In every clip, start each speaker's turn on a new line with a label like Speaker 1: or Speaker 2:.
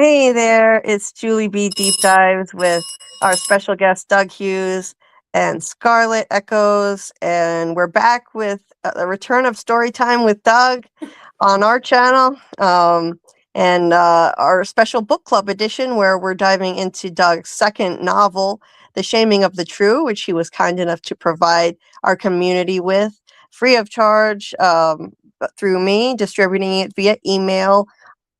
Speaker 1: Hey there, it's Julie B. Deep Dives with our special guest Doug Hughes and Scarlet Echoes, and we're back with the return of Story Time with Doug on our channel, and our special book club edition where we're diving into Doug's second novel, The Shaming of the True, which he was kind enough to provide our community with free of charge through me, distributing it via email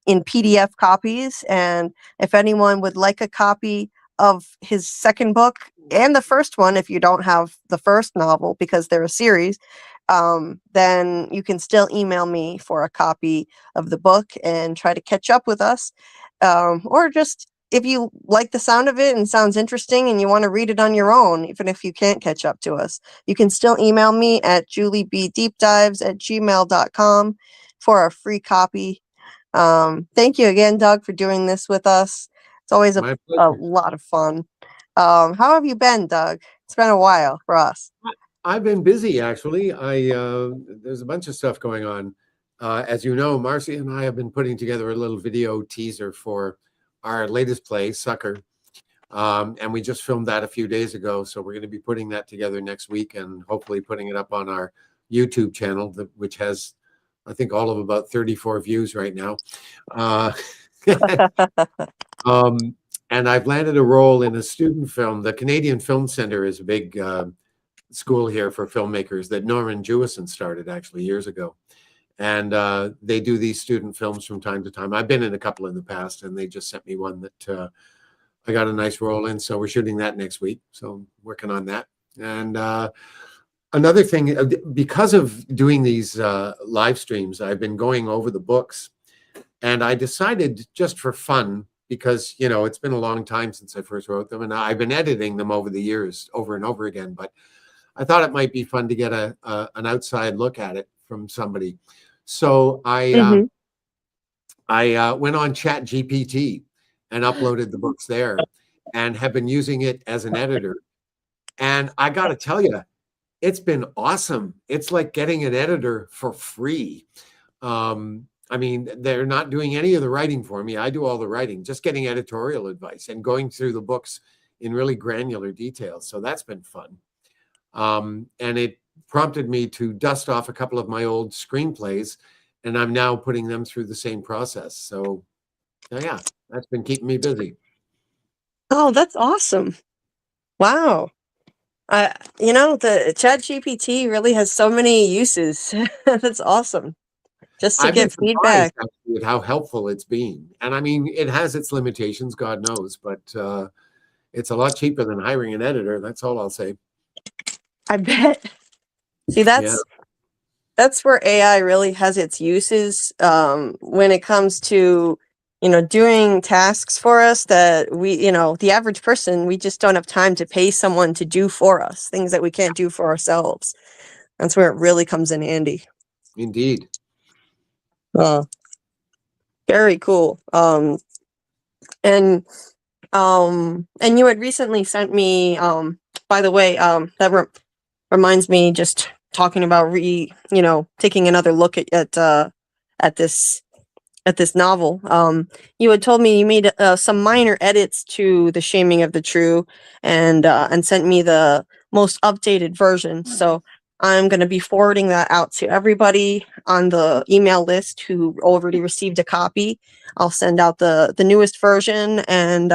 Speaker 1: in PDF copies. And if anyone would like a copy of his second book and the first one, if you don't have the first novel because they're a series, then you can still email me for a copy of the book and try to catch up with us. Or just if you like the sound of it and sounds interesting and you want to read it on your own, even if you can't catch up to us, you can still email me at JulieBDeepDives@gmail.com for a free copy. Thank you again, Doug, for doing this with us. It's always a lot of fun. How have you been, Doug? It's been a while for us.
Speaker 2: I've been busy, actually. There's a bunch of stuff going on. As you know, Marcy and I have been putting together a little video teaser for our latest play, Sucker. And we just filmed that a few days ago. So we're going to be putting that together next week and hopefully putting it up on our YouTube channel, which has, I think, all of about 34 views right now. And I've landed a role in a student film. The Canadian Film Centre is a big school here for filmmakers that Norman Jewison started actually years ago. And they do these student films from time to time. I've been in a couple in the past, and they just sent me one that I got a nice role in. So we're shooting that next week. So I'm working on that. And another thing, because of doing these live streams, I've been going over the books, and I decided just for fun, because, you know, it's been a long time since I first wrote them, and I've been editing them over the years over and over again, but I thought it might be fun to get an outside look at it from somebody. So I went on ChatGPT and uploaded the books there and have been using it as an editor. And I got to tell you, it's been awesome. It's like getting an editor for free. I mean, they're not doing any of the writing for me. I do all the writing, just getting editorial advice and going through the books in really granular detail. So that's been fun. And it prompted me to dust off a couple of my old screenplays, and I'm now putting them through the same process. So yeah, that's been keeping me busy.
Speaker 1: Oh, that's awesome. Wow. You know, the ChatGPT really has so many uses. That's awesome. Just to get feedback.
Speaker 2: At how helpful it's been. And I mean, it has its limitations, God knows, but it's a lot cheaper than hiring an editor. That's all I'll say.
Speaker 1: I bet. See, that's where AI really has its uses when it comes to, you know, doing tasks for us that we, you know, the average person, we just don't have time to pay someone to do for us, things that we can't do for ourselves. That's where it really comes in handy.
Speaker 2: Indeed.
Speaker 1: Very cool. And you had recently sent me, by the way, that reminds me, just talking about taking another look at this novel. You had told me you made some minor edits to The Shaming of the True, and sent me the most updated version. So I'm going to be forwarding that out to everybody on the email list who already received a copy. I'll send out the newest version, and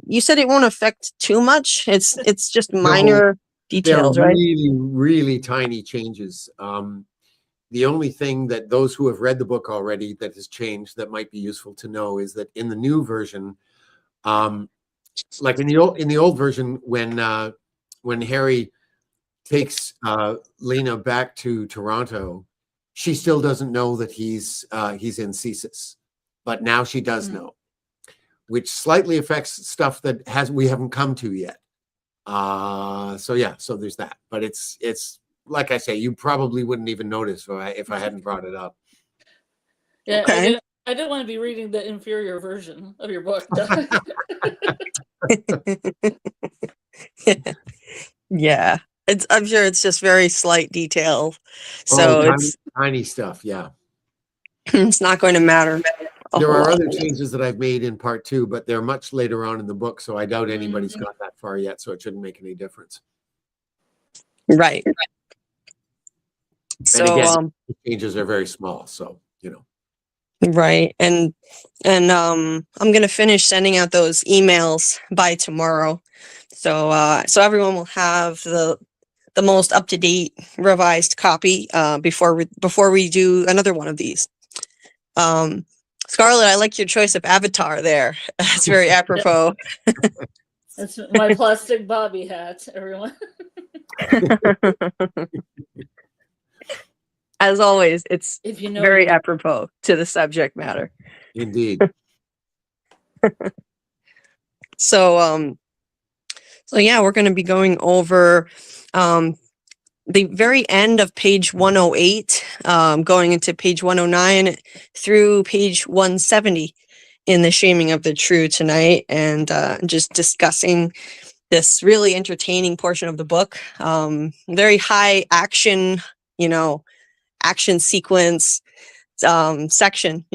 Speaker 1: you said it won't affect too much. It's just minor details, right?
Speaker 2: Really, really tiny changes. The only thing that those who have read the book already that has changed that might be useful to know is that in the new version, like in the old version, when Harry takes Lena back to Toronto, she still doesn't know that he's in CSIS, but now she does know, which slightly affects stuff that we haven't come to yet. So yeah, so there's that, but it's like I say, you probably wouldn't even notice if I hadn't brought it up.
Speaker 3: Yeah, okay. I didn't want to be reading the inferior version of your book.
Speaker 1: Yeah. I'm sure it's just very slight detail. So
Speaker 2: it's tiny stuff. Yeah.
Speaker 1: It's not going to matter. a
Speaker 2: There
Speaker 1: whole
Speaker 2: are
Speaker 1: lot.
Speaker 2: other changes that I've made in part 2, but they're much later on in the book, so I doubt anybody's got that far yet, so it shouldn't make any difference.
Speaker 1: Right.
Speaker 2: And
Speaker 1: So,
Speaker 2: again, the changes are very small, so, you know.
Speaker 1: right. And I'm going to finish sending out those emails by tomorrow. So everyone will have the most up-to-date revised copy before we do another one of these. Scarlet, I like your choice of avatar there. It's very apropos.
Speaker 3: That's my plastic Bobby hat, everyone.
Speaker 1: As always, it's
Speaker 3: If you know,
Speaker 1: very
Speaker 3: you know.
Speaker 1: apropos to the subject matter.
Speaker 2: Indeed.
Speaker 1: So yeah, we're going to be going over the very end of page 108, going into page 109 through page 170 in The Shaming of the True tonight, and just discussing this really entertaining portion of the book. Very high action, action sequence section,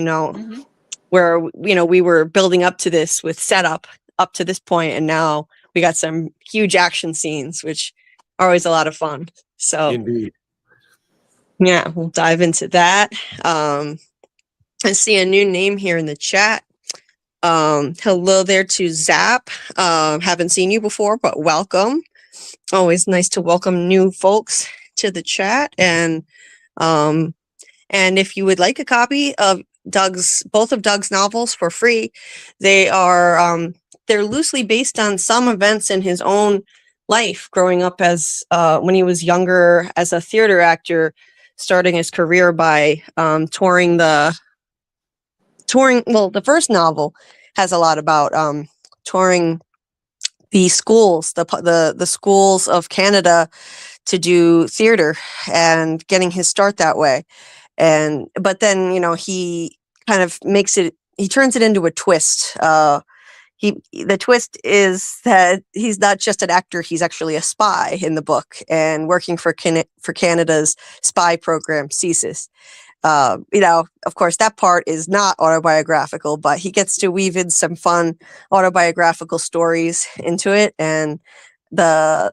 Speaker 1: where, we were building up to this with setup up to this point, and now we got some huge action scenes, which are always a lot of fun. So
Speaker 2: Indeed.
Speaker 1: yeah, we'll dive into that. I see a new name here in the chat. Hello there to Zap. Haven't seen you before, but welcome. Always nice to welcome new folks to the chat. And if you would like a copy of both of Doug's novels for free, they are they're loosely based on some events in his own life growing up as when he was younger as a theater actor, starting his career by touring. Well, the first novel has a lot about touring the schools, the schools of Canada to do theater and getting his start that way. But then, he kind of he turns it into a twist. The twist is that he's not just an actor, he's actually a spy in the book and working for Canada's spy program, CSIS. Of course, that part is not autobiographical, but he gets to weave in some fun autobiographical stories into it. And the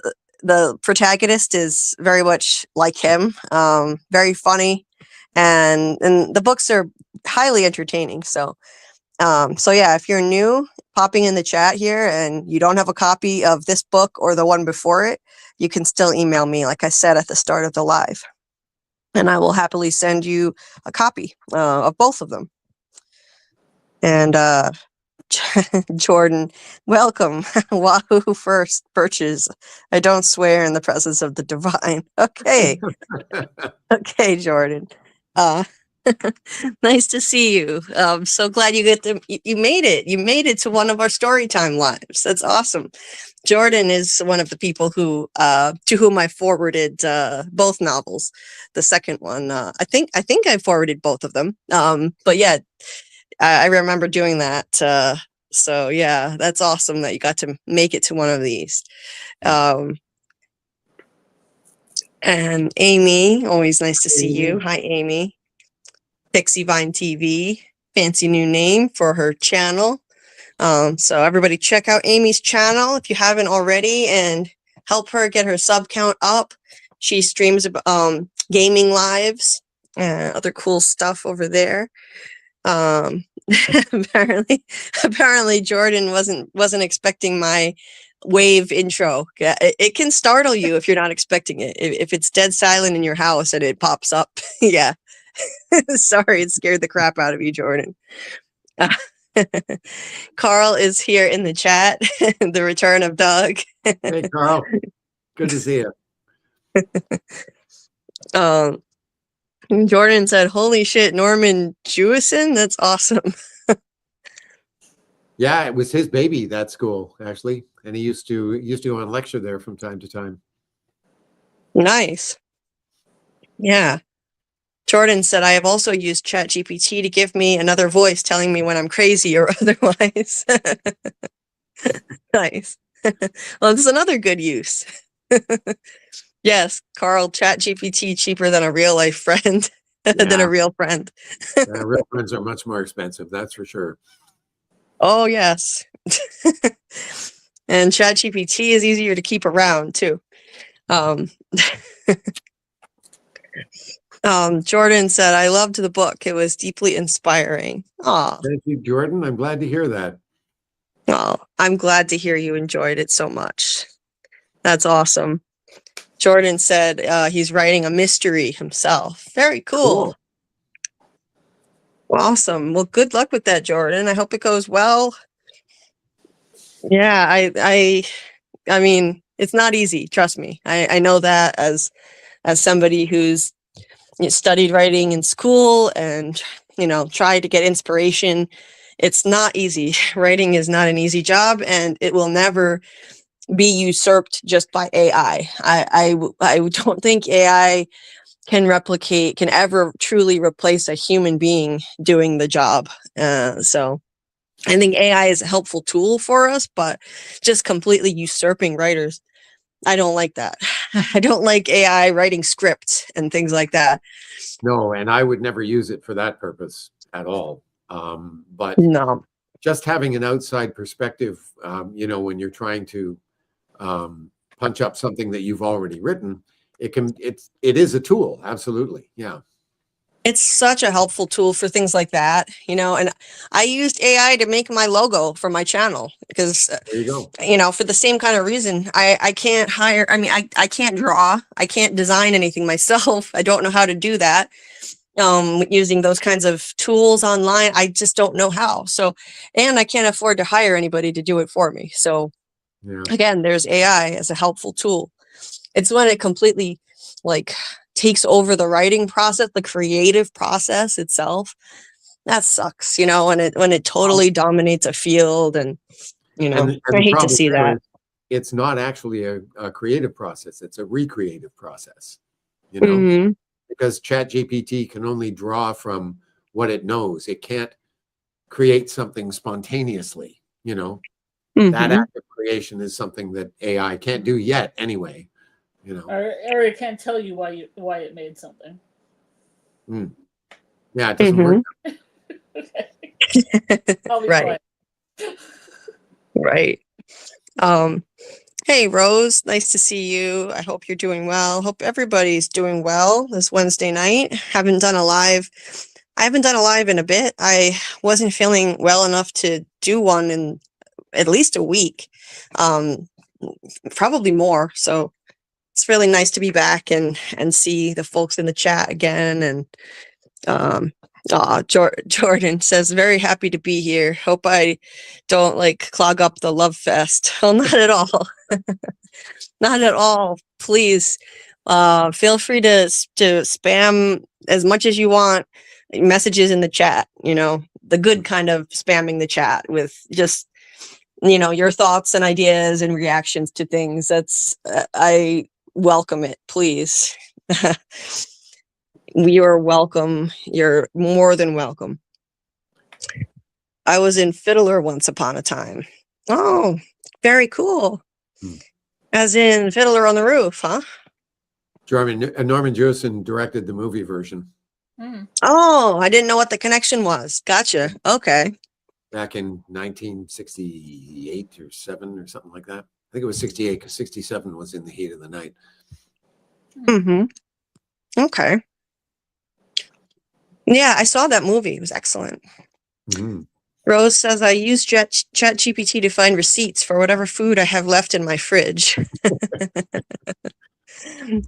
Speaker 1: protagonist is very much like him, very funny, and the books are highly entertaining. So yeah, if you're new, popping in the chat here and you don't have a copy of this book or the one before it, you can still email me, like I said at the start of the live, and I will happily send you a copy of both of them. And Jordan, welcome. Wahoo first birches. I don't swear in the presence of the divine. Okay. Okay, Jordan. Nice to see you. So glad you made it. You made it to one of our Storytime lives. That's awesome. Jordan is one of the people who to whom I forwarded both novels. The second one, I think I forwarded both of them. But yeah, I remember doing that. So yeah, that's awesome that you got to make it to one of these. And Amy, always nice to see you. Hi, Amy. Pixie Vine TV, fancy new name for her channel. So everybody check out Amy's channel if you haven't already, and help her get her sub count up. She streams gaming lives and other cool stuff over there. Apparently Jordan wasn't expecting my wave intro. It can startle you if you're not expecting it. If it's dead silent in your house and it pops up, yeah. Sorry, it scared the crap out of you, Jordan. Carl is here in the chat. The return of Doug.
Speaker 2: Hey, Carl. Good to see you.
Speaker 1: Jordan said, "Holy shit, Norman Jewison? That's awesome."
Speaker 2: Yeah, it was his baby, that school, actually, and he used to go on lecture there from time to time.
Speaker 1: Nice. Yeah. Jordan said, "I have also used ChatGPT to give me another voice telling me when I'm crazy or otherwise." Nice. Well, this is another good use. Yes, Carl, ChatGPT cheaper than a real life friend. than
Speaker 2: Yeah.
Speaker 1: a real friend.
Speaker 2: Real friends are much more expensive, that's for sure.
Speaker 1: Oh, yes. And ChatGPT is easier to keep around, too. Jordan said, I loved the book. It was deeply inspiring. Oh,
Speaker 2: Thank you, Jordan. I'm glad to hear that.
Speaker 1: well, I'm glad to hear you enjoyed it so much. That's awesome. Jordan said he's writing a mystery himself. Very cool. Awesome. Well, good luck with that, Jordan. I hope it goes well. Yeah, I mean, it's not easy. Trust me. I know that as somebody who's studied writing in school and tried to get inspiration. It's not easy. Writing is not an easy job, and it will never be usurped just by AI. I don't think AI can ever truly replace a human being doing the job. So I think AI is a helpful tool for us, but just completely usurping writers, I don't like that. I don't like AI writing scripts and things like that.
Speaker 2: No, and I would never use it for that purpose at all. But
Speaker 1: No.
Speaker 2: just having an outside perspective, when you're trying to punch up something that you've already written, it is a tool. Absolutely. Yeah.
Speaker 1: It's such a helpful tool for things like that, and I used AI to make my logo for my channel because,
Speaker 2: There you go.
Speaker 1: For the same kind of reason, I can't hire, I can't draw, I can't design anything myself. I don't know how to do that. Using those kinds of tools online, I just don't know how. So, and I can't afford to hire anybody to do it for me. So
Speaker 2: Yeah.
Speaker 1: again, there's AI as a helpful tool. It's when it completely takes over the writing process, the creative process itself. That sucks, when it totally dominates a field, and
Speaker 2: And
Speaker 1: I
Speaker 2: the
Speaker 1: hate to
Speaker 2: problem
Speaker 1: see
Speaker 2: there
Speaker 1: that.
Speaker 2: is it's not actually a creative process, it's a recreative process,
Speaker 1: Mhm.
Speaker 2: because ChatGPT can only draw from what it knows. It can't create something spontaneously, That
Speaker 1: Mhm.
Speaker 2: act of creation is something that AI can't do yet anyway,
Speaker 3: Or it can't tell you why it made something.
Speaker 2: Yeah, it doesn't work.
Speaker 3: Okay. I'll be
Speaker 1: Right.
Speaker 3: quiet.
Speaker 1: Right. Hey, Rose, nice to see you. I hope you're doing well. Hope everybody's doing well this Wednesday night. I haven't done a live in a bit. I wasn't feeling well enough to do one in at least a week, probably more. So it's really nice to be back and see the folks in the chat again. And Jordan says, very happy to be here. Hope I don't clog up the love fest. Well, not at all. Not at all. Please feel free to spam as much as you want messages in the chat, the good kind of spamming the chat with just, your thoughts and ideas and reactions to things. That's, I welcome it, please. You're welcome. You're more than welcome. I was in Fiddler once upon a time. Oh, very cool. As in Fiddler on the Roof, huh?
Speaker 2: Norman Jewison directed the movie version.
Speaker 1: Oh, I didn't know what the connection was. Gotcha. Okay.
Speaker 2: Back in 1968 or 7 or something like that. I think it was 68 because 67 was In the Heat of the Night.
Speaker 1: Mm-hmm. Okay. Yeah, I saw that movie. It was excellent.
Speaker 2: Mm-hmm.
Speaker 1: Rose says, I use ChatGPT to find receipts for whatever food I have left in my fridge.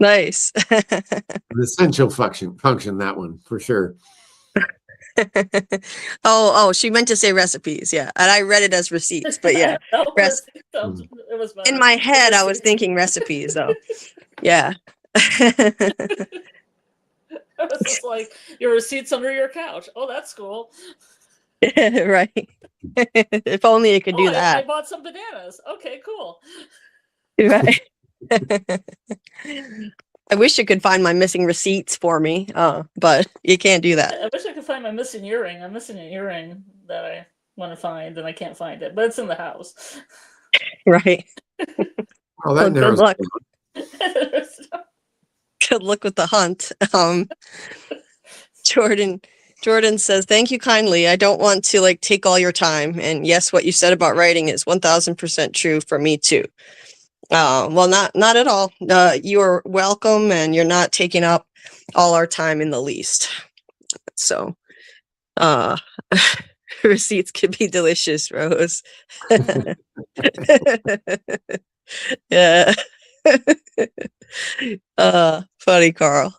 Speaker 1: Nice.
Speaker 2: An essential function, that one, for sure.
Speaker 1: Oh, she meant to say recipes. Yeah. And I read it as receipts, but yeah.
Speaker 3: It was
Speaker 1: in my head, I was thinking recipes, though. Yeah.
Speaker 3: I was just like, your receipts under your couch. Oh, that's cool.
Speaker 1: Right. If only it could do that.
Speaker 3: I bought some bananas. Okay, cool.
Speaker 1: Right. I wish you could find my missing receipts for me, but you can't do that.
Speaker 3: I wish I could find my missing earring. I'm missing an earring that I want to find, and I can't find it, but it's in the house.
Speaker 1: Right.
Speaker 2: Oh, that
Speaker 1: good luck.
Speaker 3: Good
Speaker 1: Good luck with the hunt. Jordan says, thank you kindly. I don't want to like take all your time. And yes, what you said about writing is 1000% true for me too. Well, not at all. You're welcome, and you're not taking up all our time in the least. So, receipts could be delicious, Rose. Yeah. Funny, Carl.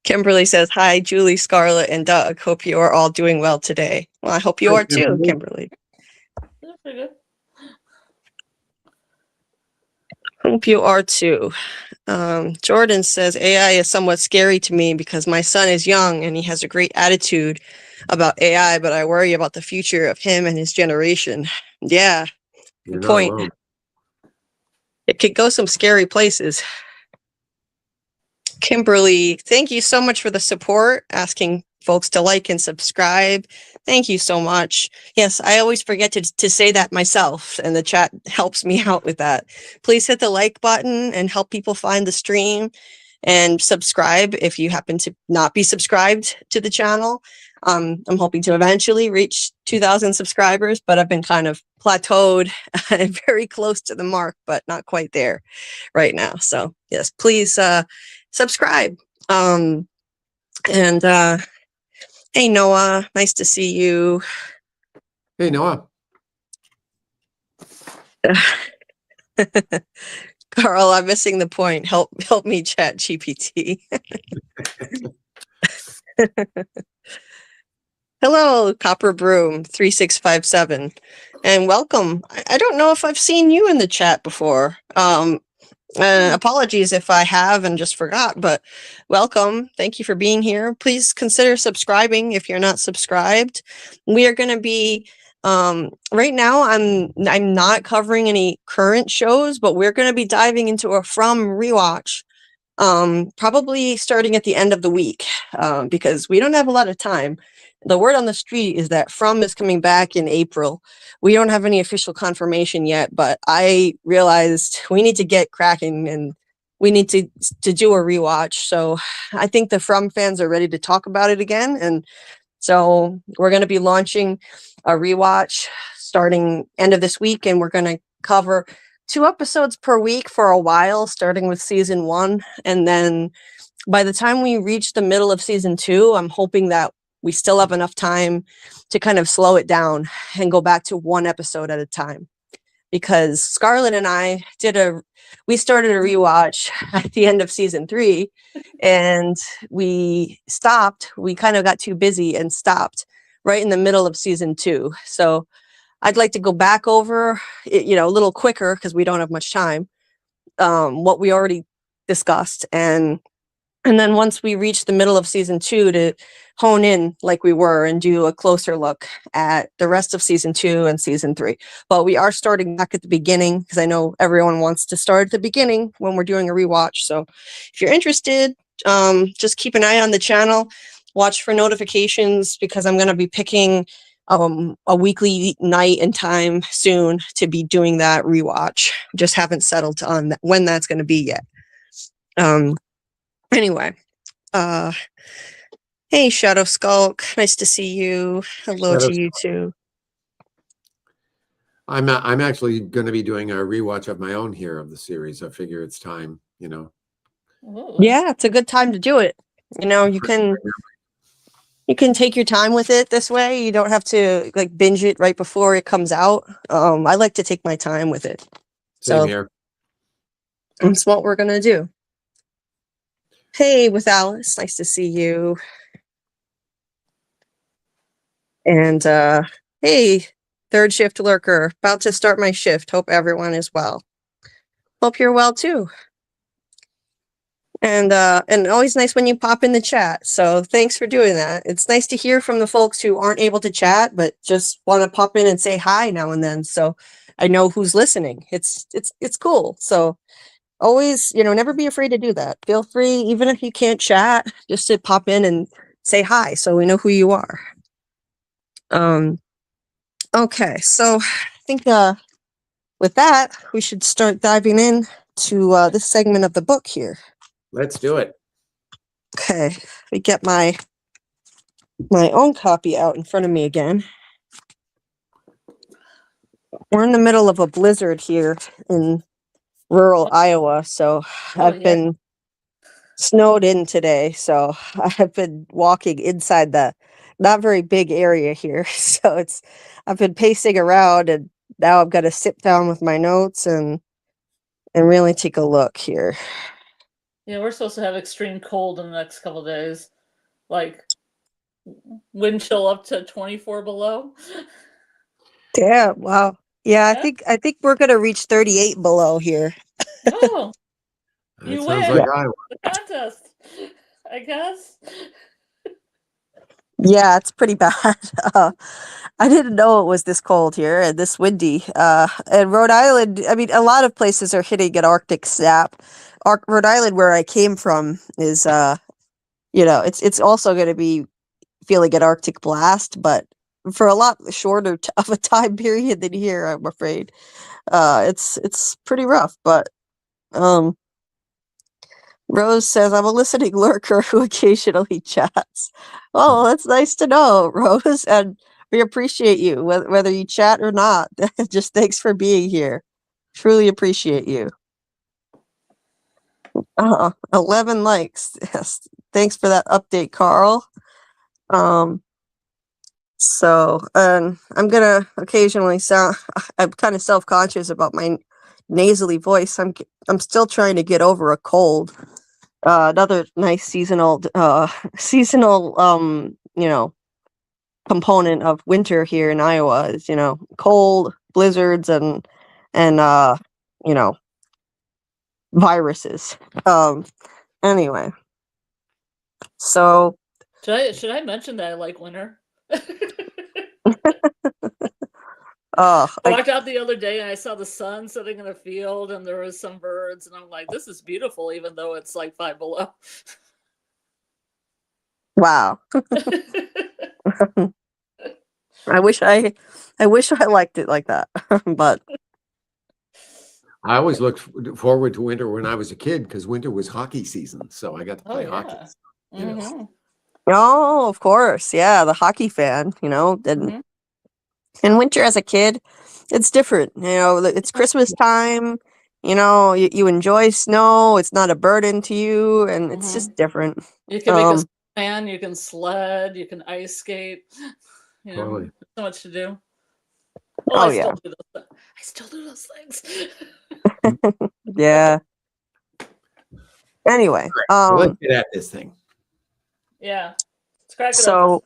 Speaker 1: Kimberly says, hi, Julie, Scarlet, and Doug. Hope you are all doing well today. Well, I hope you are too, Kimberly.
Speaker 3: That's pretty good.
Speaker 1: Hope you are too. Jordan says, AI is somewhat scary to me because my son is young and he has a great attitude about AI, but I worry about the future of him and his generation. Yeah,
Speaker 2: You're
Speaker 1: good
Speaker 2: not
Speaker 1: point.
Speaker 2: alone.
Speaker 1: It could go some scary places. Kimberly, thank you so much for the support, asking folks to like and subscribe. Thank you so much. Yes, I always forget to say that myself, and the chat helps me out with that. Please hit the like button and help people find the stream, and subscribe if you happen to not be subscribed to the channel. I'm hoping to eventually reach 2,000 subscribers, but I've been kind of plateaued and very close to the mark, but not quite there right now. So yes, please subscribe. And hey, Noah, nice to see you.
Speaker 2: Hey, Noah.
Speaker 1: Carl, I'm missing the point. Help me, Chat GPT. Hello, Copper Broom 3657, and welcome. I don't know if I've seen you in the chat before. Apologies if I have and just forgot, but welcome. Thank you for being here. Please consider subscribing if you're not subscribed. We are going to be right now I'm not covering any current shows, but we're going to be diving into a From rewatch probably starting at the end of the week, because we don't have a lot of time. The word on the street is that From is coming back in April. We don't have any official confirmation yet, but I realized we need to get cracking and we need to do a rewatch. So I think the From fans are ready to talk about it again. And so we're going to be launching a rewatch starting end of this week, and we're going to cover 2 episodes per week for a while, starting with season 1. And then by the time we reach the middle of season 2, I'm hoping that we still have enough time to kind of slow it down and go back to 1 episode at a time. Because Scarlet and I we started a rewatch at the end of season 3, and we stopped. We kind of got too busy and stopped right in the middle of season 2. So I'd like to go back over it, a little quicker because we don't have much time, what we already discussed. And then once we reach the middle of season 2, to hone in like we were and do a closer look at the rest of season 2 and season 3. But we are starting back at the beginning because I know everyone wants to start at the beginning when we're doing a rewatch. So if you're interested, just keep an eye on the channel, watch for notifications, because I'm going to be picking a weekly night and time soon to be doing that rewatch. Just haven't settled on when that's going to be yet. Anyway, hey, Shadow Skulk, nice to see you. Hello to you too.
Speaker 2: I'm actually going to be doing a rewatch of my own here of the series. I figure it's time,
Speaker 3: Ooh.
Speaker 1: Yeah, it's a good time to do it. You can take your time with it this way. You don't have to like binge it right before it comes out. I like to take my time with it.
Speaker 2: Same here.
Speaker 1: That's what we're going to do. Hey, with Alice, nice to see you. And hey, third shift lurker, about to start my shift. Hope everyone is well. Hope you're well too. And always nice when you pop in the chat. So thanks for doing that. It's nice to hear from the folks who aren't able to chat, but just want to pop in and say hi now and then. So I know who's listening. It's cool. So always, never be afraid to do that. Feel free, even if you can't chat, just to pop in and say hi so we know who you are. Okay, so I think with that, we should start diving in to this segment of the book here.
Speaker 2: Let's do it.
Speaker 1: Okay, let me get my own copy out in front of me again. We're in the middle of a blizzard here in rural Iowa, so I've been snowed in today, so I've been walking inside the not very big area here. So I've been pacing around, and now I'm gonna sit down with my notes and really take a look here.
Speaker 3: Yeah, we're supposed to have extreme cold in the next couple of days, like wind chill up to 24 below.
Speaker 1: Damn, wow. Yeah,
Speaker 3: Yeah.
Speaker 1: I think we're gonna reach 38 below here.
Speaker 3: Oh,
Speaker 2: That
Speaker 3: you
Speaker 2: sounds
Speaker 3: win
Speaker 2: like Iowa.
Speaker 3: the contest, I guess.
Speaker 1: Yeah, it's pretty bad. Uh, I didn't know it was this cold here and this windy. And Rhode Island, I mean, a lot of places are hitting an Arctic snap. Rhode Island, where I came from, is it's also going to be feeling an Arctic blast, but for a lot shorter of a time period than here, I'm afraid. It's pretty rough, but um. Rose says, I'm a listening lurker who occasionally chats. Oh, that's nice to know, Rose. And we appreciate you, whether you chat or not. Just thanks for being here. Truly appreciate you. 11 likes. Yes. Thanks for that update, Carl. And I'm going to occasionally sound, I'm kind of self-conscious about my nasally voice. I'm still trying to get over a cold. Another nice seasonal component of winter here in Iowa is, cold, blizzards, and you know viruses. Anyway, so
Speaker 3: Should I mention that I like winter?
Speaker 1: I
Speaker 3: I walked out the other day and I saw the sun setting in a field and there was some birds and I'm like, this is beautiful, even though it's like 5 below.
Speaker 1: wow. I wish I liked it like that, but
Speaker 2: I always looked forward to winter when I was a kid because winter was hockey season, so I got to play hockey.
Speaker 3: Mm-hmm.
Speaker 1: oh, of course, yeah, the hockey fan, and in winter as a kid, it's different. It's Christmas time. You enjoy snow. It's not a burden to you, and it's just different.
Speaker 3: You can make a fan, you can sled, you can ice skate.
Speaker 2: Totally.
Speaker 3: There's so much to do.
Speaker 1: Oh,
Speaker 3: I
Speaker 1: yeah.
Speaker 3: still do those things.
Speaker 1: Yeah. Anyway,
Speaker 2: So let's get at this thing.
Speaker 3: Yeah. Let's crack it
Speaker 1: so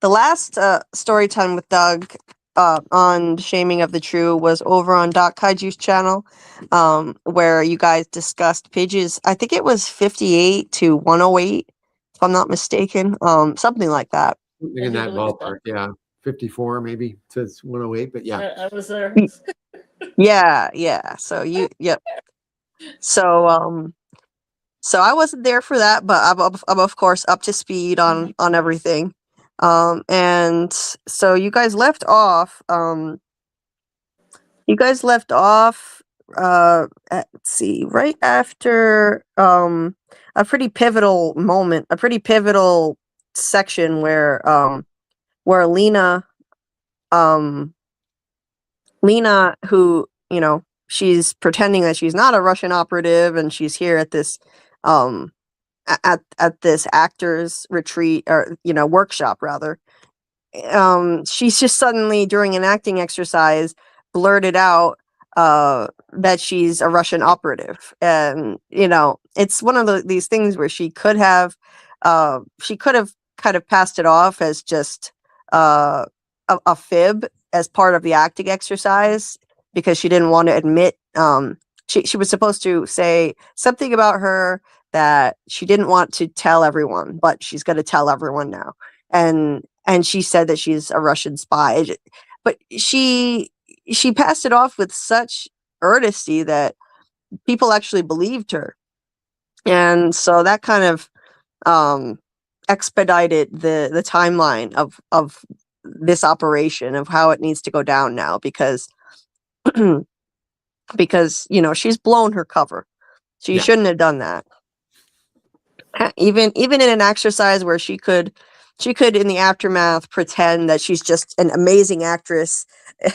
Speaker 1: the last story time with Doug on Shaming of the True was over on Doc Kaiju's channel, where you guys discussed pages, I think it was 58 to 108, if I'm not mistaken, something like that.
Speaker 2: In that ballpark, yeah. 54 maybe, it says 108, but yeah.
Speaker 3: I was there.
Speaker 1: Yeah. So yep. So I wasn't there for that, but I'm of course up to speed on everything. And so you guys left off. Let's see, right after a pretty pivotal moment, a pretty pivotal section where Lena, who she's pretending that she's not a Russian operative, and she's here at this at this actors retreat, or workshop rather. She's just suddenly, during an acting exercise, blurted out that she's a Russian operative, and it's one of these things where she could have kind of passed it off as just a fib as part of the acting exercise, because she didn't want to admit, she was supposed to say something about her that she didn't want to tell everyone, but she's going to tell everyone now. And she said that she's a Russian spy, but she passed it off with such earnesty that people actually believed her. And so that kind of expedited the timeline of this operation, of how it needs to go down now, because because, you know, she's blown her cover. She
Speaker 2: Yeah.
Speaker 1: shouldn't have done that. Even in an exercise where she could in the aftermath pretend that she's just an amazing actress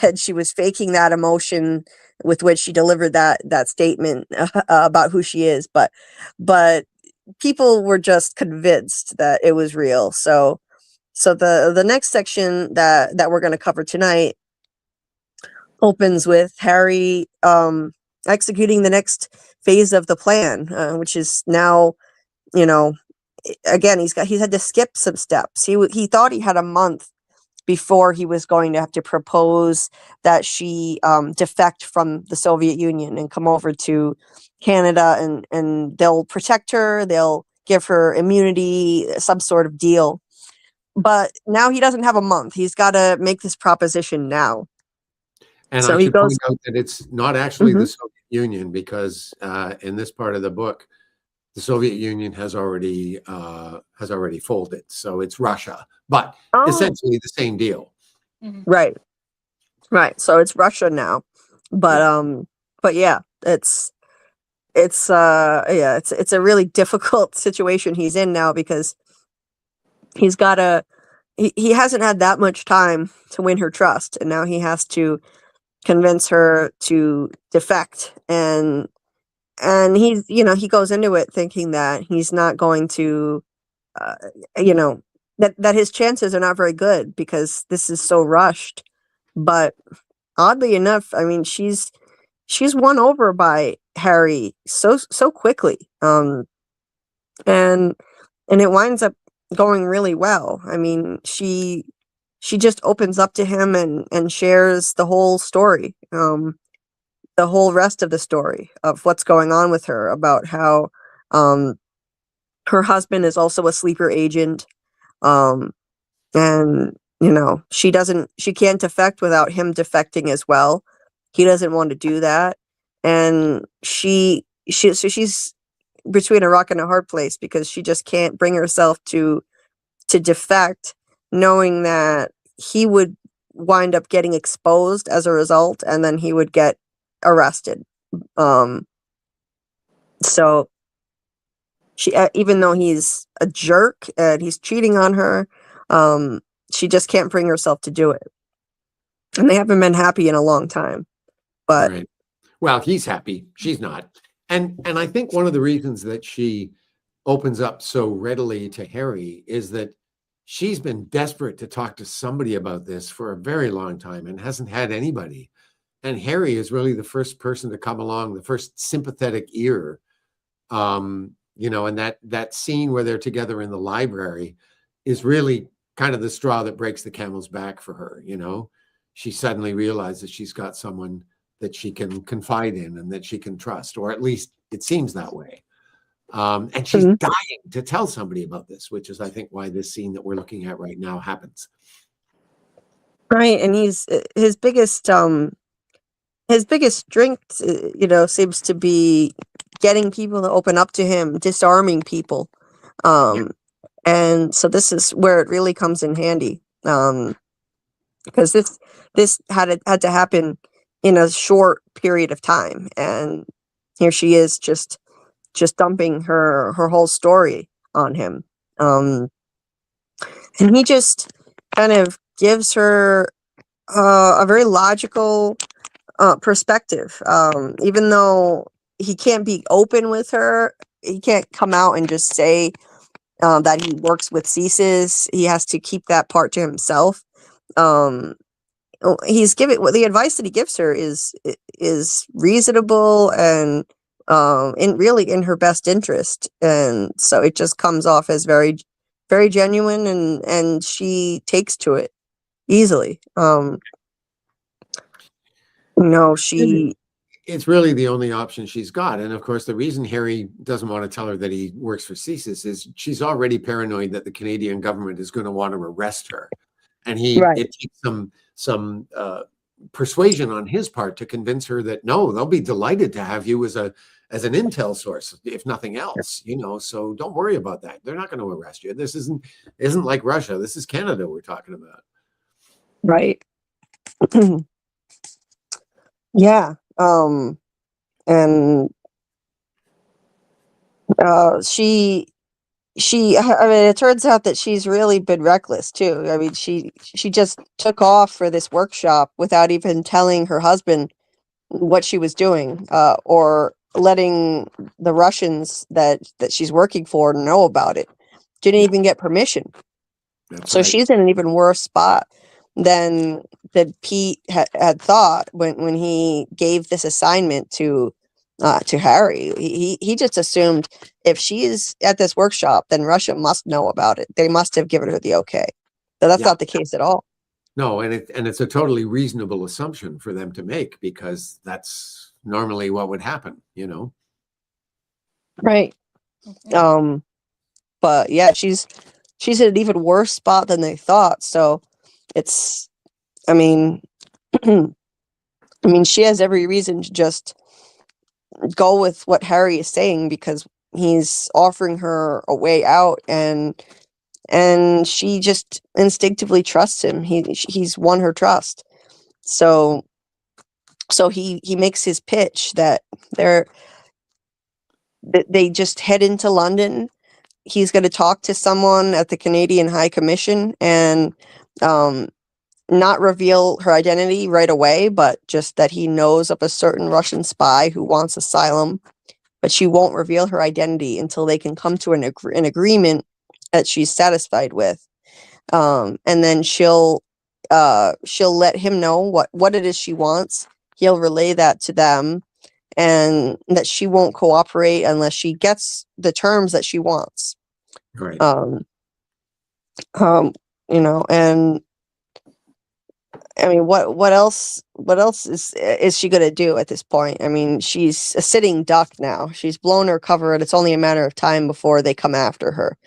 Speaker 1: and she was faking that emotion with which she delivered that statement about who she is, but people were just convinced that it was real. So the next section that we're going to cover tonight opens with Harry executing the next phase of the plan, which is now, you know, again, he's had to skip some steps. He thought he had a month before he was going to have to propose that she defect from the Soviet Union and come over to Canada, and they'll protect her, they'll give her immunity, some sort of deal. But now he doesn't have a month. He's got to make this proposition now.
Speaker 2: And
Speaker 1: so
Speaker 2: I
Speaker 1: he
Speaker 2: should
Speaker 1: goes,
Speaker 2: point out that it's not actually
Speaker 1: Mhm.
Speaker 2: the Soviet Union, because in this part of the book, the Soviet Union has already folded. So it's Russia, but
Speaker 1: oh,
Speaker 2: essentially the same deal.
Speaker 1: right. So it's Russia now, but yeah, it's a really difficult situation he's in now, because he's got to he hasn't had that much time to win her trust, and now he has to convince her to defect, and he's, you know, he goes into it thinking that he's not going to uh, you know, that his chances are not very good because this is so rushed. But oddly enough, I mean, she's won over by Harry so quickly, and it winds up going really well. I mean, she just opens up to him and shares the whole story, the whole rest of the story of what's going on with her, about how her husband is also a sleeper agent, and, you know, she can't defect without him defecting as well. He doesn't want to do that, and so she's between a rock and a hard place, because she just can't bring herself to defect, knowing that he would wind up getting exposed as a result, and then he would get arrested. So she, even though he's a jerk and he's cheating on her, she just can't bring herself to do it. And they haven't been happy in a long time. But
Speaker 2: Right. Well, he's happy. She's not. And I think one of the reasons that she opens up so readily to Harry is that she's been desperate to talk to somebody about this for a very long time and hasn't had anybody. And Harry is really the first person to come along, the first sympathetic ear. You know, and that scene where they're together in the library is really kind of the straw that breaks the camel's back for her. You know, she suddenly realizes she's got someone that she can confide in and that she can trust, or at least it seems that way. And she's
Speaker 1: Mhm.
Speaker 2: dying to tell somebody about this, which is, I think, why this scene that we're looking at right now happens.
Speaker 1: right, and he's his biggest strength, you know, seems to be getting people to open up to him, disarming people.
Speaker 2: Yeah.
Speaker 1: And so this is where it really comes in handy. Because this had to happen in a short period of time, and here she is just dumping her whole story on him. And he just kind of gives her a very logical perspective. Even though he can't be open with her, he can't come out and just say that he works with CSIS. He has to keep that part to himself. The advice that he gives her is reasonable, and in her best interest, and so it just comes off as very, very genuine, and she takes to it easily. She
Speaker 2: It's really the only option she's got. And of course, the reason Harry doesn't want to tell her that he works for CSIS is she's already paranoid that the Canadian government is going to want to arrest her. And
Speaker 1: Right.
Speaker 2: it takes some persuasion on his part to convince her that no, they'll be delighted to have you as an intel source, if nothing else, you know. So don't worry about that. They're not going to arrest you. This isn't like Russia. This is Canada we're talking about.
Speaker 1: Right. Yeah. and I mean, it turns out that she's really been reckless too. I mean, she just took off for this workshop without even telling her husband what she was doing, or letting the Russians that she's working for know about it. Didn't even get permission.
Speaker 2: That's
Speaker 1: So
Speaker 2: right.
Speaker 1: she's in an even worse spot than Pete had thought when he gave this assignment to Harry. He just assumed if she's at this workshop, then Russia must know about it. They must have given her the okay. But that's
Speaker 2: Yeah.
Speaker 1: not the case at all.
Speaker 2: No, and it's a totally reasonable assumption for them to make, because that's normally what would happen, you know.
Speaker 1: Right. But yeah, she's in an even worse spot than they thought. So it's, I mean, I mean, she has every reason to just go with what Harry is saying, because he's offering her a way out, and she just instinctively trusts him. He's won her trust. So he makes his pitch that they just head into London. He's going to talk to someone at the Canadian High Commission, and not reveal her identity right away, but just that he knows of a certain Russian spy who wants asylum, but she won't reveal her identity until they can come to an agreement that she's satisfied with. And then she'll let him know what it is she wants. He'll relay that to them, and that she won't cooperate unless she gets the terms that she wants.
Speaker 2: Right.
Speaker 1: You know, and I mean, what else is she gonna do at this point? I mean, she's a sitting duck now. She's blown her cover, and it's only a matter of time before they come after her.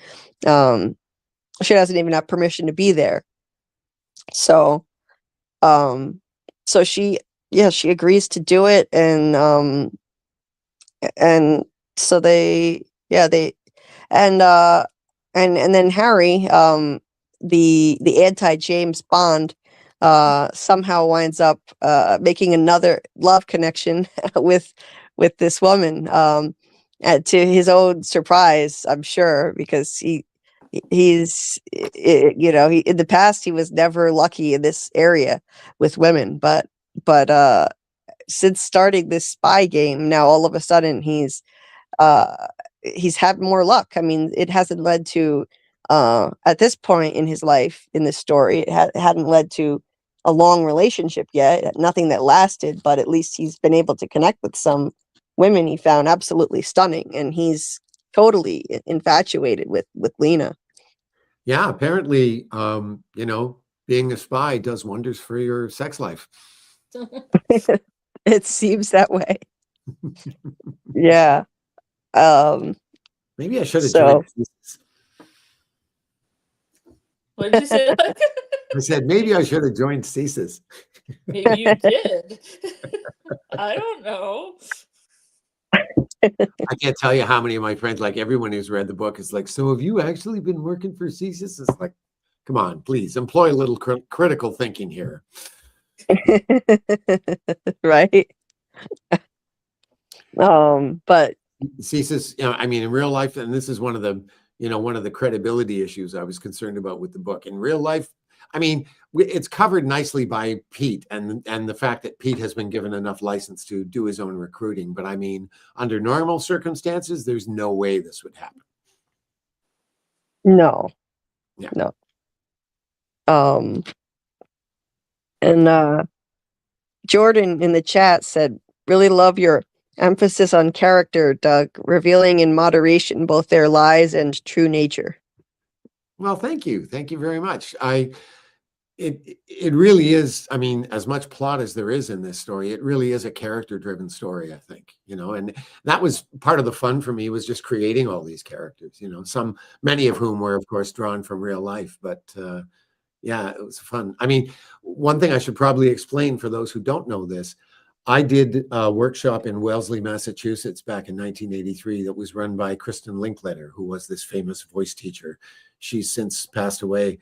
Speaker 1: She doesn't even have permission to be there. So, she agrees to do it, and so they and then Harry, the anti-James Bond, somehow winds up making another love connection with this woman, to his own surprise, I'm sure, because he's you know, in the past he was never lucky in this area with women, but since starting this spy game, now all of a sudden he's had more luck. I mean, it hasn't led to, at this point in his life, in this story, it hadn't led to a long relationship yet, nothing that lasted, but at least he's been able to connect with some women he found absolutely stunning, and he's totally infatuated with Lena.
Speaker 2: Yeah, apparently, you know, being a spy does wonders for your sex life.
Speaker 1: It seems that way. Yeah.
Speaker 2: Maybe I should have joined CSIS.
Speaker 3: What did you say?
Speaker 2: I said maybe I should have joined CSIS.
Speaker 3: Maybe you did. I don't know.
Speaker 2: I can't tell you how many of my friends, like everyone who's read the book, is like, so have you actually been working for CSIS? It's like, come on, please employ a little critical thinking here.
Speaker 1: Right. But
Speaker 2: CSIS, you know, I mean, in real life, and this is one of the credibility issues I was concerned about with the book. In real life, I mean, it's covered nicely by Pete, and the fact that Pete has been given enough license to do his own recruiting. But I mean, under normal circumstances, there's no way this would happen.
Speaker 1: no.
Speaker 2: Yeah.
Speaker 1: No. And Jordan in the chat said, really love your emphasis on character, Doug, revealing in moderation both their lies and true nature.
Speaker 2: Well, thank you very much. It really is. I mean, as much plot as there is in this story, it really is a character-driven story, I think, you know, and that was part of the fun for me, was just creating all these characters, you know, many of whom were, of course, drawn from real life. But yeah, it was fun. I mean, one thing I should probably explain for those who don't know this, I did a workshop in Wellesley, Massachusetts back in 1983 that was run by Kristen Linklater, who was this famous voice teacher. She's since passed away,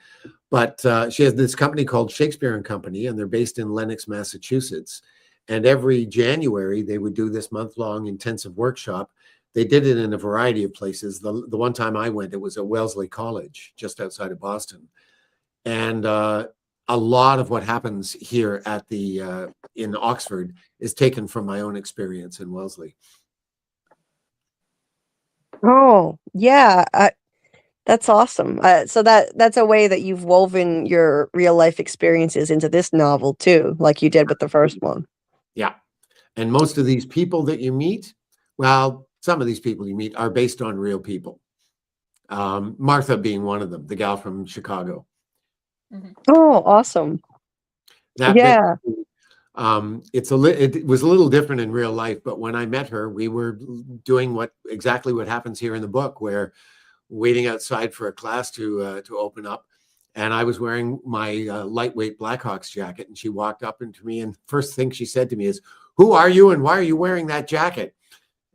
Speaker 2: but she has this company called Shakespeare and Company, and they're based in Lenox, Massachusetts. And every January, they would do this month-long intensive workshop. They did it in a variety of places. The one time I went, it was at Wellesley College, just outside of Boston. And a lot of what happens here at the in Oxford is taken from my own experience in Wellesley.
Speaker 1: Oh, yeah. That's awesome. So that's a way that you've woven your real life experiences into this novel too, like you did with the first one.
Speaker 2: Yeah. And most of these people that you meet, well, some of these people you meet are based on real people. Martha being one of them, the gal from Chicago.
Speaker 1: Oh, awesome.
Speaker 2: That
Speaker 1: Yeah.
Speaker 2: it was a little different in real life, but when I met her, we were doing exactly what happens here in the book, where waiting outside for a class to open up, and I was wearing my lightweight Blackhawks jacket, and she walked up into me, and first thing she said to me is, "Who are you, and why are you wearing that jacket?"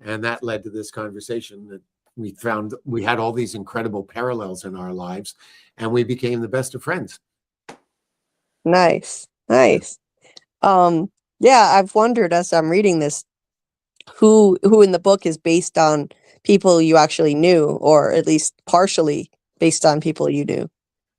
Speaker 2: And that led to this conversation that we found we had all these incredible parallels in our lives, and we became the best of friends.
Speaker 1: Nice. Nice. Yeah, I've wondered as I'm reading this who in the book is based on people you actually knew, or at least partially based on people you knew.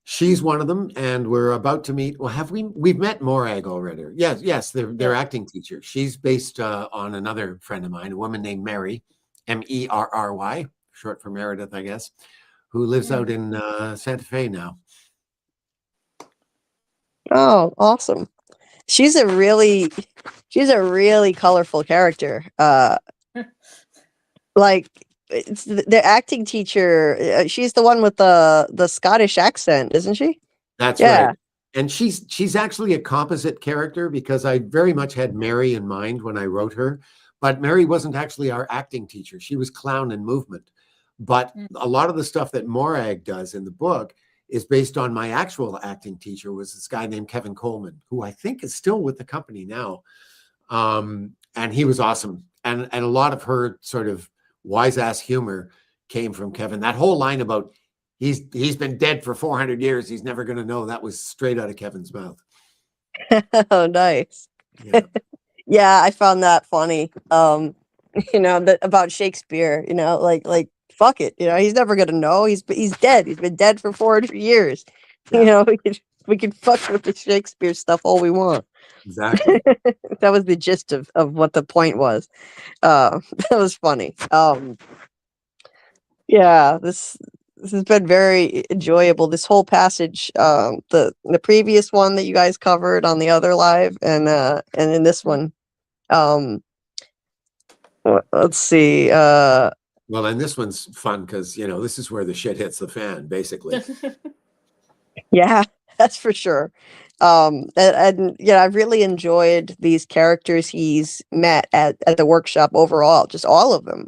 Speaker 2: She's one of them, and we're about to meet. Well, we've met Morag already? Yes, their acting teacher. She's based on another friend of mine, a woman named Mary, Merry, short for Meredith, I guess, who lives out in Santa Fe now.
Speaker 1: Oh, awesome. She's a really colorful character. Like it's the acting teacher. She's the one with the Scottish accent, isn't she?
Speaker 2: That's
Speaker 1: Yeah.
Speaker 2: right. And she's actually a composite character, because I very much had Mary in mind when I wrote her, but Mary wasn't actually our acting teacher. She was clown and movement. But a lot of the stuff that Morag does in the book is based on my actual acting teacher, was this guy named Kevin Coleman, who I think is still with the company now. And he was awesome. And a lot of her sort of wise ass humor came from Kevin. That whole line about he's been dead for 400 years, he's never going to know, that was straight out of Kevin's mouth.
Speaker 1: Oh, nice.
Speaker 2: Yeah.
Speaker 1: Yeah, I found that funny. About Shakespeare, like fuck it, he's never gonna know. He's dead. He's been dead for 400 years.
Speaker 2: Yeah.
Speaker 1: We can fuck with the Shakespeare stuff all we want.
Speaker 2: Exactly.
Speaker 1: That was the gist of what the point was. That was funny. Yeah, this has been very enjoyable. This whole passage, the previous one that you guys covered on the other live, and in this one, let's see.
Speaker 2: Well, and this one's fun because this is where the shit hits the fan, basically.
Speaker 1: Yeah, that's for sure. And yeah, I've really enjoyed these characters he's met at the workshop overall, just all of them.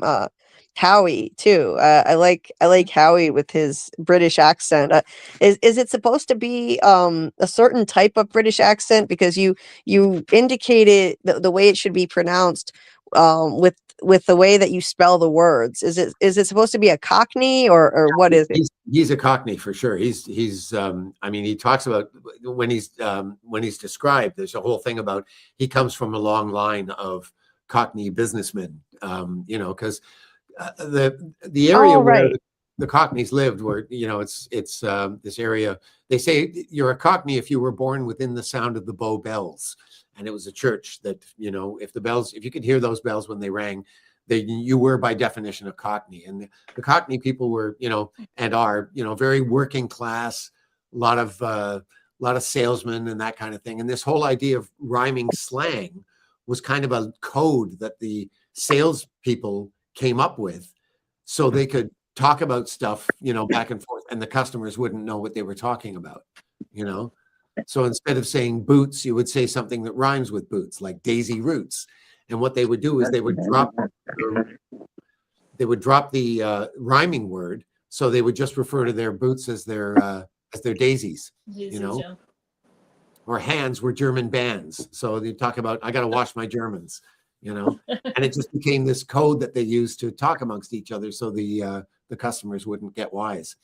Speaker 1: Howie too. I like Howie with his British accent. Is it supposed to be a certain type of British accent? Because you indicated the way it should be pronounced with the way that you spell the words. Is it supposed to be a Cockney or what is it?
Speaker 2: He's a Cockney for sure. He's I mean, he talks about when he's described, there's a whole thing about he comes from a long line of Cockney businessmen, because the area where the Cockneys lived, where it's this area. They say you're a Cockney if you were born within the sound of the Bow Bells, and it was a church that if you could hear those bells when they rang, you were by definition a Cockney. And the Cockney people were and are very working class, a lot of salesmen and that kind of thing. And this whole idea of rhyming slang was kind of a code that the salespeople came up with, so they could talk about stuff, back and forth, and the customers wouldn't know what they were talking about, So instead of saying boots, you would say something that rhymes with boots, like Daisy Roots. And what they would do is they would drop the rhyming word, so they would just refer to their boots as their daisies, Or hands were German bands, so they talk about I got to wash my Germans. And it just became this code that they used to talk amongst each other, so the customers wouldn't get wise.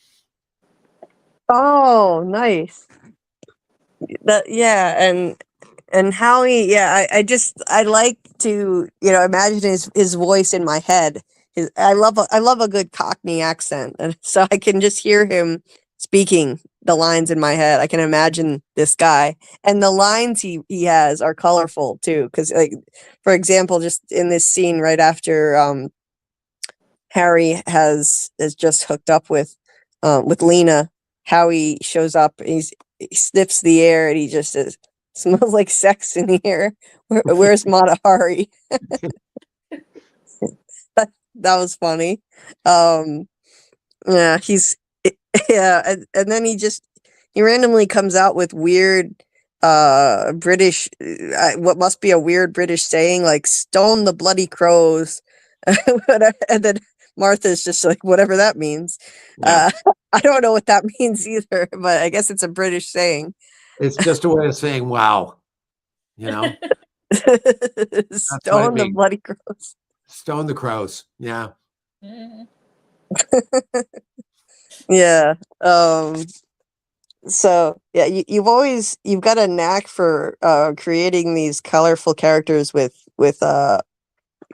Speaker 1: Oh, nice. And And Howie, yeah, I like to, imagine his voice in my head. I love a good Cockney accent, and so I can just hear him speaking the lines in my head. I can imagine this guy, and the lines he has are colorful too. Because, like, for example, just in this scene right after Harry has just hooked up with Lena, Howie shows up. And he sniffs the air, and he just says, "Smells like sex in the air. Where's Mata Hari?" That was funny. Yeah, yeah, and then he randomly comes out with weird British, what must be a weird British saying, like "stone the bloody crows," and then Martha's just like, whatever that means.
Speaker 2: Yeah.
Speaker 1: I don't know what that means either, but I guess it's a British saying.
Speaker 2: It's just a way of saying wow. You know,
Speaker 1: Stone the
Speaker 2: means.
Speaker 1: bloody crows.
Speaker 2: Stone the crows. Yeah.
Speaker 3: Mhm.
Speaker 1: Yeah. So yeah, you've got a knack for creating these colorful characters with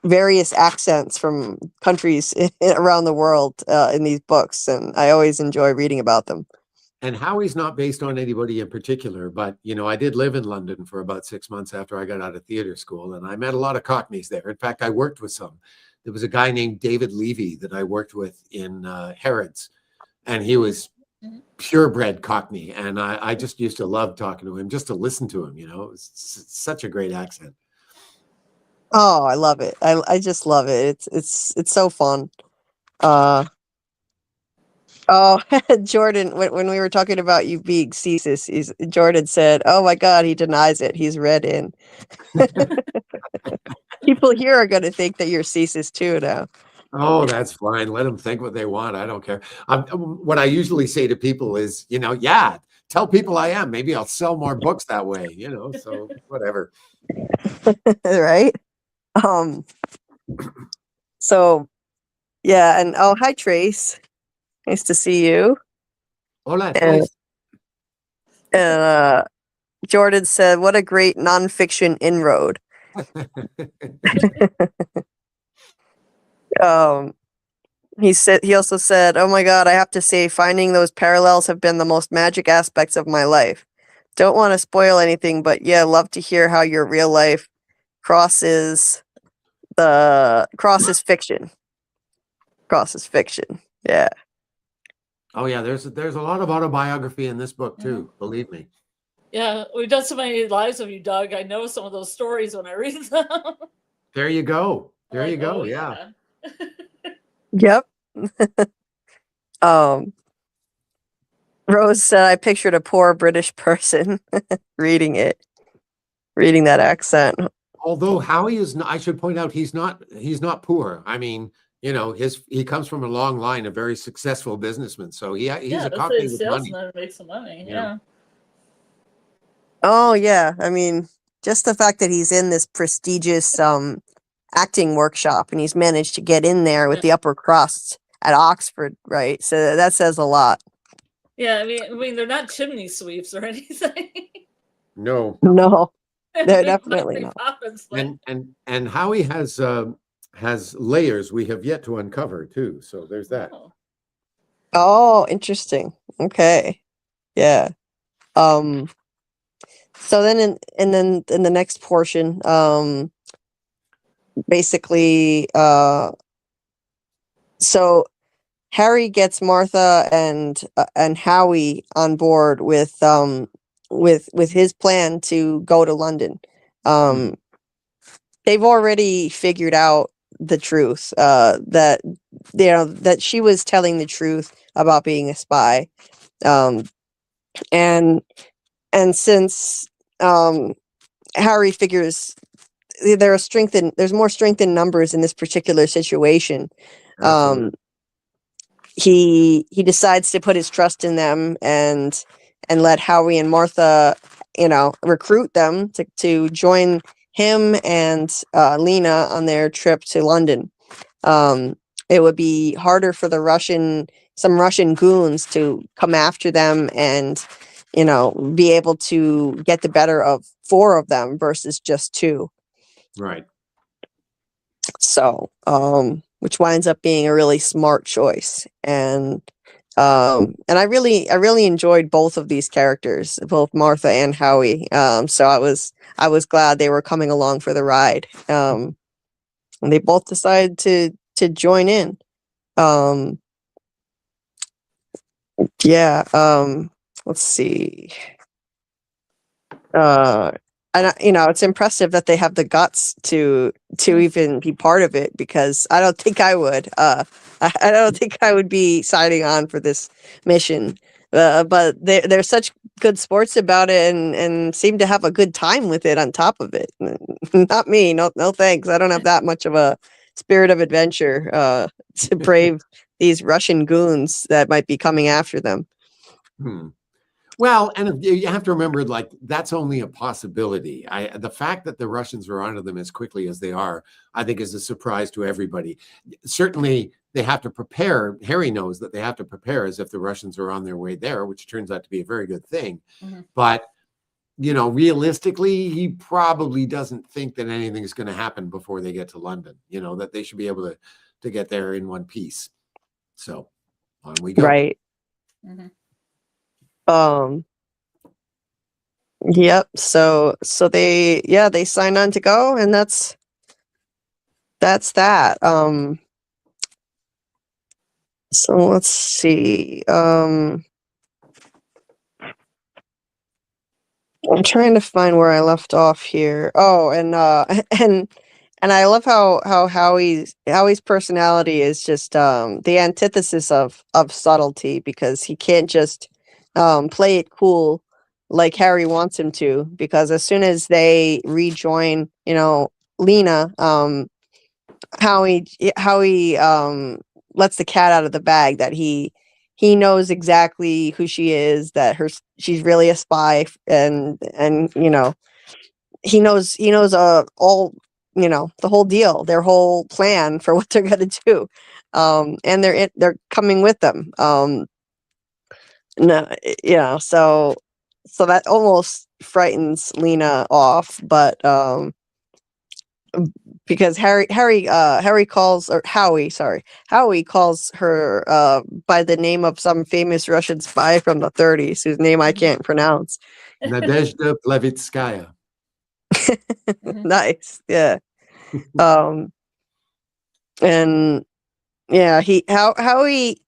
Speaker 1: various accents from countries around the world in these books, and I always enjoy reading about them.
Speaker 2: And Howie's not based on anybody in particular, but I did live in London for about 6 months after I got out of theater school, and I met a lot of Cockneys there. In fact, I worked with some. There was a guy named David Levy that I worked with in Harrods, and he was purebred Cockney, and I just used to love talking to him, just to listen to him. It's such a great accent.
Speaker 1: Oh, I love it. I just love it. It's so fun. Oh, Jordan, when we were talking about you being CSIS, Jordan said, "Oh my God, he denies it. He's read in." People here are going to think that you're CSIS too now.
Speaker 2: Oh, that's fine. Let them think what they want. I don't care. What I usually say to people is, yeah, tell people I am. Maybe I'll sell more books that way, so whatever.
Speaker 1: Right? So yeah, and oh, hi Trace. Nice to see you.
Speaker 2: Hola,
Speaker 1: And,
Speaker 2: Trace.
Speaker 1: and Jordan said, "What a great nonfiction inroad." He also said, "Oh my God, I have to say, finding those parallels have been the most magic aspects of my life. Don't want to spoil anything, but yeah, love to hear how your real life crosses fiction. Crosses fiction. Yeah."
Speaker 2: Oh yeah, there's a lot of autobiography in this book too. Believe me.
Speaker 3: Yeah, we've done so many lives of you, Doug. I know some of those stories when I read them.
Speaker 2: There you go. There
Speaker 3: Like,
Speaker 2: you go.
Speaker 3: oh,
Speaker 2: Yeah.
Speaker 1: Yep. Rose said, "I pictured a poor British person reading that accent."
Speaker 2: Although Howie is not, I should point out, he's not poor. I mean, he comes from a long line of very successful businessmen. So he's a Cockney with money.
Speaker 3: Salesman makes some money. Yeah.
Speaker 1: Oh yeah, I mean, just the fact that he's in this prestigious acting workshop and he's managed to get in there with the upper crust at Oxford, right? So that says a lot.
Speaker 3: Yeah, I mean, they're not chimney sweeps or anything.
Speaker 2: No.
Speaker 1: No, they're definitely not.
Speaker 2: And Howie has layers we have yet to uncover too. So there's that.
Speaker 1: Oh, interesting. Okay, yeah. So then in the next portion, basically, so Harry gets Martha and Howie on board with his plan to go to London. They've already figured out the truth, that that she was telling the truth about being a spy, and since Harry figures there's more strength in numbers in this particular situation. He decides to put his trust in them and let Howie and Martha, recruit them to join him and Lena on their trip to London. It would be harder for some Russian goons to come after them and, be able to get the better of 4 of them versus just 2.
Speaker 2: Right.
Speaker 1: So, which winds up being a really smart choice. And I really enjoyed both of these characters, both Martha and Howie. So I was glad they were coming along for the ride. And they both decided to join in. Yeah. Let's see. And it's impressive that they have the guts to even be part of it, because I don't think I would. I don't think I would be signing on for this mission. But they're such good sports about it, and seem to have a good time with it on top of it. Not me. No thanks. I don't have that much of a spirit of adventure to brave these Russian goons that might be coming after them.
Speaker 2: Well, and you have to remember, like, that's only a possibility. The fact that the Russians are onto them as quickly as they are, I think, is a surprise to everybody. Certainly, they have to prepare. Harry knows that they have to prepare as if the Russians are on their way there, which turns out to be a very good thing. But, realistically, he probably doesn't think that anything is going to happen before they get to London, that they should be able to get there in one piece. So on we go.
Speaker 1: Right. Yep. So they signed on to go, and that's that. So let's see. I'm trying to find where I left off here. Oh, and and I love how Howie's personality is just the antithesis of subtlety, because he can't just play it cool like Harry wants him to, because as soon as they rejoin, Lena, Howie lets the cat out of the bag, that he knows exactly who she is, that she's really a spy, and he knows all, the whole deal, their whole plan for what they're going to do. And they're coming with them. No, so that almost frightens Lena off, but because Howie calls her by the name of some famous Russian spy from the 30s, whose name I can't pronounce.
Speaker 2: Nadezhda Plevitskaya.
Speaker 1: Nice, yeah. And yeah, Howie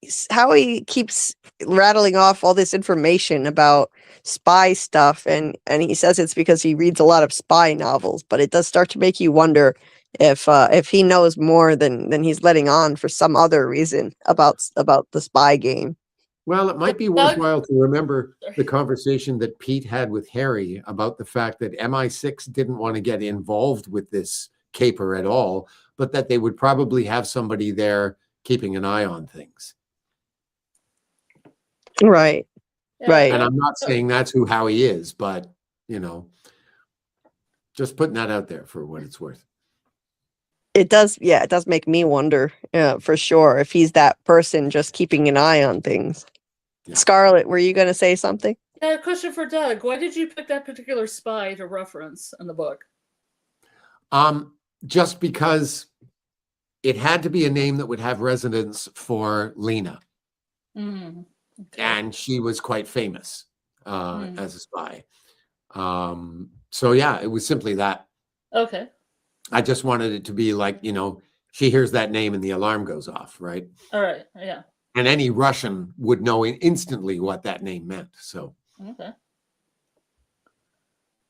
Speaker 1: keeps rattling off all this information about spy stuff, and he says it's because he reads a lot of spy novels, but it does start to make you wonder if he knows more than he's letting on for some other reason about the spy game.
Speaker 2: Well, it might be worthwhile to remember the conversation that Pete had with Harry about the fact that MI6 didn't want to get involved with this caper at all, but that they would probably have somebody there keeping an eye on things.
Speaker 1: Right.
Speaker 3: Yeah,
Speaker 1: Right.
Speaker 2: And I'm not saying that's who Howie is, but, just putting that out there for what it's worth.
Speaker 1: It does make me wonder, for sure, if he's that person just keeping an eye on things. Yeah. Scarlet, were you going to say something?
Speaker 3: Yeah, a question for Doug. Why did you pick that particular spy to reference in the book?
Speaker 2: Just because it had to be a name that would have resonance for Lena.
Speaker 3: Okay.
Speaker 2: And she was quite famous as a spy. So yeah, it was simply that.
Speaker 3: Okay.
Speaker 2: I just wanted it to be like, she hears that name and the alarm goes off, right?
Speaker 3: All right, yeah.
Speaker 2: And any Russian would know instantly what that name meant. So.
Speaker 3: Okay.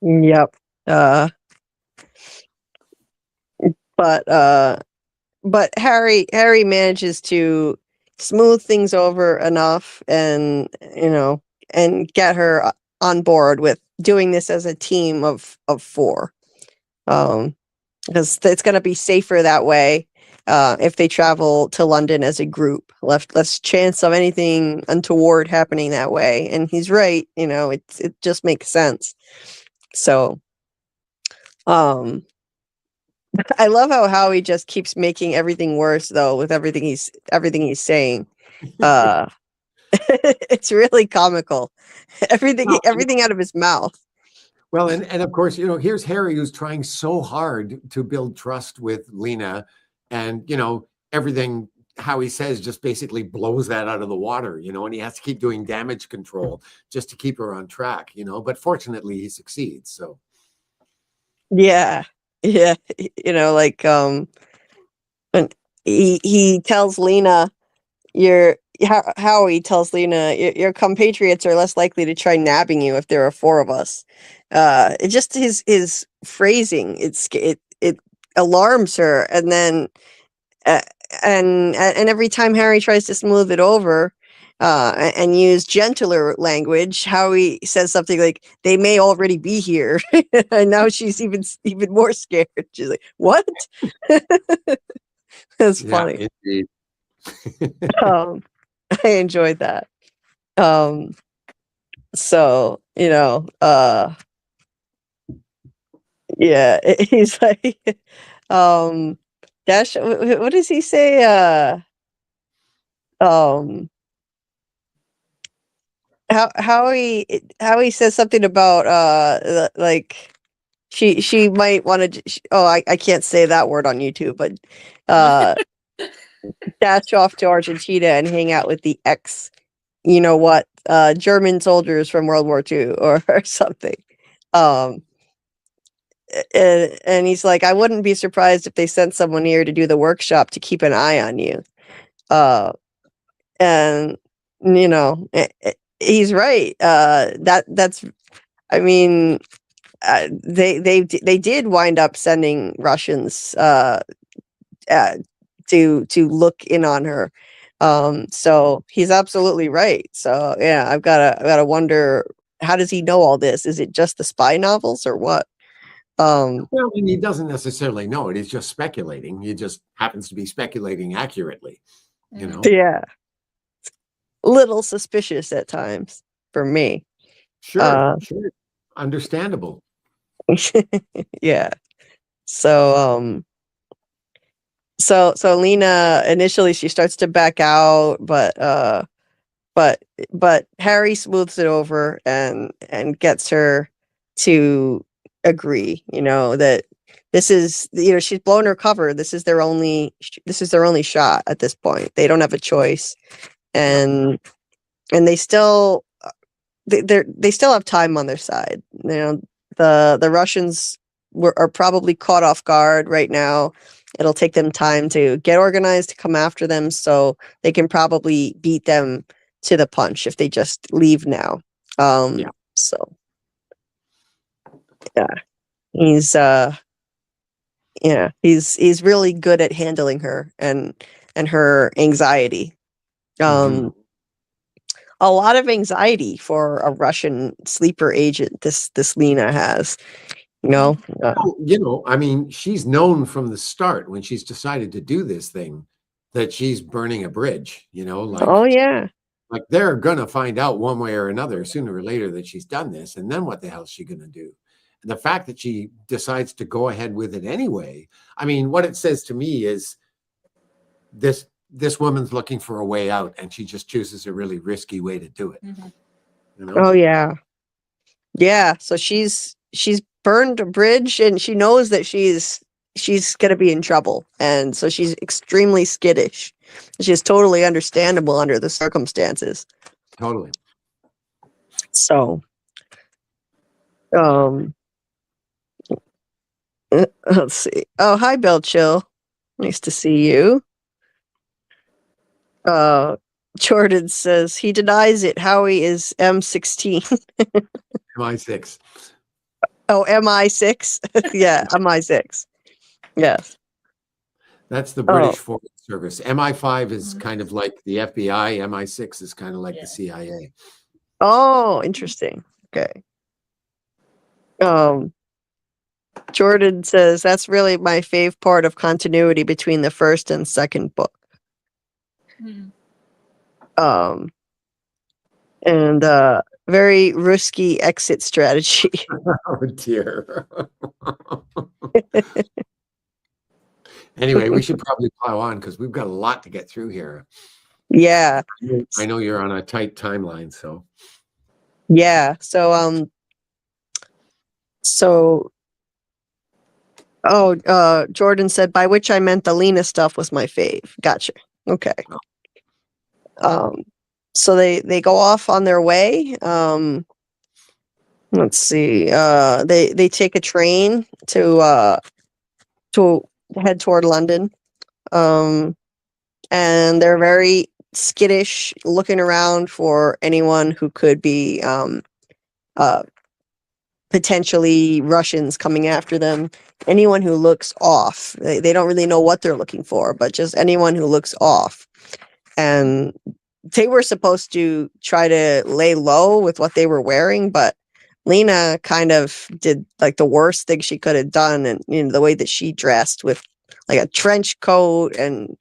Speaker 1: Yep. But Harry manages to smooth things over enough, and and get her on board with doing this as a team of 4. Because it's going to be safer that way if they travel to London as a group. Less chance of anything untoward happening that way. And he's right, it just makes sense. So, I love how Howie just keeps making everything worse, though, with everything he's saying. It's really comical. Everything
Speaker 2: Well,
Speaker 1: everything out of his mouth.
Speaker 2: well, and of course, here's Harry who's trying so hard to build trust with Lena, and everything how he says just basically blows that out of the water, and he has to keep doing damage control just to keep her on track, but fortunately he succeeds. So
Speaker 1: Yeah. Yeah. Like and he tells Lena, Howie tells Lena, your compatriots are less likely to try nabbing you if there are four of us. It just his phrasing, it alarms her, and then uh, and every time Harry tries to smooth it over and use gentler language, Howie says something like, "They may already be here," and now she's even more scared. She's like, "What?" That's
Speaker 2: yeah,
Speaker 1: funny.
Speaker 2: indeed.
Speaker 1: Um, I enjoyed that. So, yeah, he's like, Dash, what does he say? Um, how he says something about, like, she might want to, oh, I can't say that word on YouTube, but, uh, dash off to Argentina and hang out with the German soldiers from World War II or something. Um, and he's like, I wouldn't be surprised if they sent someone here to do the workshop to keep an eye on you. And he's right. That's, I mean, they did wind up sending Russians to look in on her. So he's absolutely right. So yeah, I've gotta wonder, how does he know all this? Is it just the spy novels or what?
Speaker 2: Well, I mean, he doesn't necessarily know it. He's just speculating. He just happens to be speculating accurately,
Speaker 1: Yeah, little suspicious at times for me.
Speaker 2: Sure, sure. Understandable.
Speaker 1: Yeah. So so Lena, initially she starts to back out, but Harry smooths it over and gets her to agree, that this is, she's blown her cover. This is their only shot at this point. They don't have a choice. And they still they still have time on their side. The Russians are probably caught off guard right now. It'll take them time to get organized to come after them, so they can probably beat them to the punch if they just leave now.
Speaker 2: Yeah.
Speaker 1: So yeah, he's he's really good at handling her and her anxiety.
Speaker 2: Mhm.
Speaker 1: A lot of anxiety for a Russian sleeper agent. This Lena has,
Speaker 2: Well, I mean, she's known from the start when she's decided to do this thing that she's burning a bridge,
Speaker 1: oh yeah,
Speaker 2: like they're gonna find out one way or another sooner or later that she's done this, and then what the hell is she gonna do? And the fact that she decides to go ahead with it anyway, I mean, what it says to me is this woman's looking for a way out, and she just chooses a really risky way to do it.
Speaker 1: oh yeah, yeah. So she's burned a bridge, and she knows that she's gonna be in trouble, and so she's extremely skittish, which is totally understandable under the circumstances.
Speaker 2: Totally.
Speaker 1: So, um, let's see. Oh, hi, Bill Chill. Nice to see you. Jordan says he denies it. Howie is M16.
Speaker 2: MI6.
Speaker 1: Oh, MI6. Yeah, MI6. Yes.
Speaker 2: That's the
Speaker 1: Oh,
Speaker 2: British Foreign Service. MI5 is kind of like the FBI. MI6 is kind of like the CIA.
Speaker 1: oh, interesting. Okay. Jordan says that's really my fave part of continuity between the first and second book. Um, and very risky exit strategy.
Speaker 2: Oh dear. Anyway, we should probably plow on because we've got a lot to get through here.
Speaker 1: Yeah.
Speaker 2: I know you're on a tight timeline, so
Speaker 1: Yeah. So Jordan said, by which I meant the Lena stuff was my fave. Gotcha. Okay. So they go off on their way. Let's see. They take a train to head toward London. And they're very skittish, looking around for anyone who could be potentially Russians coming after them. Anyone who looks off. They don't really know what they're looking for, but just anyone who looks off. And they were supposed to try to lay low with what they were wearing, but Lena kind of did like the worst thing she could have done, and the way that she dressed with like a trench coat and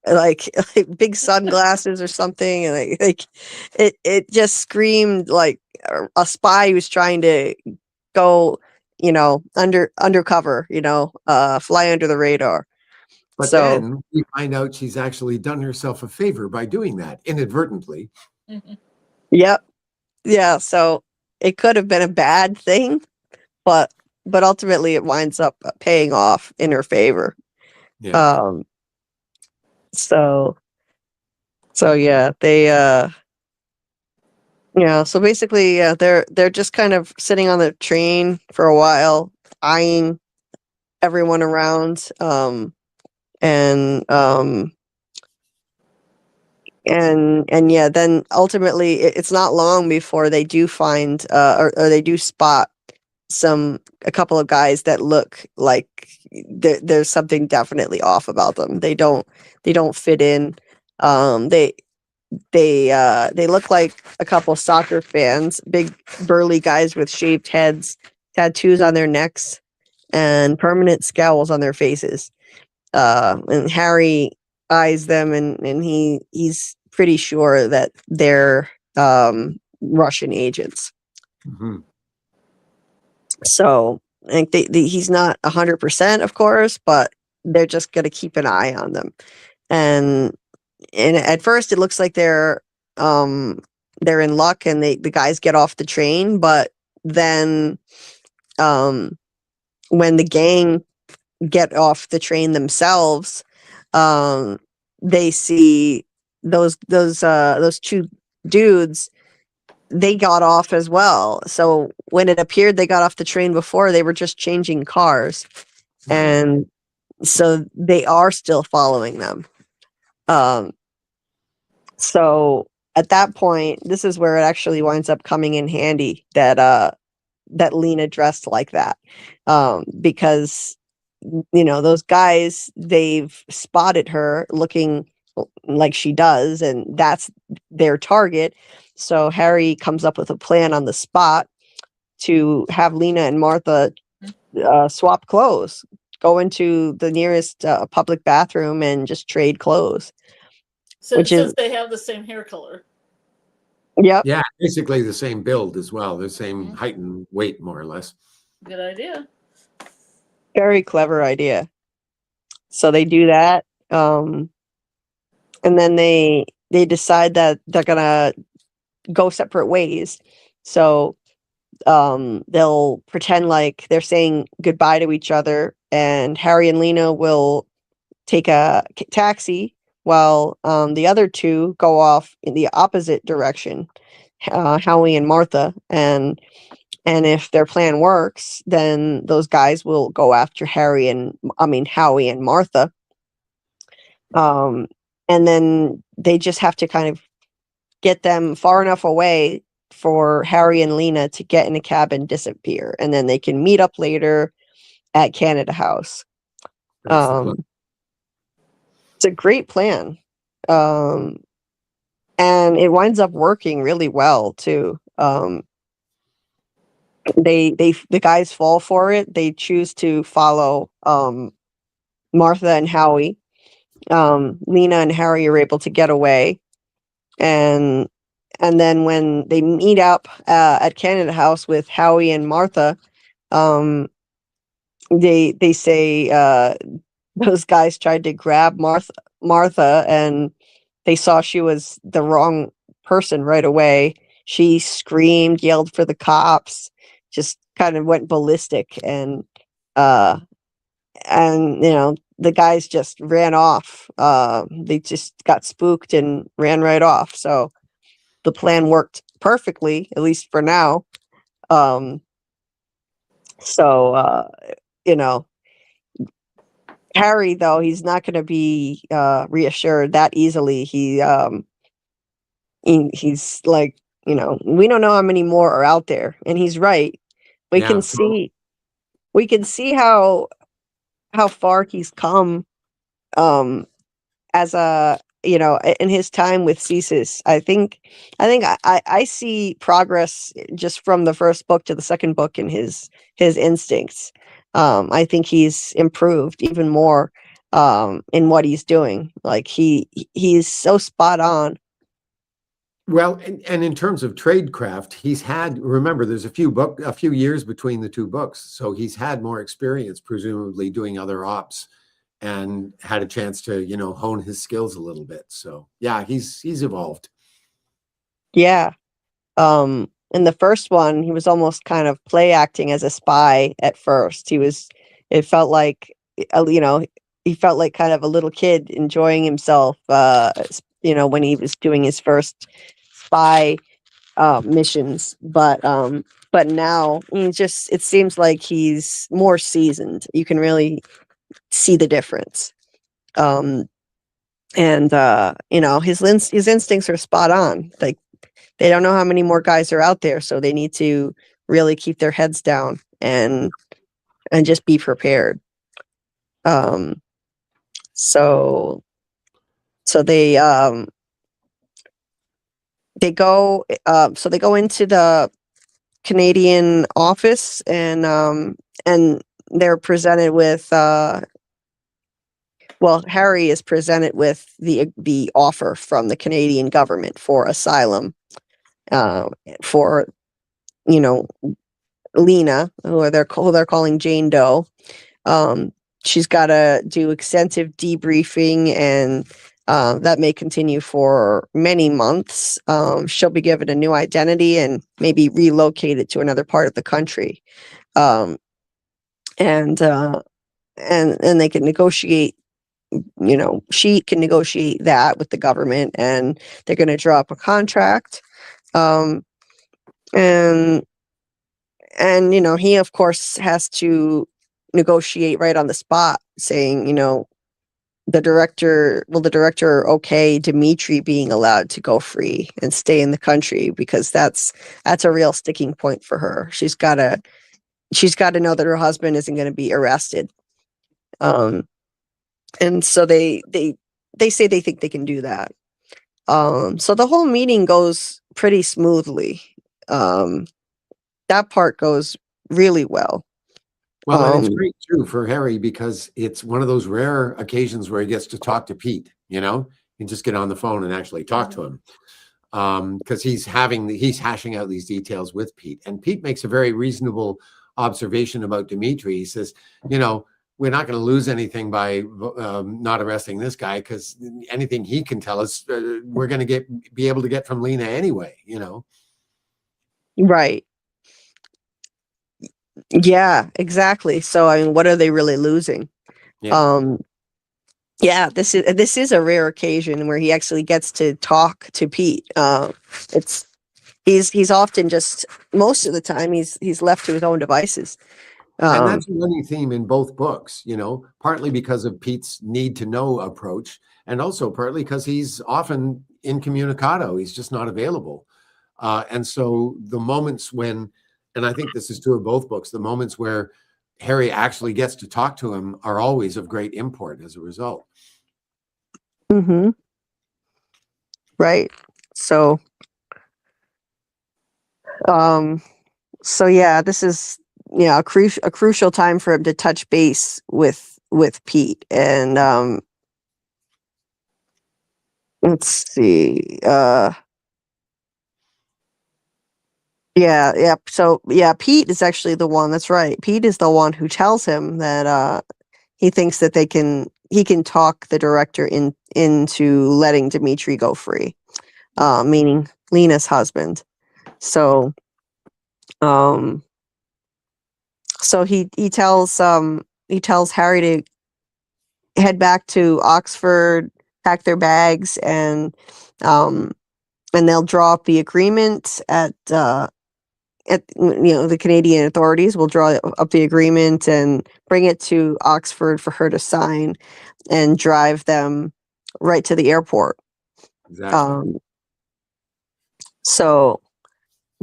Speaker 1: like big sunglasses or something, and like it just screamed like a spy who's trying to go undercover, fly under the radar.
Speaker 2: but
Speaker 1: So
Speaker 2: then we find out she's actually done herself a favor by doing that inadvertently.
Speaker 1: yep. Yeah, so it could have been a bad thing, but ultimately it winds up paying off in her favor.
Speaker 2: Yeah.
Speaker 1: So yeah, so basically they're just kind of sitting on the train for a while, eyeing everyone around, and yeah, then ultimately it's not long before they do find or they do spot a couple of guys that look like there's something definitely off about them. They don't fit in. They look like a couple soccer fans, big burly guys with shaved heads, tattoos on their necks, and permanent scowls on their faces. And Harry eyes them, and he's pretty sure that they're Russian agents.
Speaker 2: Mm-hmm.
Speaker 1: So I think he's not 100%, of course, but they're just going to keep an eye on them. And at first it looks like they're in luck, and the guys get off the train, but then when the gang get off the train themselves, they see those two dudes. They got off as well. So when it appeared they got off the train before, they were just changing cars. And so they are still following them. So at that point, this is where it actually winds up coming in handy that Lena dressed like that. Because those guys, they've spotted her looking like she does, and that's their target. So Harry comes up with a plan on the spot to have Lena and Martha swap clothes, go into the nearest public bathroom and just trade clothes.
Speaker 3: Since they have the same hair color.
Speaker 1: Yep.
Speaker 2: Yeah, basically the same build as well, the same height and weight, more or less.
Speaker 3: Good idea.
Speaker 1: Very clever idea. So they do that, and then they decide that they're gonna go separate ways. So they'll pretend like they're saying goodbye to each other, and Harry and Lena will take a taxi while the other two go off in the opposite direction, Howie and Martha. And if their plan works, then those guys will go after Howie and Martha. And then they just have to kind of get them far enough away for Harry and Lena to get in a cab and disappear, and then they can meet up later at Canada House. It's a great plan, and it winds up working really well too. The guys fall for it. They choose to follow Martha and Howie. Lena and Harry are able to get away, and then when they meet up at Canada House with Howie and Martha, they say those guys tried to grab Martha, and they saw she was the wrong person right away. She screamed, yelled for the cops, just kind of went ballistic, and the guys just ran off. They just got spooked and ran right off. So the plan worked perfectly, at least for now. Um, so you know, Harry, though, he's not going to be reassured that easily. He's like, we don't know how many more are out there, and he's right. We
Speaker 2: Yeah.
Speaker 1: can see how far he's come, as in his time with CSIS. I see progress just from the first book to the second book in his instincts. I think he's improved even more in what he's doing. Like he's so spot on.
Speaker 2: Well, and in terms of tradecraft, remember, there's a few years between the two books. So he's had more experience, presumably doing other ops, and had a chance to, hone his skills a little bit. So yeah, he's evolved.
Speaker 1: Yeah. In the first one, he was almost kind of play acting as a spy at first. It felt like, he felt like kind of a little kid enjoying himself, when he was doing his first spy missions. But now it seems like he's more seasoned. You can really see the difference. And his instincts are spot on. Like, they don't know how many more guys are out there, so they need to really keep their heads down and just be prepared. So they go into the Canadian office, and they're presented with Harry is presented with the offer from the Canadian government for asylum, for Lena, who they're calling Jane Doe. She's got to do extensive debriefing, and that may continue for many months. She'll be given a new identity and maybe relocated to another part of the country. And they can negotiate. She can negotiate that with the government, and they're going to draw up a contract. And he of course has to negotiate right on the spot, saying, the director okay Dimitri being allowed to go free and stay in the country, because that's a real sticking point for her. She's got to know that her husband isn't going to be arrested. And so they say they think they can do that. So the whole meeting goes pretty smoothly. That part goes really well.
Speaker 2: Well, and it's great too for Harry, because it's one of those rare occasions where he gets to talk to Pete. And just get on the phone and actually talk to him, because he's hashing out these details with Pete, and Pete makes a very reasonable observation about Dimitri. He says, we're not going to lose anything by not arresting this guy, because anything he can tell us, we're going to be able to get from Lena anyway.
Speaker 1: Right. Yeah, exactly. So I mean, what are they really losing?
Speaker 2: Yeah.
Speaker 1: This is a rare occasion where he actually gets to talk to Pete. He's often just, most of the time he's left to his own devices.
Speaker 2: And that's a running theme in both books, partly because of Pete's need to know approach, and also partly because he's often incommunicado. He's just not available. And so the moments when, and I think this is true of both books, the moments where Harry actually gets to talk to him are always of great import as a result.
Speaker 1: Mm-hmm. Right. So, yeah, this is, a crucial time for him to touch base with Pete. And let's see. Yeah. So yeah, Pete is actually the one. That's right. Pete is the one who tells him that he thinks that they can talk the director into letting Dimitri go free, meaning Lena's husband. So he tells Harry to head back to Oxford, pack their bags, and they'll draw up the agreement at the Canadian authorities will draw up the agreement and bring it to Oxford for her to sign and drive them right to the airport.
Speaker 2: Exactly.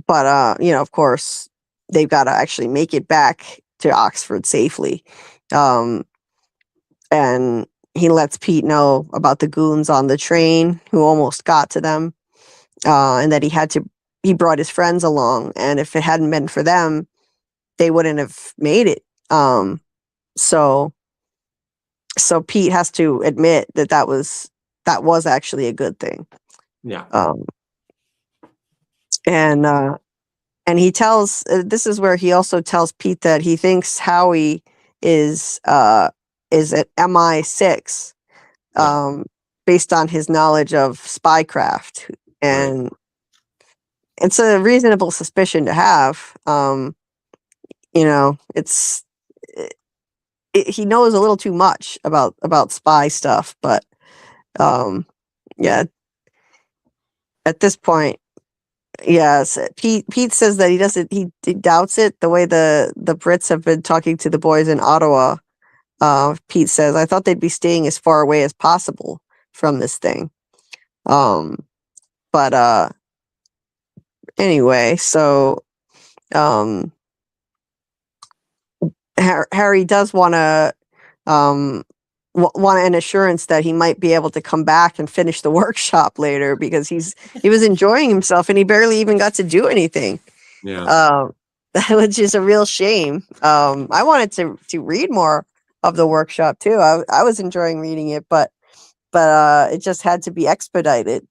Speaker 1: But of course, they've got to actually make it back to Oxford safely. And he lets Pete know about the goons on the train who almost got to them, and that he brought his friends along, and if it hadn't been for them, they wouldn't have made it. So Pete has to admit that was actually a good thing.
Speaker 2: Yeah.
Speaker 1: And he tells, this is where he also tells Pete that he thinks Howie is at MI6, based on his knowledge of spycraft, and it's a reasonable suspicion to have. He knows a little too much about spy stuff, but at this point, yes, Pete says that he doubts it, the way the Brits have been talking to the boys in Ottawa. Pete says, I thought they'd be staying as far away as possible from this thing. But anyway, so Harry does want an assurance that he might be able to come back and finish the workshop later, because he was enjoying himself and he barely even got to do anything.
Speaker 2: Yeah.
Speaker 1: Which is a real shame. I wanted to read more of the workshop too. I was enjoying reading it, but it just had to be expedited.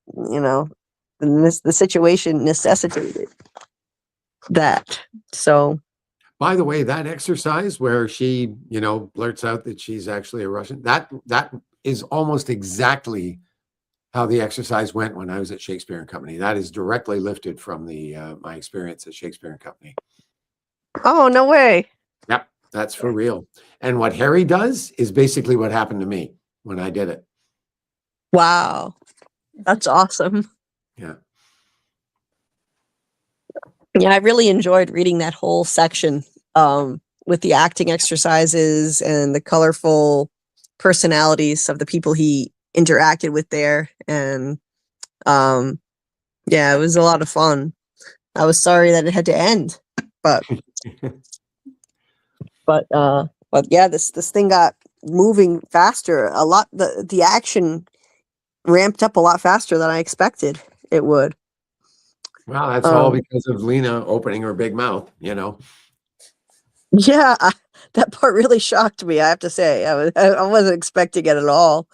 Speaker 1: The situation necessitated that. So.
Speaker 2: By the way, that exercise where she, blurts out that she's actually a Russian, that is almost exactly how the exercise went when I was at Shakespeare and Company. That is directly lifted from my experience at Shakespeare and Company.
Speaker 1: Oh, no way.
Speaker 2: Yep, that's for real. And what Harry does is basically what happened to me when I did it.
Speaker 1: Wow. That's awesome.
Speaker 2: Yeah.
Speaker 1: Yeah, I really enjoyed reading that whole section, with the acting exercises and the colorful personalities of the people he interacted with there. And it was a lot of fun. I was sorry that it had to end, but yeah, this thing got moving faster a lot. The action ramped up a lot faster than I expected it would.
Speaker 2: Well, that's all because of Lena opening her big mouth,
Speaker 1: Yeah, that part really shocked me, I have to say. I wasn't expecting it at all.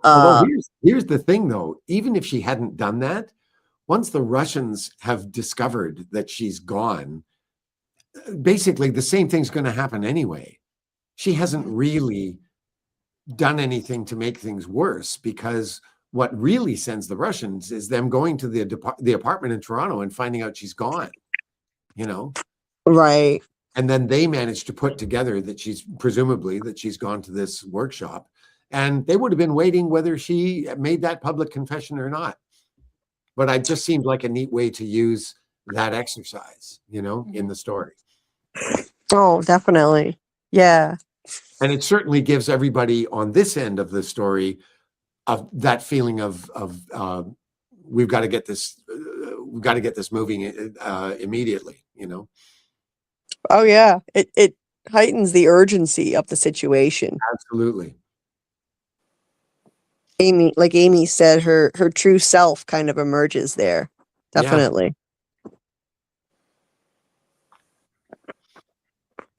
Speaker 2: Although here's the thing, though. Even if she hadn't done that, once the Russians have discovered that she's gone, basically the same thing's going to happen anyway. She hasn't really done anything to make things worse, because what really sends the Russians is them going to the apartment in Toronto and finding out she's gone,
Speaker 1: Right.
Speaker 2: And then they managed to put together that she's gone to this workshop, and they would have been waiting whether she made that public confession or not. But it just seemed like a neat way to use that exercise, in the story.
Speaker 1: Oh, definitely. Yeah.
Speaker 2: And it certainly gives everybody on this end of the story that feeling of we've got to get this moving immediately.
Speaker 1: Oh yeah, it heightens the urgency of the situation.
Speaker 2: Absolutely.
Speaker 1: Amy said, her true self kind of emerges there. Definitely. Yeah.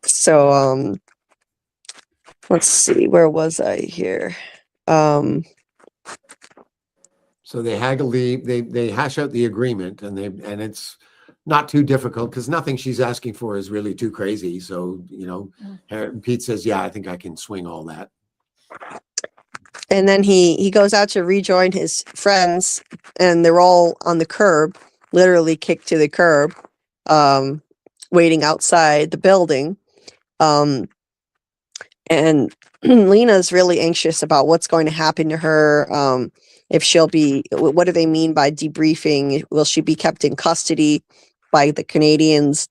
Speaker 1: So let's see, where was I here?
Speaker 2: So they they hash out the agreement, and it's not too difficult, because nothing she's asking for is really too crazy. So, Pete says, yeah, I think I can swing all that.
Speaker 1: And then he goes out to rejoin his friends, and they're all on the curb, literally kicked to the curb, waiting outside the building. And Lena's really anxious about what's going to happen to her. If she'll be, what do they mean by debriefing? Will she be kept in custody by the Canadians?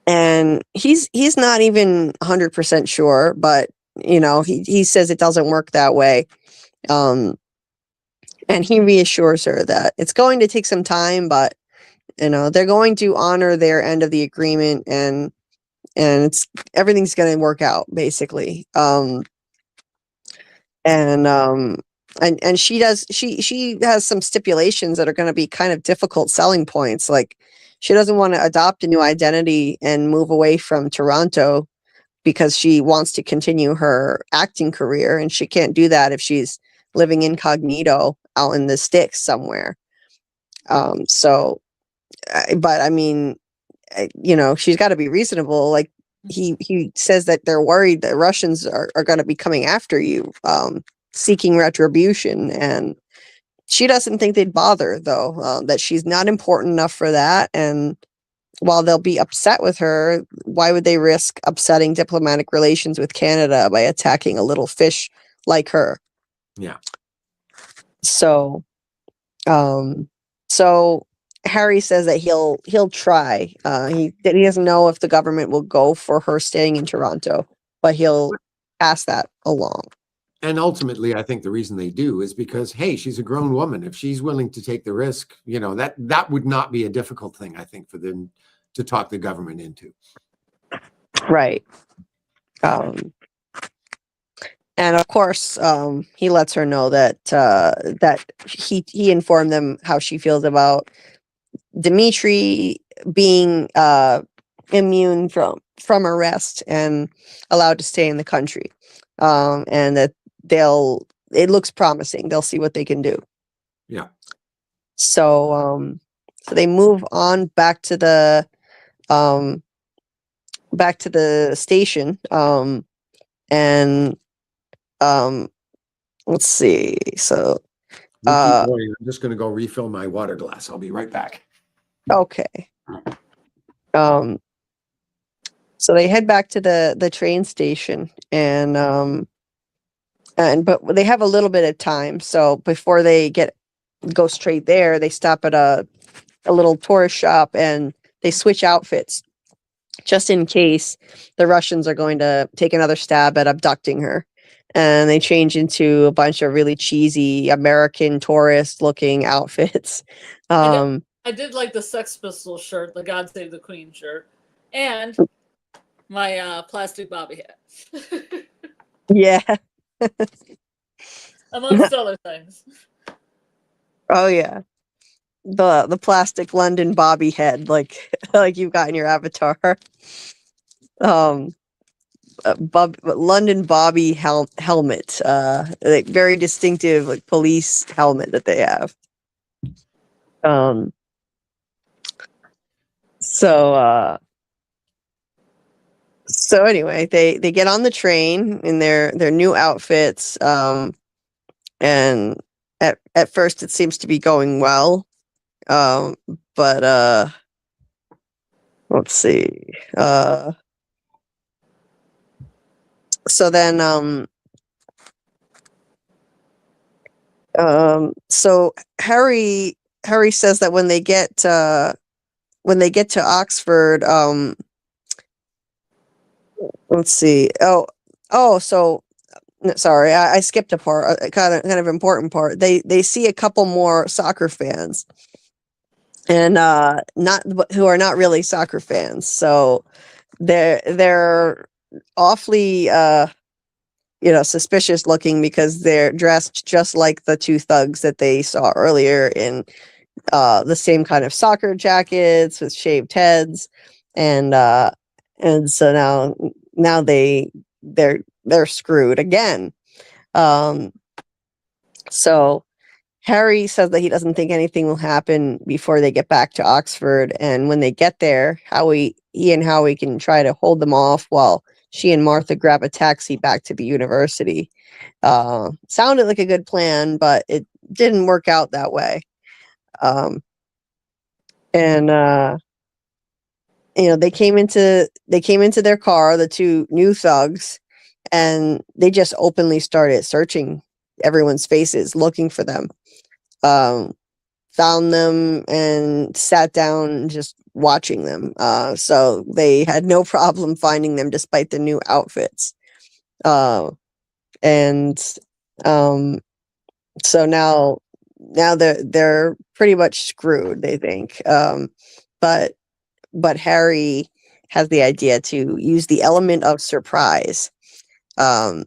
Speaker 1: And he's not even 100% sure, but he says it doesn't work that way. And he reassures her that it's going to take some time, but they're going to honor their end of the agreement, and everything's going to work out, basically. And she has some stipulations that are going to be kind of difficult selling points. Like, she doesn't want to adopt a new identity and move away from Toronto because she wants to continue her acting career, and she can't do that if she's living incognito out in the sticks somewhere. But I mean, she's got to be reasonable. Like, he says that they're worried that Russians are going to be coming after you, seeking retribution, and she doesn't think they'd bother, though, that she's not important enough for that. And while they'll be upset with her, why would they risk upsetting diplomatic relations with Canada by attacking a little fish like her?
Speaker 2: Yeah.
Speaker 1: So Harry says that he'll try. He doesn't know if the government will go for her staying in Toronto, but he'll pass that along.
Speaker 2: And ultimately, I think the reason they do is because, hey, she's a grown woman. If she's willing to take the risk, that would not be a difficult thing, I think, for them to talk the government into.
Speaker 1: Right. And of course, he lets her know that he informed them how she feels about Dmitry being immune from arrest and allowed to stay in the country, and that it looks promising. They'll see what they can do.
Speaker 2: Yeah.
Speaker 1: So they move on back to the station, and let's see. So
Speaker 2: I'm just going to go refill my water glass. I'll be right back.
Speaker 1: Okay. So they head back to the train station, but they have a little bit of time. So before they go straight there, they stop at a little tourist shop and they switch outfits just in case the Russians are going to take another stab at abducting her. And they change into a bunch of really cheesy American tourist looking outfits.
Speaker 3: I did like the Sex Pistols shirt, the God Save the Queen shirt, and my plastic bobby hat.
Speaker 1: Yeah.
Speaker 3: Amongst other things.
Speaker 1: Oh yeah. The plastic London bobby head, like you've got in your avatar. London Bobby helmet, like very distinctive, like police helmet that they have. So anyway, they get on the train in their new outfits, and at first it seems to be going well, but let's see. So then, so Harry says that when they get to Oxford, let's see. So sorry, I skipped a part, a kind of important part. They see a couple more soccer fans, and who are not really soccer fans. So they're awfully suspicious looking because they're dressed just like the two thugs that they saw earlier in the same kind of soccer jackets with shaved heads, and so now they're screwed again. So Harry says that he doesn't think anything will happen before they get back to Oxford, and when they get there, he and Howie can try to hold them off while she and Martha grab a taxi back to the university. Sounded like a good plan, but it didn't work out that way. And they came into their car, the two new thugs, and they just openly started searching everyone's faces, looking for them. Found them and sat down just watching them. So they had no problem finding them despite the new outfits. And so now they're pretty much screwed, they think. But Harry has the idea to use the element of surprise. Yes,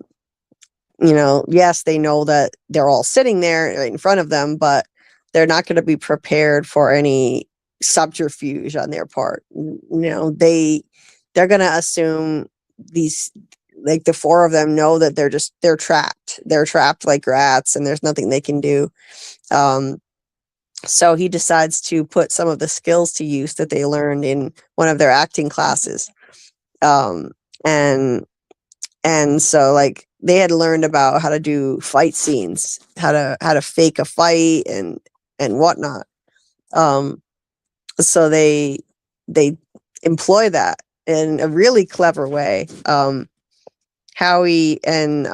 Speaker 1: they know that they're all sitting there right in front of them, but they're not going to be prepared for any subterfuge on their part. They're going to assume these, like the four of them know that they're trapped. They're trapped like rats and there's nothing they can do. So he decides to put some of the skills to use that they learned in one of their acting classes. And so like they had learned about how to do fight scenes, how to fake a fight and whatnot. So they employ that in a really clever way. Howie and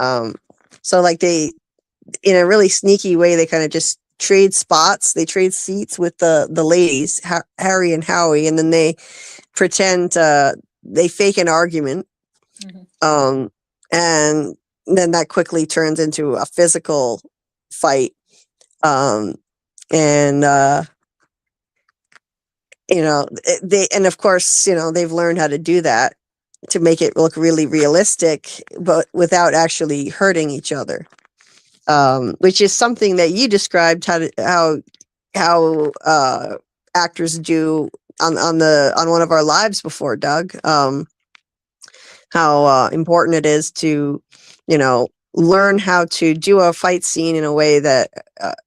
Speaker 1: so like they, in a really sneaky way, they kind of just trade spots. They trade seats with the ladies, Harry and Howie, and then they pretend they fake an argument. Mm-hmm. And then that quickly turns into a physical fight. And of course, they've learned how to do that to make it look really realistic, but without actually hurting each other. Which is something that you described how actors do on one of our lives before, Doug. How important it is to, learn how to do a fight scene in a way that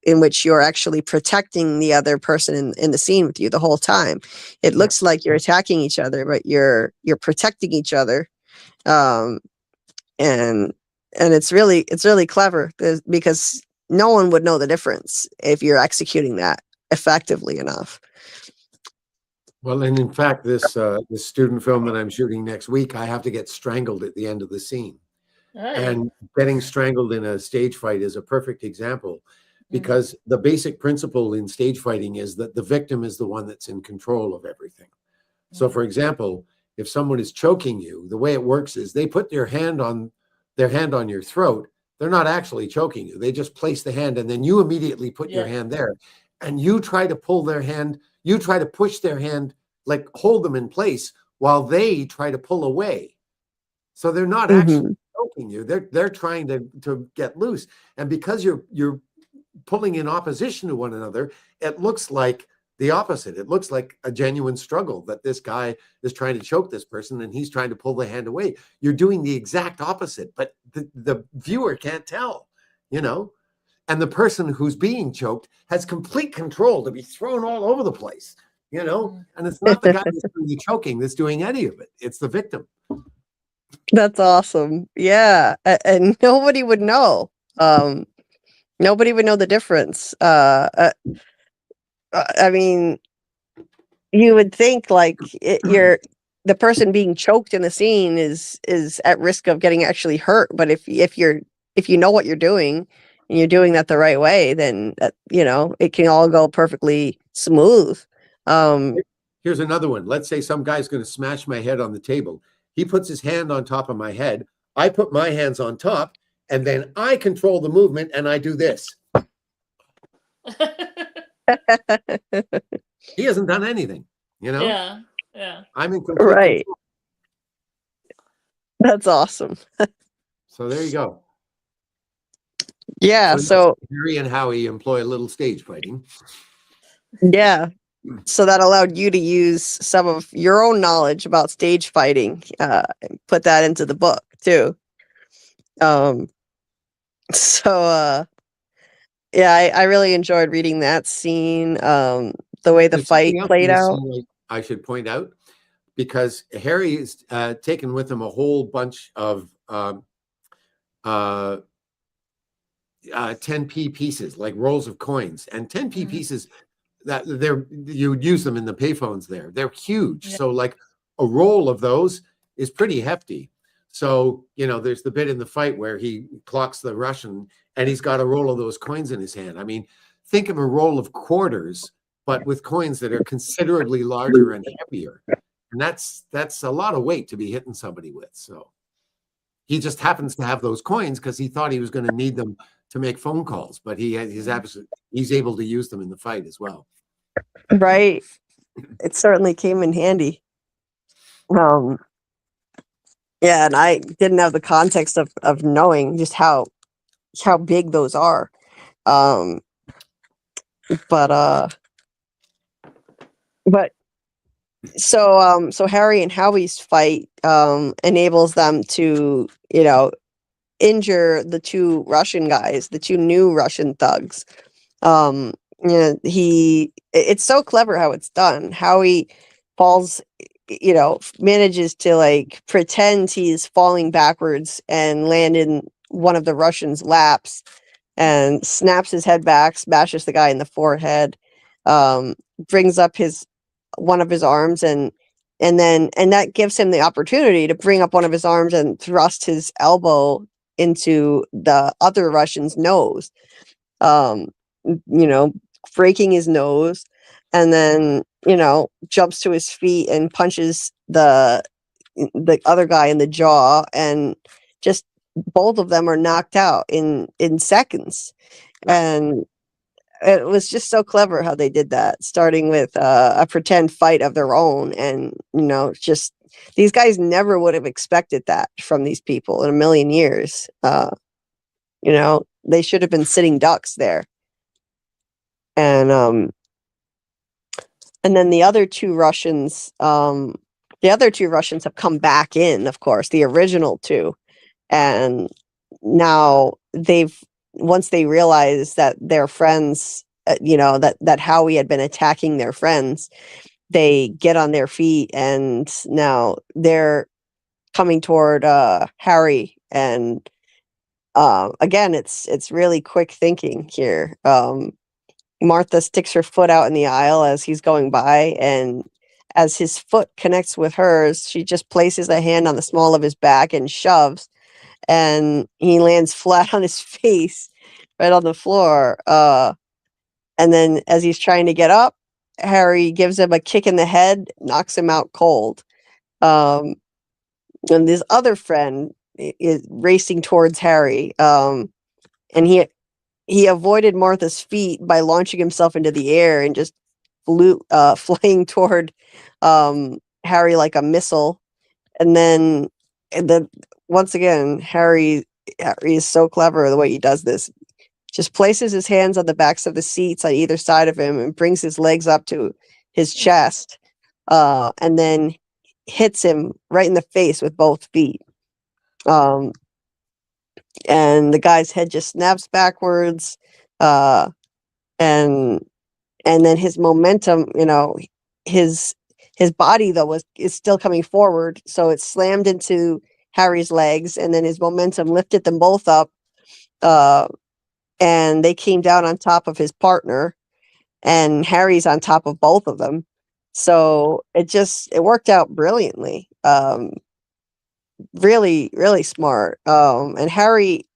Speaker 1: in which you're actually protecting the other person in the scene with you the whole time. It looks like you're attacking each other, but you're protecting each other. And it's really clever because no one would know the difference if you're executing that effectively enough.
Speaker 2: Well, and in fact, this student film that I'm shooting next week, I have to get strangled at the end of the scene. Right. And getting strangled in a stage fight is a perfect example, because the basic principle in stage fighting is that the victim is the one that's in control of everything. So, for example, if someone is choking you, the way it works is they put their hand on your throat. They're not actually choking you. They just place the hand, and then you immediately put your hand there, and you try to pull their hand. You try to push their hand, like hold them in place, while they try to pull away. So they're not actually choking you. They're trying to get loose. And because you're pulling in opposition to one another, it looks like the opposite. It looks like a genuine struggle, that this guy is trying to choke this person and he's trying to pull the hand away. You're doing the exact opposite, but the viewer can't tell, and the person who's being choked has complete control to be thrown all over the place, and it's not the guy that's doing the choking that's doing any of it. It's the victim.
Speaker 1: That's awesome. Yeah. And nobody would know. Nobody would know the difference. I mean, you would think like the person being choked in the scene is at risk of getting actually hurt. But if you know what you're doing and you're doing that the right way, then it can all go perfectly smooth.
Speaker 2: Here's another one. Let's say some guy's going to smash my head on the table. He puts his hand on top of my head. I put my hands on top, and then I control the movement, and I do this. He hasn't done anything,
Speaker 3: Yeah.
Speaker 2: I'm in complete
Speaker 1: right.
Speaker 2: control.
Speaker 1: That's awesome.
Speaker 2: So there you go.
Speaker 1: Yeah. So
Speaker 2: Harry and Howie employ a little stage fighting.
Speaker 1: Yeah. So that allowed you to use some of your own knowledge about stage fighting, and put that into the book too. I really enjoyed reading that scene. The way the fight played out.
Speaker 2: I should point out, because Harry is taken with him a whole bunch of 10p pieces, like rolls of coins, and 10p pieces that you would use them in the payphones there. They're huge.
Speaker 3: Yeah.
Speaker 2: So like a roll of those is pretty hefty. So, there's the bit in the fight where he clocks the Russian and he's got a roll of those coins in his hand. I mean, think of a roll of quarters, but with coins that are considerably larger and heavier. And that's a lot of weight to be hitting somebody with. So he just happens to have those coins because he thought he was going to need them to make phone calls, but he's able to use them in the fight as well.
Speaker 1: Right. It certainly came in handy. Yeah, and I didn't have the context of knowing just how big those are. But so Harry and Howie's fight enables them to, injure the two Russian guys, the two new Russian thugs. It's so clever how it's done. Howie falls, manages to like pretend he's falling backwards and land in one of the Russians' laps and snaps his head back, smashes the guy in the forehead, brings up one of his arms and that gives him the opportunity to bring up one of his arms and thrust his elbow into the other Russian's nose, breaking his nose, and then, jumps to his feet and punches the other guy in the jaw, and just both of them are knocked out in seconds. And it was just so clever how they did that, starting with a pretend fight of their own. And, just these guys never would have expected that from these people in a million years. They should have been sitting ducks there. And then the other two Russians have come back in, of course, the original two. And now once they realize that their friends, that Howie had been attacking their friends, they get on their feet, and now they're coming toward Harry. And again, it's really quick thinking here. Martha sticks her foot out in the aisle as he's going by, and as his foot connects with hers, she just places a hand on the small of his back and shoves, and he lands flat on his face right on the floor. And then as he's trying to get up, Harry gives him a kick in the head, knocks him out cold. And this other friend is racing towards Harry, and he avoided Martha's feet by launching himself into the air and just flying toward Harry like a missile. And then once again, Harry is so clever the way he does this. Just places his hands on the backs of the seats on either side of him and brings his legs up to his chest, and then hits him right in the face with both feet. And the guy's head just snaps backwards, and then his momentum, his body though is still coming forward, so it slammed into Harry's legs, and then his momentum lifted them both up, and they came down on top of his partner, and Harry's on top of both of them. So it worked out brilliantly. Really, really smart. And Harry,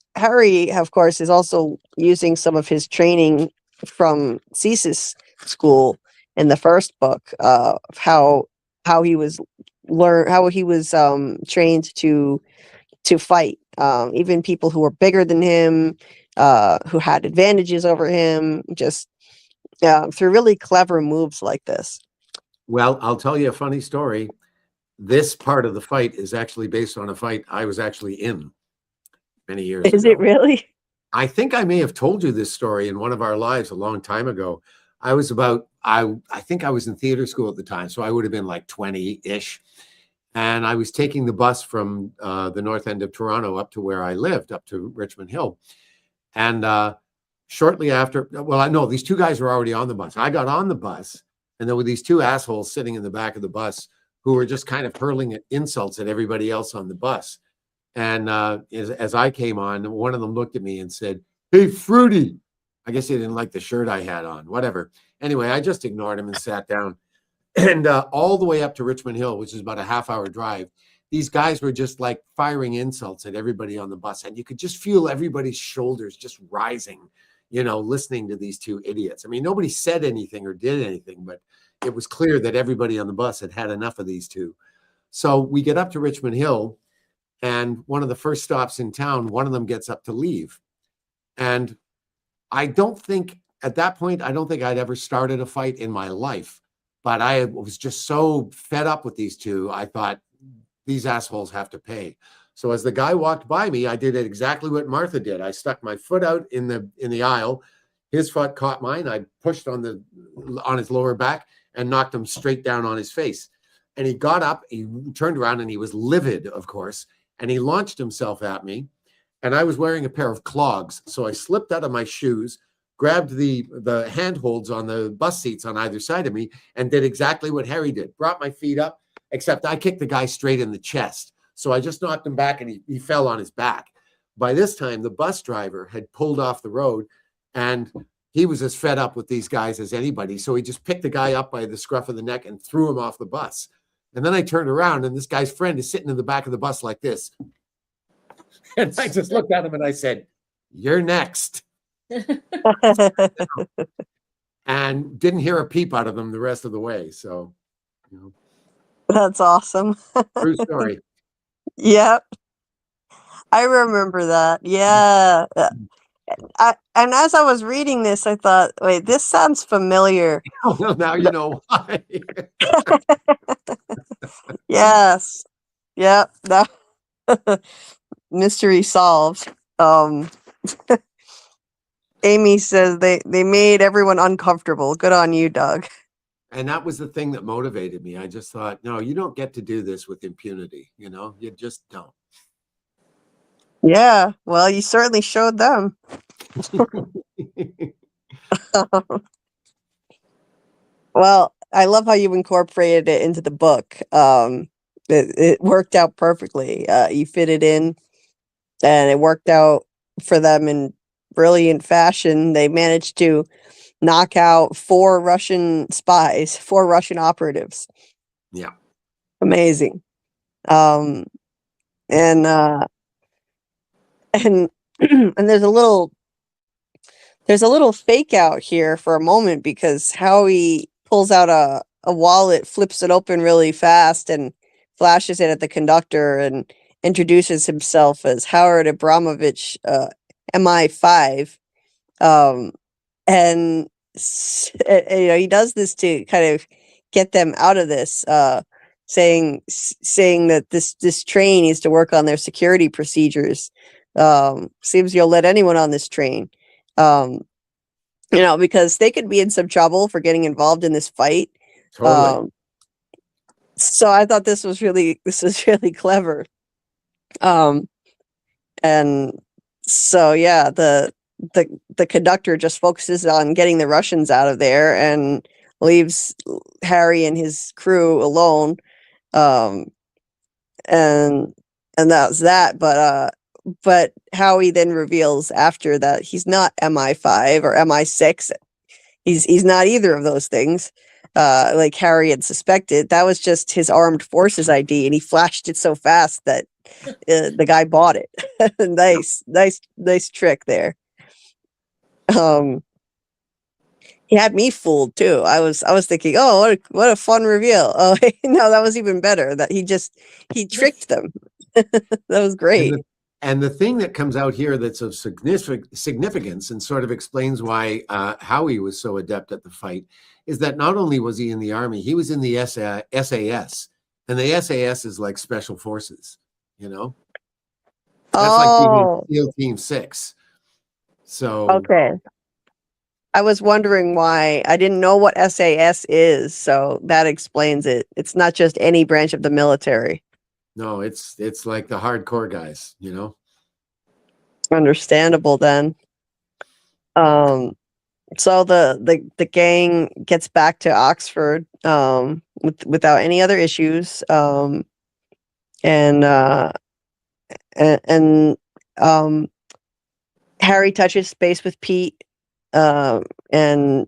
Speaker 1: of course, is also using some of his training from CSIS school in the first book, how he was trained to fight, even people who were bigger than him, who had advantages over him, just through really clever moves like this.
Speaker 2: Well, I'll tell you a funny story. This part of the fight is actually based on a fight I was actually in many years ago.
Speaker 1: Is it really?
Speaker 2: I think I may have told you this story in one of our lives a long time ago. I think I was in theater school at the time, so I would have been like 20-ish. And I was taking the bus from the north end of Toronto up to where I lived, up to Richmond Hill. And shortly after, these two guys were already on the bus. I got on the bus, and there were these two assholes sitting in the back of the bus who were just kind of hurling insults at everybody else on the bus. And as I came on, one of them looked at me and said, "Hey, Fruity." I guess he didn't like the shirt I had on, whatever. Anyway, I just ignored him and sat down. And all the way up to Richmond Hill, which is about a half-hour drive, these guys were just like firing insults at everybody on the bus. And you could just feel everybody's shoulders just rising, listening to these two idiots. I mean, nobody said anything or did anything, but it was clear that everybody on the bus had had enough of these two. So we get up to Richmond Hill, and one of the first stops in town, one of them gets up to leave. And I don't think at that point, I don't think I'd ever started a fight in my life, but I was just so fed up with these two. I thought, these assholes have to pay. So as the guy walked by me, I did exactly what Martha did. I stuck my foot out in the aisle. His foot caught mine. I pushed on his lower back and knocked him straight down on his face. And he got up, he turned around, and he was livid, of course, and he launched himself at me. And I was wearing a pair of clogs. So I slipped out of my shoes, grabbed the handholds on the bus seats on either side of me, and did exactly what Harry did. Brought my feet up, except I kicked the guy straight in the chest. So I just knocked him back, and he fell on his back. By this time, the bus driver had pulled off the road, and he was as fed up with these guys as anybody. So he just picked the guy up by the scruff of the neck and threw him off the bus. And then I turned around, and this guy's friend is sitting in the back of the bus like this. And I just looked at him and I said, "You're next." And didn't hear a peep out of them the rest of the way. So,
Speaker 1: That's awesome.
Speaker 2: true story.
Speaker 1: Yep. I remember that. Yeah. And as I was reading this, I thought, wait, this sounds familiar.
Speaker 2: Oh, well, now you know why.
Speaker 1: Yes. Yep. That mystery solved. Amy says they made everyone uncomfortable. Good on you, Doug.
Speaker 2: And that was the thing that motivated me. I just thought, no, you don't get to do this with impunity. You just don't.
Speaker 1: Yeah. Well, you certainly showed them. Well, I love how you incorporated it into the book. It worked out perfectly. You fit it in, and it worked out for them in brilliant fashion. They managed to knock out 4 Russian spies, 4 Russian operatives.
Speaker 2: Yeah.
Speaker 1: Amazing. And and and there's a little fake out here for a moment, because Howie pulls out a wallet, flips it open really fast, and flashes it at the conductor and introduces himself as Howard Abramovich, MI5. And he does this to kind of get them out of this, saying that this train needs to work on their security procedures. Seems you'll let anyone on this train. Because they could be in some trouble for getting involved in this fight.
Speaker 2: Totally.
Speaker 1: So I thought this was really clever. And so yeah, the conductor just focuses on getting the Russians out of there and leaves Harry and his crew alone. And that was that. But Howie then reveals after that he's not MI5 or MI6. He's not either of those things. Like Harry had suspected. That was just his armed forces ID, and he flashed it so fast that the guy bought it. Nice trick there. He had me fooled too. I was thinking, oh, what a fun reveal. Oh, no, that was even better. That he tricked them. That was great.
Speaker 2: And the thing that comes out here that's of significance and sort of explains why Howie was so adept at the fight is that not only was he in the Army, he was in the SAS. And the SAS is like special forces, That's like being in SEAL Team 6. So
Speaker 1: okay. I was wondering why. I didn't know what SAS is, so that explains it. It's not just any branch of the military.
Speaker 2: No, it's like the hardcore guys,
Speaker 1: Understandable then. So the gang gets back to Oxford without any other issues, and and Harry touches base with Pete, and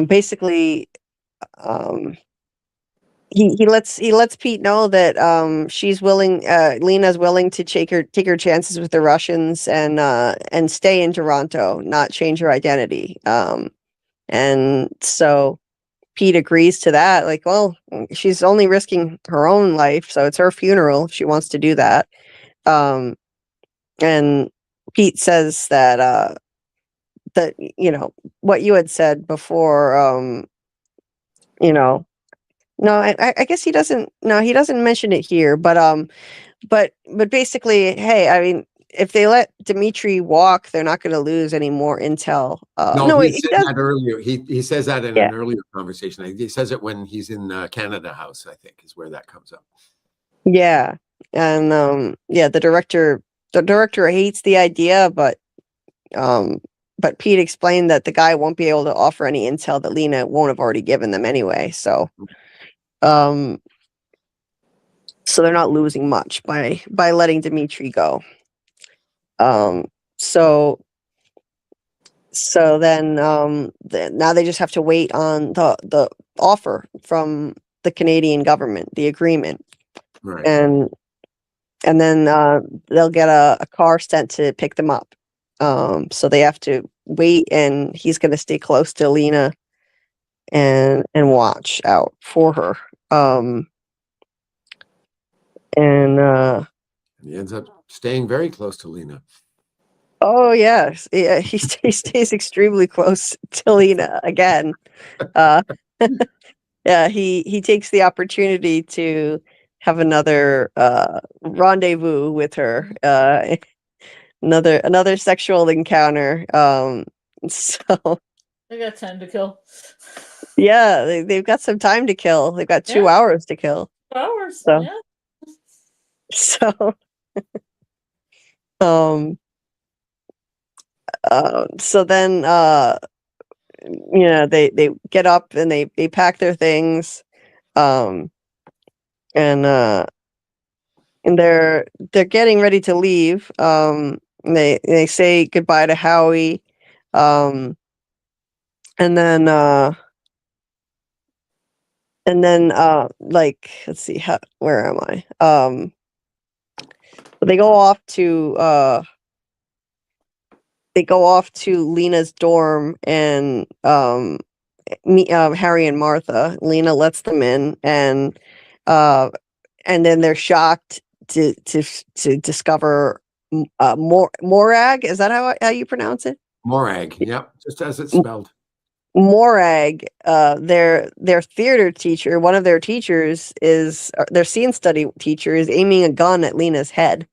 Speaker 1: basically he lets Pete know that she's willing, Lena's willing to take her chances with the Russians and stay in Toronto, not change her identity. And so Pete agrees to that. Like, well, she's only risking her own life, so it's her funeral if she wants to do that. And Pete says that that what you had said before. You know, no, I guess he doesn't. No, he doesn't mention it here. But basically, hey, I mean, if they let Dimitri walk, they're not going to lose any more intel.
Speaker 2: No,
Speaker 1: No,
Speaker 2: he
Speaker 1: he
Speaker 2: said
Speaker 1: does.
Speaker 2: that earlier. He says that in
Speaker 1: Yeah.
Speaker 2: an earlier conversation. He says it when he's in Canada House, I think, is where that comes up.
Speaker 1: Yeah, and yeah, the director hates the idea, but Pete explained that the guy won't be able to offer any intel that Lena won't have already given them anyway. So, so they're not losing much by letting Dimitri go. So then now they just have to wait on the offer from the Canadian government, the agreement,
Speaker 2: Right.
Speaker 1: and then they'll get a car sent to pick them up. So they have to wait, and he's going to stay close to Lena and watch out for her. And
Speaker 2: he ends up staying very close to Lena.
Speaker 1: oh yes, yeah, he stays extremely close to Lena again. Yeah, he takes the opportunity to have another rendezvous with her, another sexual encounter. So
Speaker 3: They got time to kill.
Speaker 1: yeah, they've got some time to kill. They've got 2 hours to kill.
Speaker 3: 2 hours.
Speaker 1: So
Speaker 3: Yeah.
Speaker 1: so so then they get up and they pack their things, and they're getting ready to leave. They say goodbye to Howie, and then like, let's see, where am I? They go off to Lena's dorm, and Harry and Martha. Lena lets them in, and then they're shocked to discover Morag. Is that how you pronounce it?
Speaker 2: Morag. Yep, just as it's spelled.
Speaker 1: Morag, their theater teacher, one of their teachers their scene study teacher is aiming a gun at Lena's head.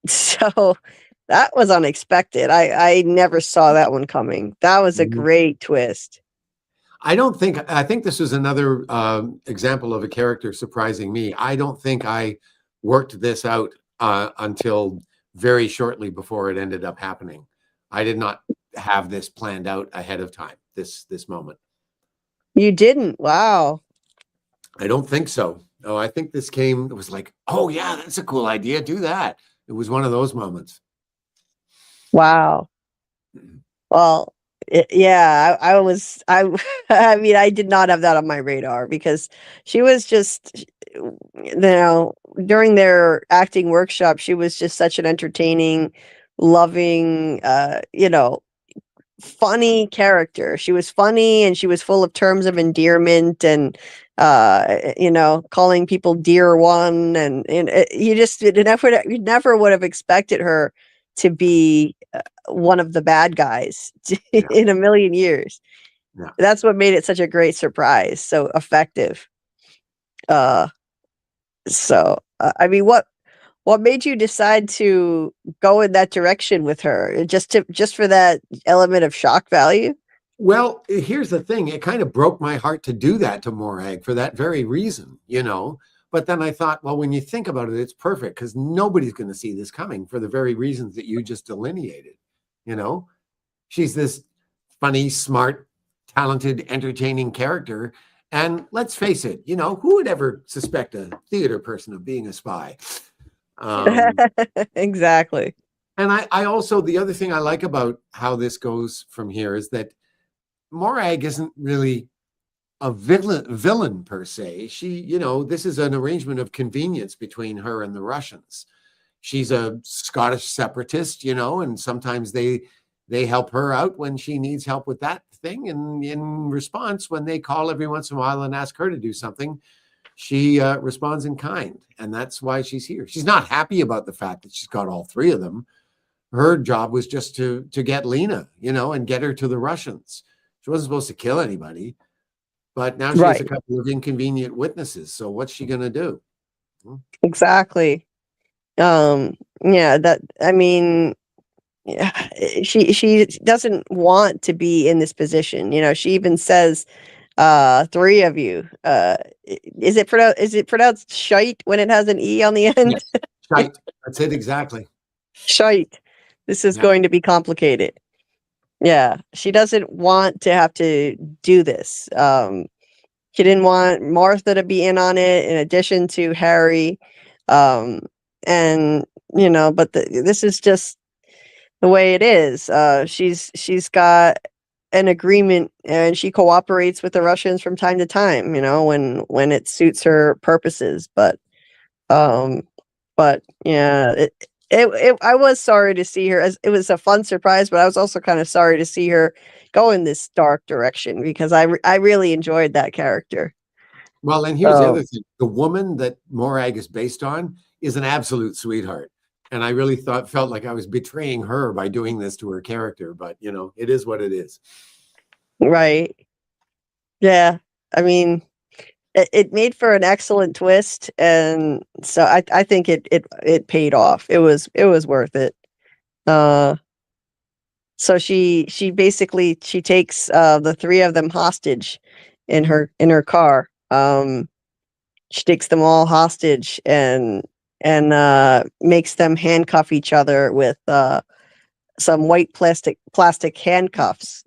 Speaker 1: So that was unexpected. I never saw that one coming. That was a great twist.
Speaker 2: I think this was another example of a character surprising me. I don't think I worked this out until very shortly before it ended up happening. I did not have this planned out ahead of time, this moment.
Speaker 1: You didn't? Wow.
Speaker 2: I don't think so. No, I think this it was like, oh yeah, that's a cool idea. Do that. It was one of those moments.
Speaker 1: Wow. Well, yeah, I mean, I did not have that on my radar, because she was just, during their acting workshop, she was just such an entertaining, loving, funny character. She was funny, and she was full of terms of endearment, and calling people dear one, and you never would have expected her to be one of the bad guys in a million years.
Speaker 2: Yeah.
Speaker 1: That's what made it such a great surprise, so effective. So I mean, what made you decide to go in that direction with her? Just for that element of shock value?
Speaker 2: Well, here's the thing. It kind of broke my heart to do that to Morag for that very reason, But then I thought, well, when you think about it, it's perfect, because nobody's going to see this coming for the very reasons that you just delineated, she's this funny, smart, talented, entertaining character. And let's face it, who would ever suspect a theater person of being a spy?
Speaker 1: Exactly.
Speaker 2: And I also, the other thing I like about how this goes from here is that Morag isn't really a villain per se. She, this is an arrangement of convenience between her and the Russians. She's a Scottish separatist, and sometimes they help her out when she needs help with that thing. And in response, when they call every once in a while and ask her to do something, she responds in kind. And that's why she's here. She's not happy about the fact that she's got all three of them. Her job was just to get Lena, and get her to the Russians. She wasn't supposed to kill anybody, but now she has a couple of inconvenient witnesses. So what's she going to do?
Speaker 1: Exactly. Yeah, she doesn't want to be in this position. She even says, three of you. Is it pronounced shite when it has an E on the end?
Speaker 2: Yes. Shite. That's it exactly.
Speaker 1: Shite. This is going to be complicated. Yeah, she doesn't want to have to do this. She didn't want Martha to be in on it, in addition to Harry. And but this is just the way it is. She's got an agreement, and she cooperates with the Russians from time to time, when it suits her purposes. But yeah, I was sorry to see her. As it was a fun surprise, but I was also kind of sorry to see her go in this dark direction, because I really enjoyed that character.
Speaker 2: Well, and here's the other thing. The woman that Morag is based on is an absolute sweetheart. And I really felt like I was betraying her by doing this to her character. But, it is what it is.
Speaker 1: Right. Yeah. I mean, it made for an excellent twist. And so I think it paid off. It was worth it. So she basically takes the three of them hostage in her car. She takes them all hostage and makes them handcuff each other with some white plastic handcuffs.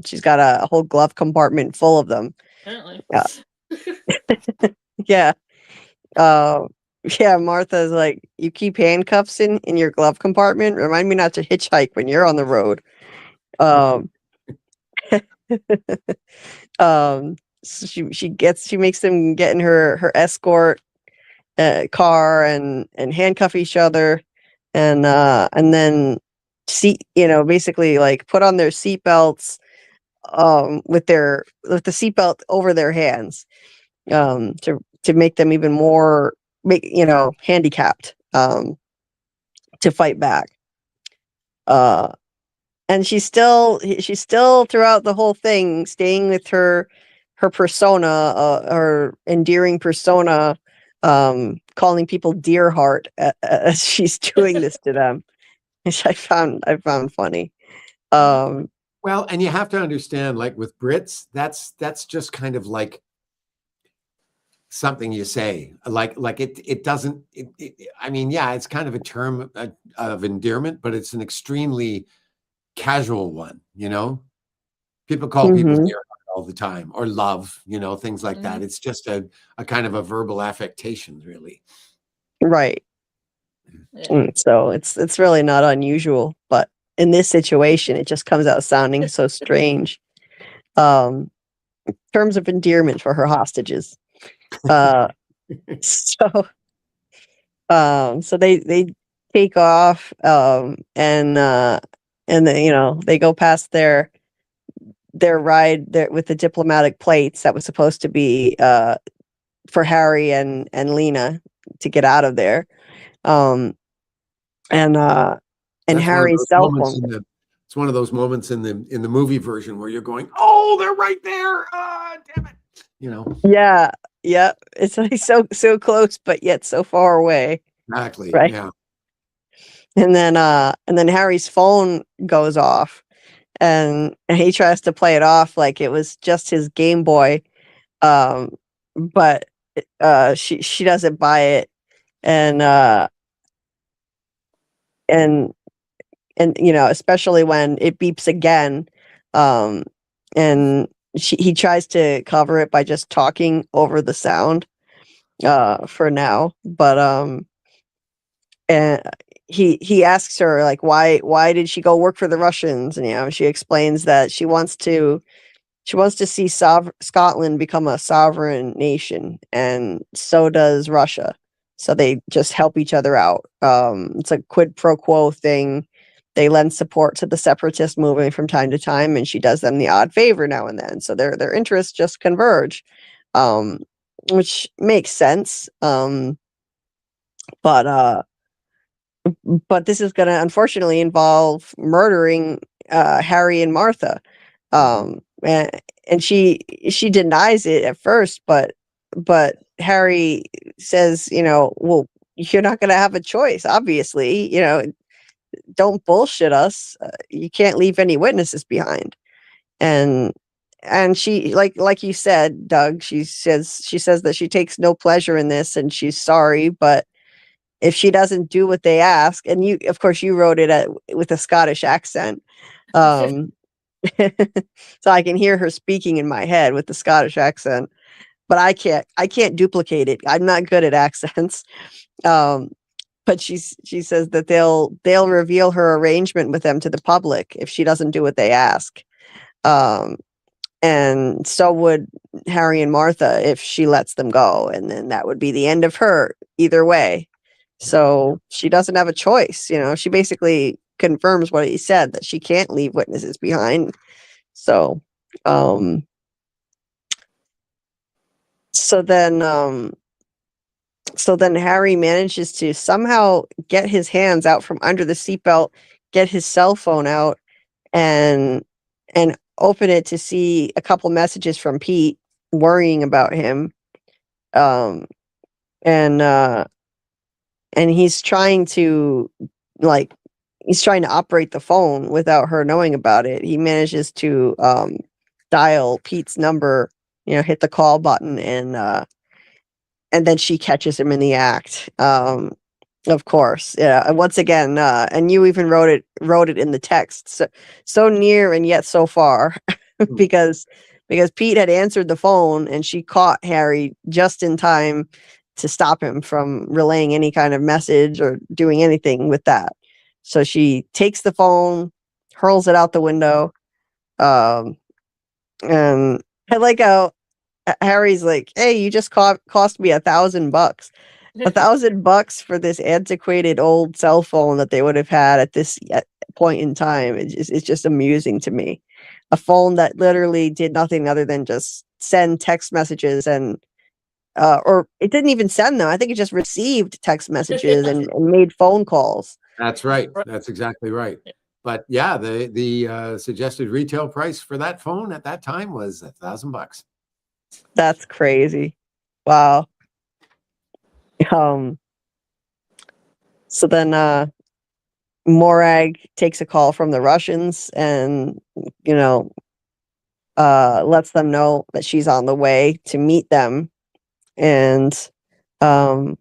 Speaker 1: She's got a whole glove compartment full of them.
Speaker 3: Apparently.
Speaker 1: Yeah. Yeah, Martha's like, you keep handcuffs in your glove compartment? Remind me not to hitchhike when you're on the road. So she makes them get in her escort car and handcuff each other, and then basically like put on their seatbelts, with the seatbelt over their hands, to make them even more handicapped, to fight back. And she's still throughout the whole thing staying with her persona, her endearing persona, calling people dear heart as she's doing this to them, which I found funny.
Speaker 2: Well, and you have to understand, like with Brits, that's just kind of like something you say, like it doesn't. I mean, yeah, it's kind of a term of endearment, but it's an extremely casual one. People call people dear heart all the time, or love, things like that. It's just a kind of a verbal affectation, really.
Speaker 1: Right. Yeah. So it's really not unusual, but in this situation, it just comes out sounding so strange. Terms of endearment for her hostages. So they take off, and then they go past their ride there with the diplomatic plates that was supposed to be for Harry and Lena to get out of there. And Harry's cell phone.
Speaker 2: It's one of those moments in the movie version where you're going, oh, they're right there. Damn it.
Speaker 1: Yeah. Yeah. It's like so close, but yet so far away.
Speaker 2: Exactly.
Speaker 1: Right.
Speaker 2: Yeah.
Speaker 1: And then Harry's phone goes off, and he tries to play it off like it was just his Game Boy. But she doesn't buy it. And and especially when it beeps again, and he tries to cover it by just talking over the sound for now, but and he asks her, like, why did she go work for the Russians, and she explains that she wants to see Scotland become a sovereign nation, and so does Russia. So they just help each other out. It's a quid pro quo thing. They lend support to the separatist movement from time to time, and she does them the odd favor now and then. So their interests just converge, which makes sense. But this is going to unfortunately involve murdering Harry and Martha. And she denies it at first, but Harry says, well, you're not going to have a choice, obviously. Don't bullshit us. You can't leave any witnesses behind. And she, like you said, Doug, she says that she takes no pleasure in this, and she's sorry, but if she doesn't do what they ask, and of course you wrote it with a Scottish accent, so I can hear her speaking in my head with the Scottish accent, but I can't duplicate it. I'm not good at accents. But she says that they'll reveal her arrangement with them to the public if she doesn't do what they ask. And so would Harry and Martha if she lets them go, and then that would be the end of her either way. So she doesn't have a choice. She basically confirms what he said, that she can't leave witnesses behind. So so then Harry manages to somehow get his hands out from under the seatbelt, get his cell phone out, and open it to see a couple messages from Pete worrying about him. And he's trying to operate the phone without her knowing about it. He manages to dial Pete's number, hit the call button, and then she catches him in the act. Of course, yeah. And once again, and you even wrote it in the text. So near and yet so far, because Pete had answered the phone, and she caught Harry just in time to stop him from relaying any kind of message or doing anything with that. So she takes the phone, hurls it out the window, and I like how Harry's like, "Hey, you just cost me $1,000. $1,000 for this antiquated old cell phone that they would have had at this point in time." It's just amusing to me. A phone that literally did nothing other than just send text messages, and or it didn't even send them. I think it just received text messages and made phone calls.
Speaker 2: That's right. That's exactly right. But yeah, the suggested retail price for that phone at that time was $1,000.
Speaker 1: That's crazy. Wow. So then Morag takes a call from the Russians, and lets them know that she's on the way to meet them. And so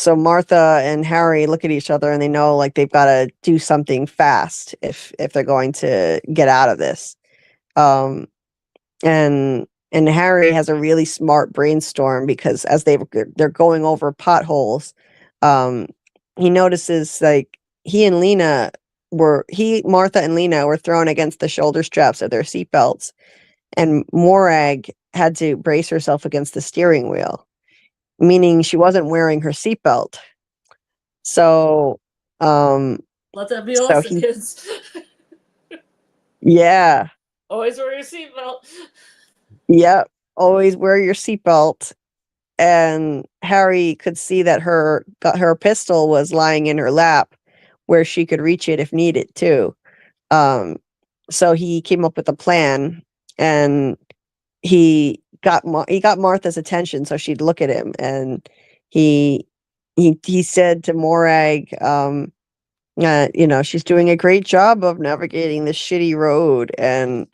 Speaker 1: Martha and Harry look at each other, and they know, like, they've got to do something fast if they're going to get out of this. And Harry has a really smart brainstorm, because as they're going over potholes, he notices, like, Martha and Lena were thrown against the shoulder straps of their seatbelts, and Morag had to brace herself against the steering wheel, meaning she wasn't wearing her seatbelt. So
Speaker 3: let that be a lesson, kids.
Speaker 1: Yeah.
Speaker 3: Always wear your seatbelt.
Speaker 1: Yep. Always wear your seatbelt. And Harry could see that her pistol was lying in her lap, where she could reach it if needed too. So he came up with a plan, and he got Martha's attention so she'd look at him, and he said to Morag, she's doing a great job of navigating this shitty road, and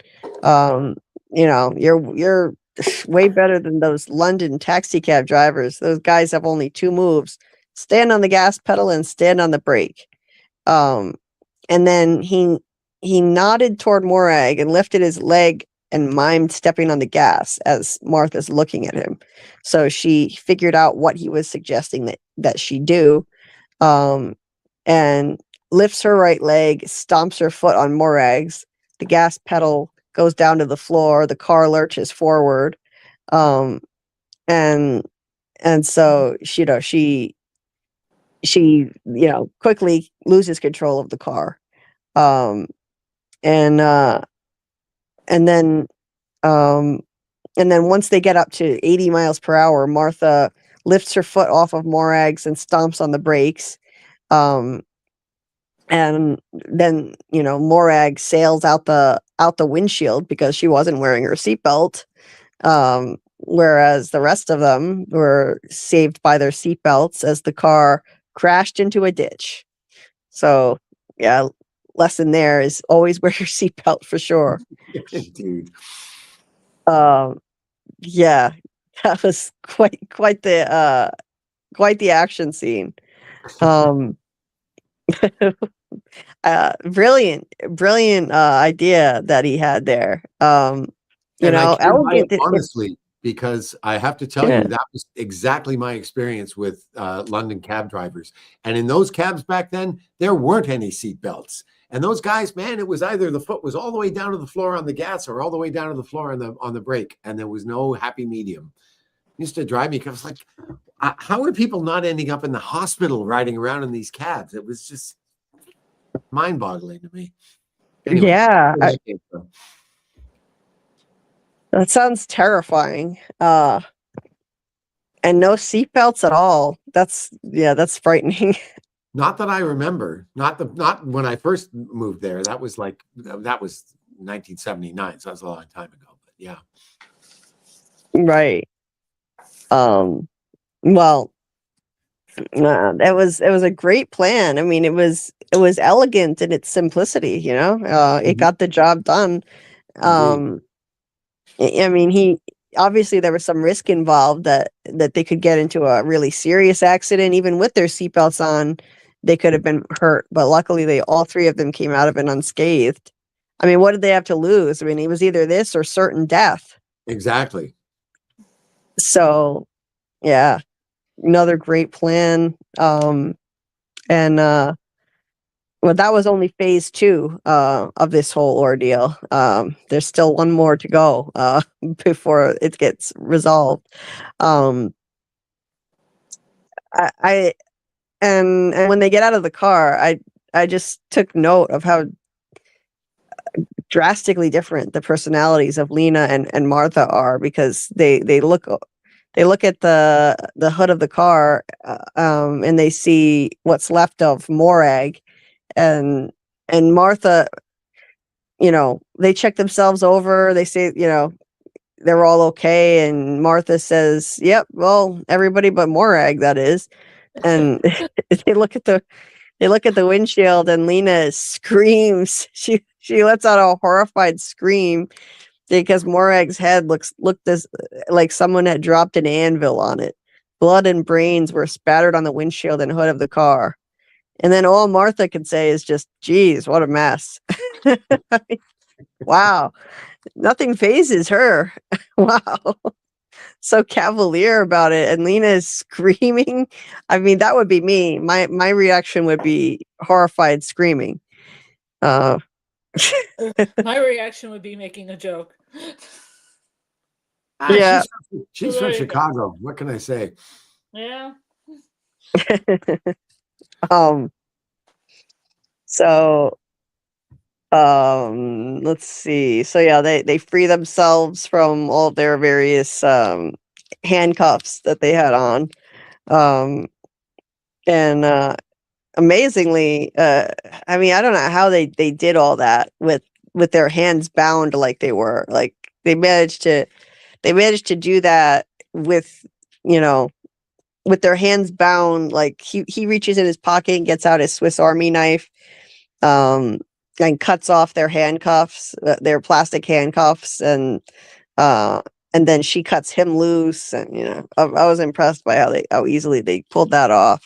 Speaker 1: you're way better than those London taxi cab drivers. Those guys have only two moves: stand on the gas pedal and stand on the brake. And then he nodded toward Morag and lifted his leg and mimed stepping on the gas as Martha's looking at him. So she figured out what he was suggesting that she do, and lifts her right leg, stomps her foot on Morag's. The gas pedal goes down to the floor. The car lurches forward, and so she quickly loses control of the car, and then once they get up to 80 miles per hour, Martha lifts her foot off of Morag's and stomps on the brakes. And then, Morag sails out the windshield because she wasn't wearing her seatbelt. Whereas the rest of them were saved by their seatbelts as the car crashed into a ditch. So, yeah, lesson there is always wear your seatbelt for sure.
Speaker 2: Indeed.
Speaker 1: Yeah, that was quite the action scene. Brilliant idea that he had there.
Speaker 2: And I can't buy
Speaker 1: elegant.
Speaker 2: it, honestly, because I have to tell you, that was exactly my experience with London cab drivers. And in those cabs back then, there weren't any seat belts. And those guys, man, it was either the foot was all the way down to the floor on the gas or all the way down to the floor on the brake, and there was no happy medium. It used to drive me because, like, how are people not ending up in the hospital riding around in these cabs? It was just mind-boggling to me. Anyway,
Speaker 1: Yeah, that sounds terrifying. And no seatbelts at all. That's frightening.
Speaker 2: Not that I remember. Not when I first moved there. That was 1979, so that's a long time ago. But yeah,
Speaker 1: Right. Well, it was a great plan. I mean, it was elegant in its simplicity. It got the job done. I mean, obviously there was some risk involved that they could get into a really serious accident. Even with their seatbelts on, they could have been hurt. But luckily, all three of them came out of it unscathed. I mean, what did they have to lose? I mean, it was either this or certain death.
Speaker 2: exactly.
Speaker 1: So, yeah, another great plan. Well, that was only phase 2 of this whole ordeal. There's still one more to go before it gets resolved. And when they get out of the car, I just took note of how drastically different the personalities of Lena and Martha are, because they look at the hood of the car, and they see what's left of Morag, and Martha, they check themselves over. They say, they're all okay. And Martha says, yep, well, everybody but Morag, that is. And they look at the windshield, and Lena screams. She lets out a horrified scream because Morag's head looked as like someone had dropped an anvil on it. Blood and brains were spattered on the windshield and hood of the car. And then all Martha could say is just, geez, what a mess. Wow. Nothing phases her. Wow. So cavalier about it. And Lena is screaming. I mean, that would be me. My reaction would be horrified screaming.
Speaker 3: My reaction would be making a joke.
Speaker 1: Yeah.
Speaker 2: She's from Chicago. What can I say?
Speaker 3: Yeah.
Speaker 1: So let's see. So yeah, they free themselves from all their various handcuffs that they had on. And amazingly, I mean, I don't know how they did all that with their hands bound like they were. Like they managed to do that with, with their hands bound. Like he reaches in his pocket and gets out his Swiss Army knife, and cuts off their handcuffs, their plastic handcuffs, and then she cuts him loose. And I was impressed by how easily they pulled that off.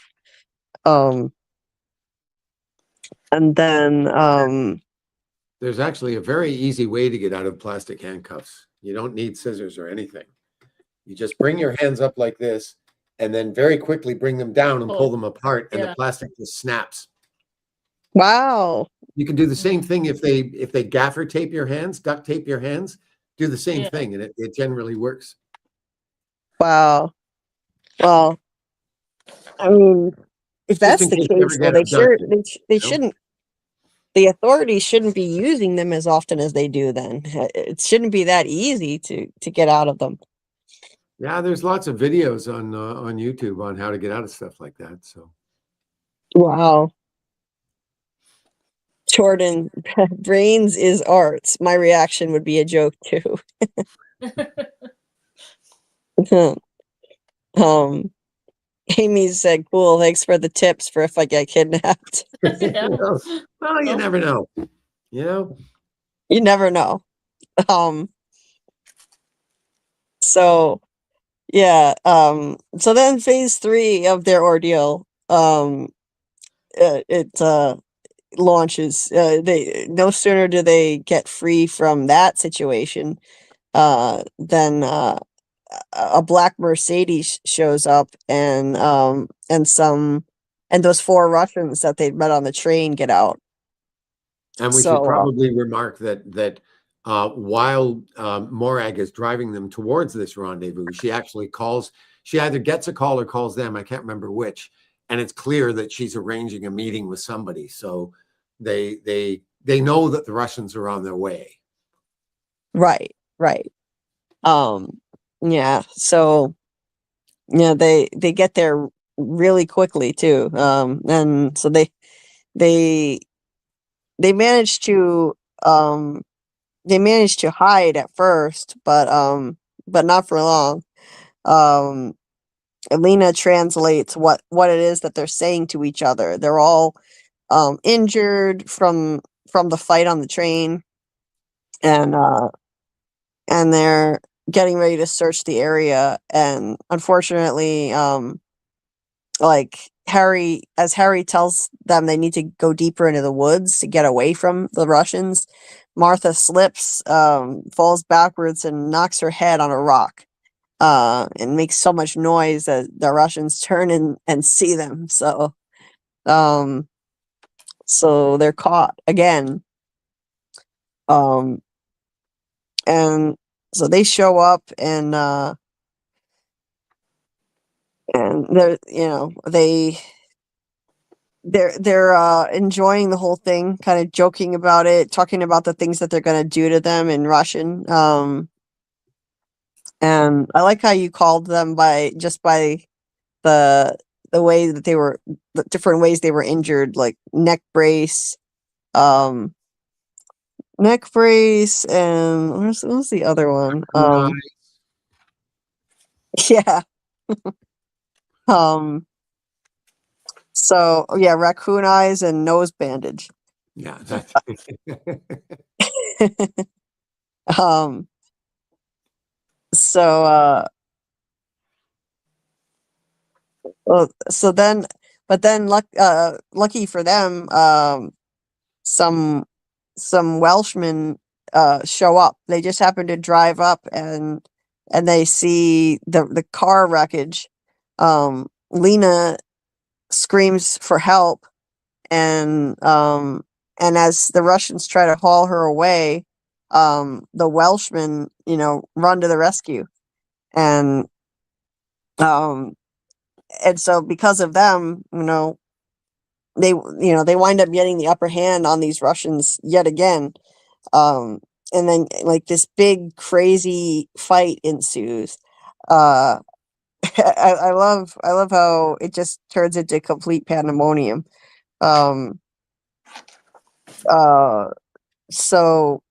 Speaker 1: And then
Speaker 2: There's actually a very easy way to get out of plastic handcuffs. You don't need scissors or anything. You just bring your hands up like this, and then very quickly bring them down and pull them apart, and the
Speaker 3: Yeah.
Speaker 2: plastic just snaps.
Speaker 1: wow.
Speaker 2: You can do the same thing if they gaffer tape your hands, duct tape your hands, do the same
Speaker 3: Yeah.
Speaker 2: thing, and it generally works.
Speaker 1: Wow. Well, I mean, if
Speaker 2: Just
Speaker 1: that's
Speaker 2: in
Speaker 1: the
Speaker 2: case you ever
Speaker 1: case, well,
Speaker 2: get abducted,
Speaker 1: they
Speaker 2: you know?
Speaker 1: shouldn't. The authorities shouldn't be using them as often as they do. Then it shouldn't be that easy to get out of them.
Speaker 2: Yeah, there's lots of videos on YouTube on how to get out of stuff like that. So
Speaker 1: Wow. Jordan, brains is arts. My reaction would be a joke too. Amy said, "Cool, thanks for the tips for if I get kidnapped."
Speaker 3: Yeah.
Speaker 2: Well, you never know. You know,
Speaker 1: You never know. So yeah. So then phase 3 of their ordeal, it launches. They no sooner do they get free from that situation, than a black Mercedes shows up, and those 4 Russians that they'd met on the train get out.
Speaker 2: and we should
Speaker 1: So
Speaker 2: probably remark that while Morag is driving them towards this rendezvous, she actually calls. She either gets a call or calls them. I can't remember which. And it's clear that she's arranging a meeting with somebody. So they know that the Russians are on their way.
Speaker 1: right. Yeah. So yeah, they get there really quickly too. And so they manage to hide at first, but not for long. Alina translates what it is that they're saying to each other. They're all injured from the fight on the train, and they're getting ready to search the area, and unfortunately, like Harry tells them they need to go deeper into the woods to get away from the Russians, Martha slips, falls backwards, and knocks her head on a rock, and makes so much noise that the Russians turn and see them. So they're caught again. And so they show up, and they're they're enjoying the whole thing, kind of joking about it, talking about the things that they're going to do to them in Russian. And I like how you called them by the way that the different ways they were injured, like neck brace, and what was the other one? Yeah. So yeah, raccoon eyes and nose bandage.
Speaker 2: Yeah.
Speaker 1: So so then, but then lucky for them, some Welshmen show up. They just happen to drive up, and they see the car wreckage. Lena screams for help, and as the Russians try to haul her away, the Welshmen, run to the rescue, and so because of them, they wind up getting the upper hand on these Russians yet again. And then like this big crazy fight ensues. I love how it just turns into complete pandemonium. So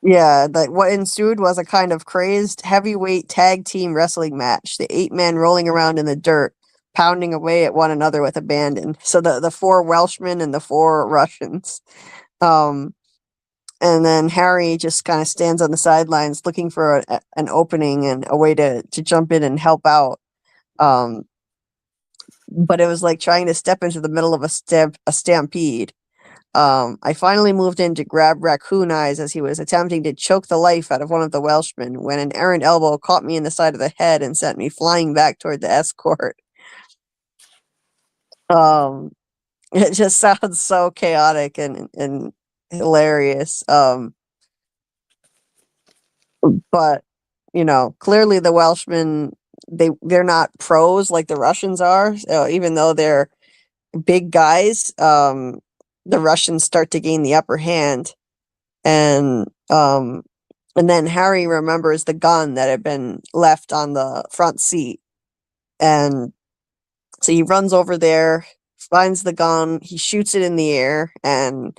Speaker 1: yeah, what ensued was a kind of crazed heavyweight tag team wrestling match. The 8 men rolling around in the dirt, pounding away at one another with abandon. So the 4 Welshmen and the 4 Russians. And then Harry just kind of stands on the sidelines looking for an opening and a way to jump in and help out. but it was like trying to step into the middle of a stampede. I finally moved in to grab Raccoon Eyes as he was attempting to choke the life out of one of the Welshmen when an errant elbow caught me in the side of the head and sent me flying back toward the escort. It just sounds so chaotic and hilarious. But you know, clearly the Welshmen, they're not pros like the Russians are. Even though they're big guys, the Russians start to gain the upper hand, and then Harry remembers the gun that had been left on the front seat, and so he runs over there, finds the gun, he shoots it in the air, and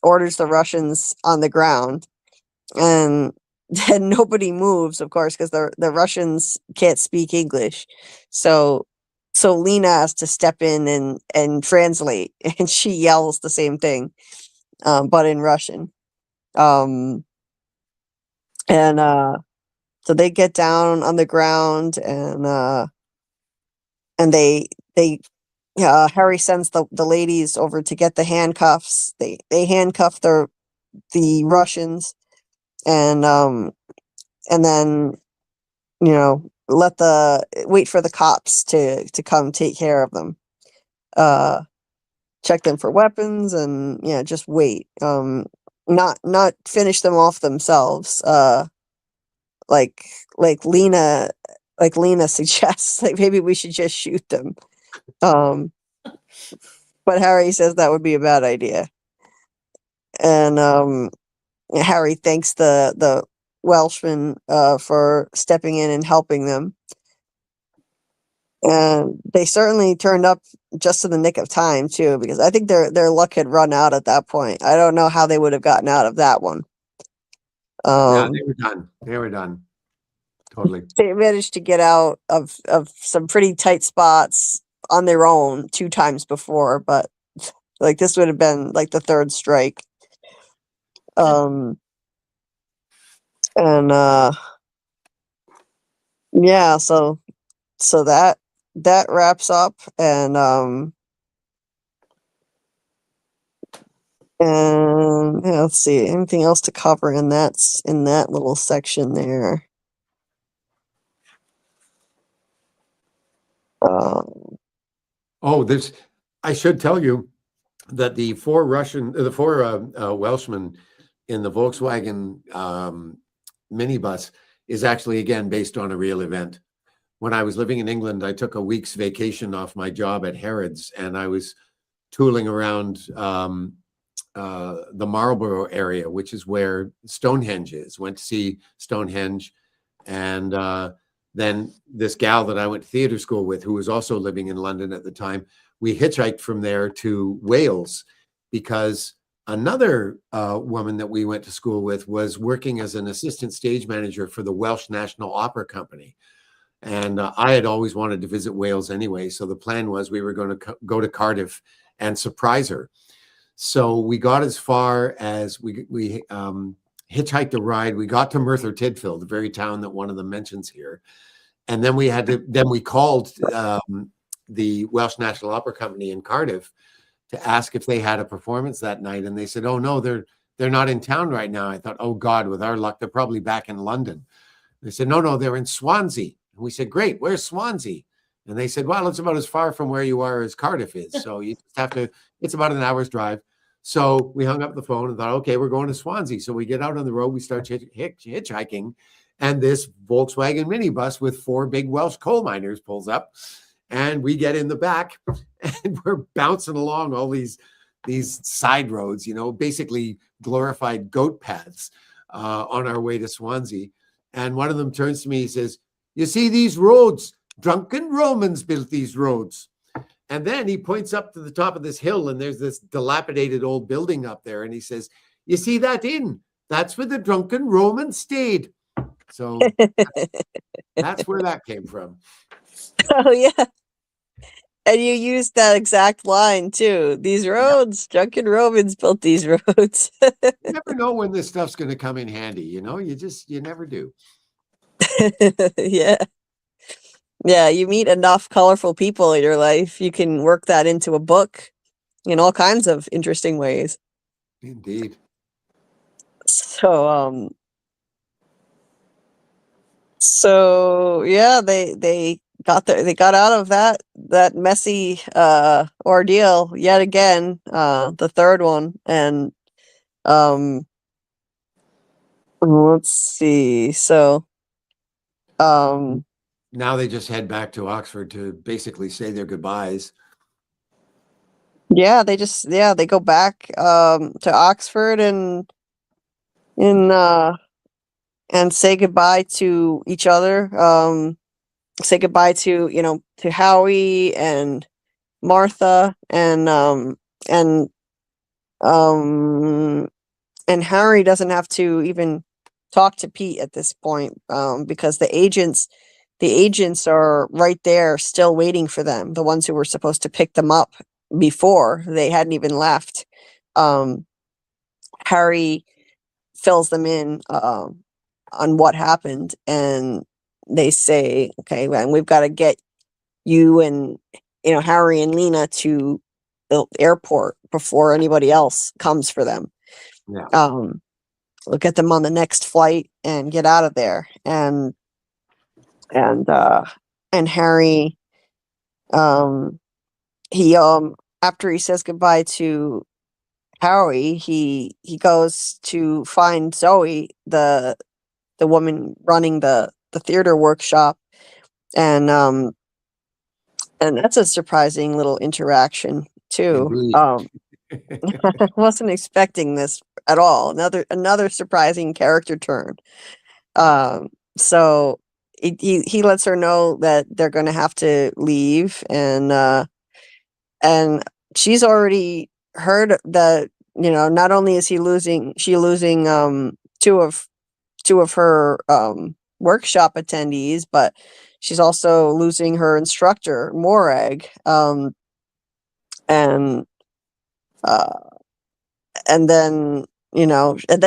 Speaker 1: orders the Russians on the ground. And then nobody moves, of course, because the Russians can't speak English. So Lena has to step in and translate, and she yells the same thing, but in Russian. And so they get down on the ground, and they Harry sends the ladies over to get the handcuffs. They handcuff the Russians, and then wait for the cops to come take care of them. Check them for weapons, and just wait. Not finish them off themselves. Like Lena suggests, like maybe we should just shoot them. But Harry says that would be a bad idea. And Harry thanks the Welshman for stepping in and helping them. And they certainly turned up just in the nick of time too, because I think their luck had run out at that point. I don't know how they would have gotten out of that one.
Speaker 2: Yeah, they were done. They were done. Totally.
Speaker 1: They managed to get out of some pretty tight spots on their own 2 times before, but like this would have been like the third strike. And yeah, so that wraps up, and yeah, let's see, anything else to cover in that little section there.
Speaker 2: I should tell you that the 4 Welshmen in the Volkswagen minibus is actually, again, based on a real event. When I was living in England, I took a week's vacation off my job at Harrods, and I was tooling around the Marlborough area, which is where Stonehenge is. Went to see Stonehenge, and then this gal that I went to theater school with, who was also living in London at the time, we hitchhiked from there to Wales, because another woman that we went to school with was working as an assistant stage manager for the Welsh National Opera Company. And I had always wanted to visit Wales anyway. So the plan was we were going to go to Cardiff and surprise her. So we got as far as we hitchhiked a ride. We got to Merthyr Tydfil, the very town that one of them mentions here. And then we called the Welsh National Opera Company in Cardiff to ask if they had a performance that night. And they said, oh no, they're not in town right now. I thought, oh God, with our luck, they're probably back in London. They said, no, they're in Swansea. And we said, great, where's Swansea? And they said, well, it's about as far from where you are as Cardiff is. So you just have to, it's about an hour's drive. So we hung up the phone and thought, okay, we're going to Swansea. So we get out on the road, we start hitchhiking, and this Volkswagen minibus with 4 big Welsh coal miners pulls up, and we get in the back, and we're bouncing along all these side roads, basically glorified goat paths on our way to Swansea. And one of them turns to me, he says, you see these roads? Drunken Romans built these roads. And then he points up to the top of this hill, and there's this dilapidated old building up there. And he says, you see that inn? That's where the drunken Romans stayed. So that's where that came from.
Speaker 1: Oh, yeah. And you used that exact line, too. These roads, drunken Romans built these roads.
Speaker 2: You never know when this stuff's going to come in handy, you never do.
Speaker 1: Yeah. Yeah, you meet enough colorful people in your life, you can work that into a book in all kinds of interesting ways.
Speaker 2: Indeed.
Speaker 1: So so yeah, they got out of that messy ordeal yet again, the third one, and um let's see. So
Speaker 2: Now they just head back to Oxford to basically say their goodbyes.
Speaker 1: yeah, they go back to Oxford and say goodbye to each other. Say goodbye to, to Howie and Martha and um and Harry doesn't have to even talk to Pete at this point, because the agents are right there still waiting for them, the ones who were supposed to pick them up before they hadn't even left. Harry fills them in on what happened, and they say, okay, well, we've got to get you and Harry and Lena to the airport before anybody else comes for them.
Speaker 2: Yeah.
Speaker 1: We'll get them on the next flight and get out of there. And Harry, he after he says goodbye to Howie, he goes to find Zoe, the woman running the theater workshop, and that's a surprising little interaction too.
Speaker 2: Indeed.
Speaker 1: I wasn't expecting this at all. Another surprising character turn. So he lets her know that they're going to have to leave, and she's already heard that, not only is she losing two of her workshop attendees, but she's also losing her instructor, Morag. And uh, and then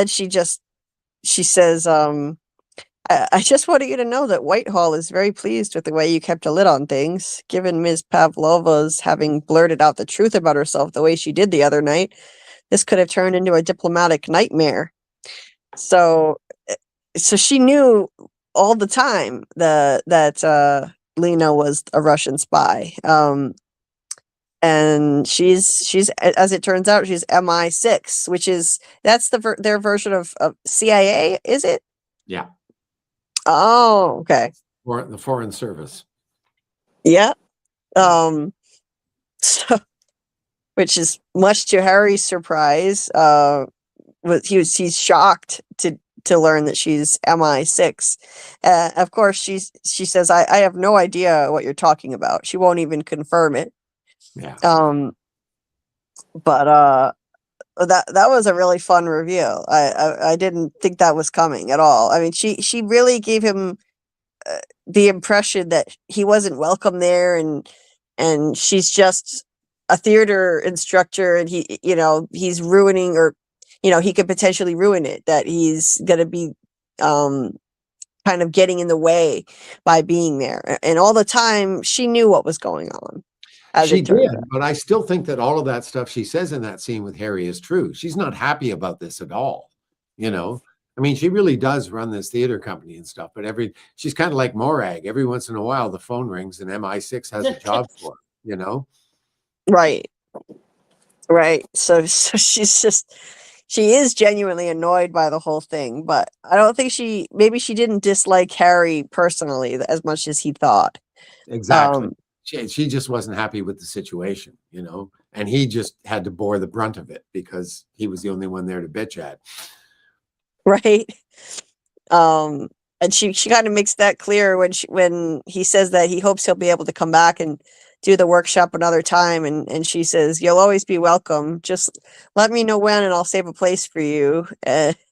Speaker 1: she says, I just wanted you to know that Whitehall is very pleased with the way you kept a lid on things. Given Ms. Pavlova's having blurted out the truth about herself the way she did the other night, this could have turned into a diplomatic nightmare. So she knew all the time that Lena was a Russian spy. And she's, as it turns out, she's MI6, which is that's their version of CIA, is it?
Speaker 2: Yeah.
Speaker 1: Oh, okay.
Speaker 2: Or the Foreign Service.
Speaker 1: Yeah. So, which is much to Harry's surprise. He's shocked to learn that she's MI6. Of course, she says, I have no idea what you're talking about. She won't even confirm it.
Speaker 2: Yeah.
Speaker 1: But that was a really fun reveal. I didn't think that was coming at all. I mean, she really gave him the impression that he wasn't welcome there, and she's just a theater instructor, and he's ruining, or he could potentially ruin it, that he's going to be kind of getting in the way by being there. And all the time she knew what was going on.
Speaker 2: She did, but I still think that all of that stuff she says in that scene with Harry is true. She's not happy about this at all. I mean, she really does run this theater company and stuff, but she's kind of like Morag. Every once in a while, the phone rings and MI6 has a job for her,
Speaker 1: Right. Right. So she is genuinely annoyed by the whole thing, but I don't think maybe she didn't dislike Harry personally as much as he thought.
Speaker 2: Exactly. She just wasn't happy with the situation, and he just had to bore the brunt of it because he was the only one there to bitch at.
Speaker 1: Right. And she kind of makes that clear when he says that he hopes he'll be able to come back and do the workshop another time, and she says, "You'll always be welcome. Just let me know when, and I'll save a place for you."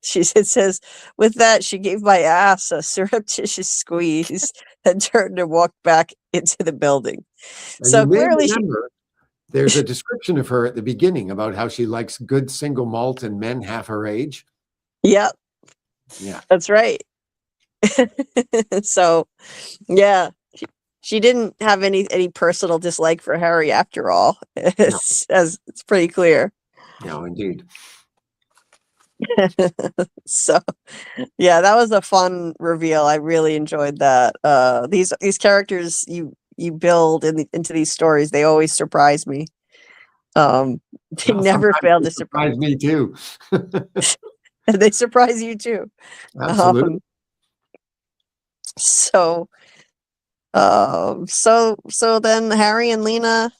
Speaker 1: She says, with that, she gave my ass a surreptitious squeeze and turned and walked back into the building.
Speaker 2: And
Speaker 1: so
Speaker 2: you may
Speaker 1: clearly,
Speaker 2: remember, there's a description of her at the beginning about how she likes good single malt and men half her age.
Speaker 1: Yep.
Speaker 2: Yeah,
Speaker 1: that's right. So, yeah. she didn't have any personal dislike for Harry after all. It's pretty clear.
Speaker 2: No, indeed.
Speaker 1: So yeah, that was a fun reveal. I really enjoyed that. These characters you build into these stories, they always surprise me. They
Speaker 2: Well,
Speaker 1: never
Speaker 2: sometimes
Speaker 1: fail
Speaker 2: they
Speaker 1: to surprise.
Speaker 2: surprise me too.
Speaker 1: They surprise you too.
Speaker 2: Absolutely.
Speaker 1: So so then Harry and Lena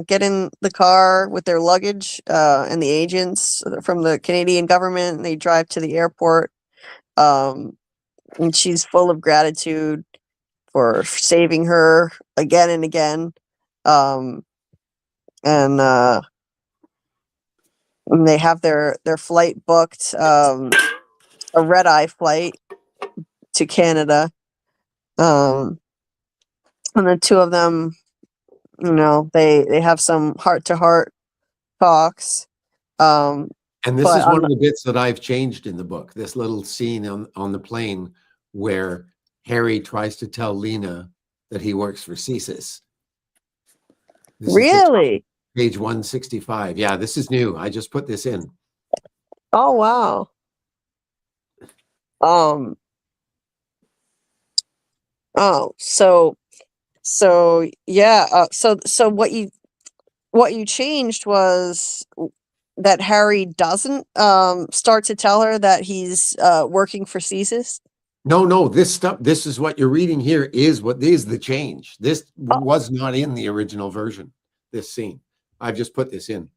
Speaker 1: get in the car with their luggage and the agents from the Canadian government, and they drive to the airport. And she's full of gratitude for saving her again and again. And they have their flight booked, a red-eye flight to Canada. And the two of them, they have some heart-to-heart talks.
Speaker 2: And this
Speaker 1: But
Speaker 2: is
Speaker 1: on
Speaker 2: one of the bits that I've changed in the book. This little scene on the plane where Harry tries to tell Lena that he works for CSIS. This is
Speaker 1: really?
Speaker 2: page 165. Yeah, this is new. I just put this in.
Speaker 1: Oh wow. Oh, so yeah. So what you changed was that Harry doesn't start to tell her that he's working for CSIS.
Speaker 2: No, this stuff, this is what you're reading here is what is the change. This
Speaker 1: Oh.
Speaker 2: was not in the original version, this scene. I've just put this in.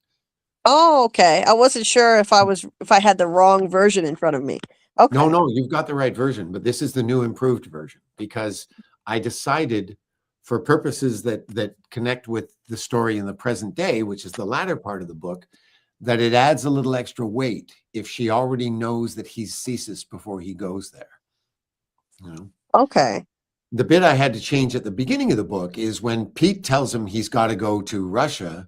Speaker 1: Oh, okay. I wasn't sure if I had the wrong version in front of me. Okay.
Speaker 2: No, you've got the right version, but this is the new improved version because I decided for purposes that connect with the story in the present day, which is the latter part of the book, that it adds a little extra weight if she already knows that he's CSIS before he goes there. You know?
Speaker 1: Okay.
Speaker 2: The bit I had to change at the beginning of the book is when Pete tells him he's got to go to Russia,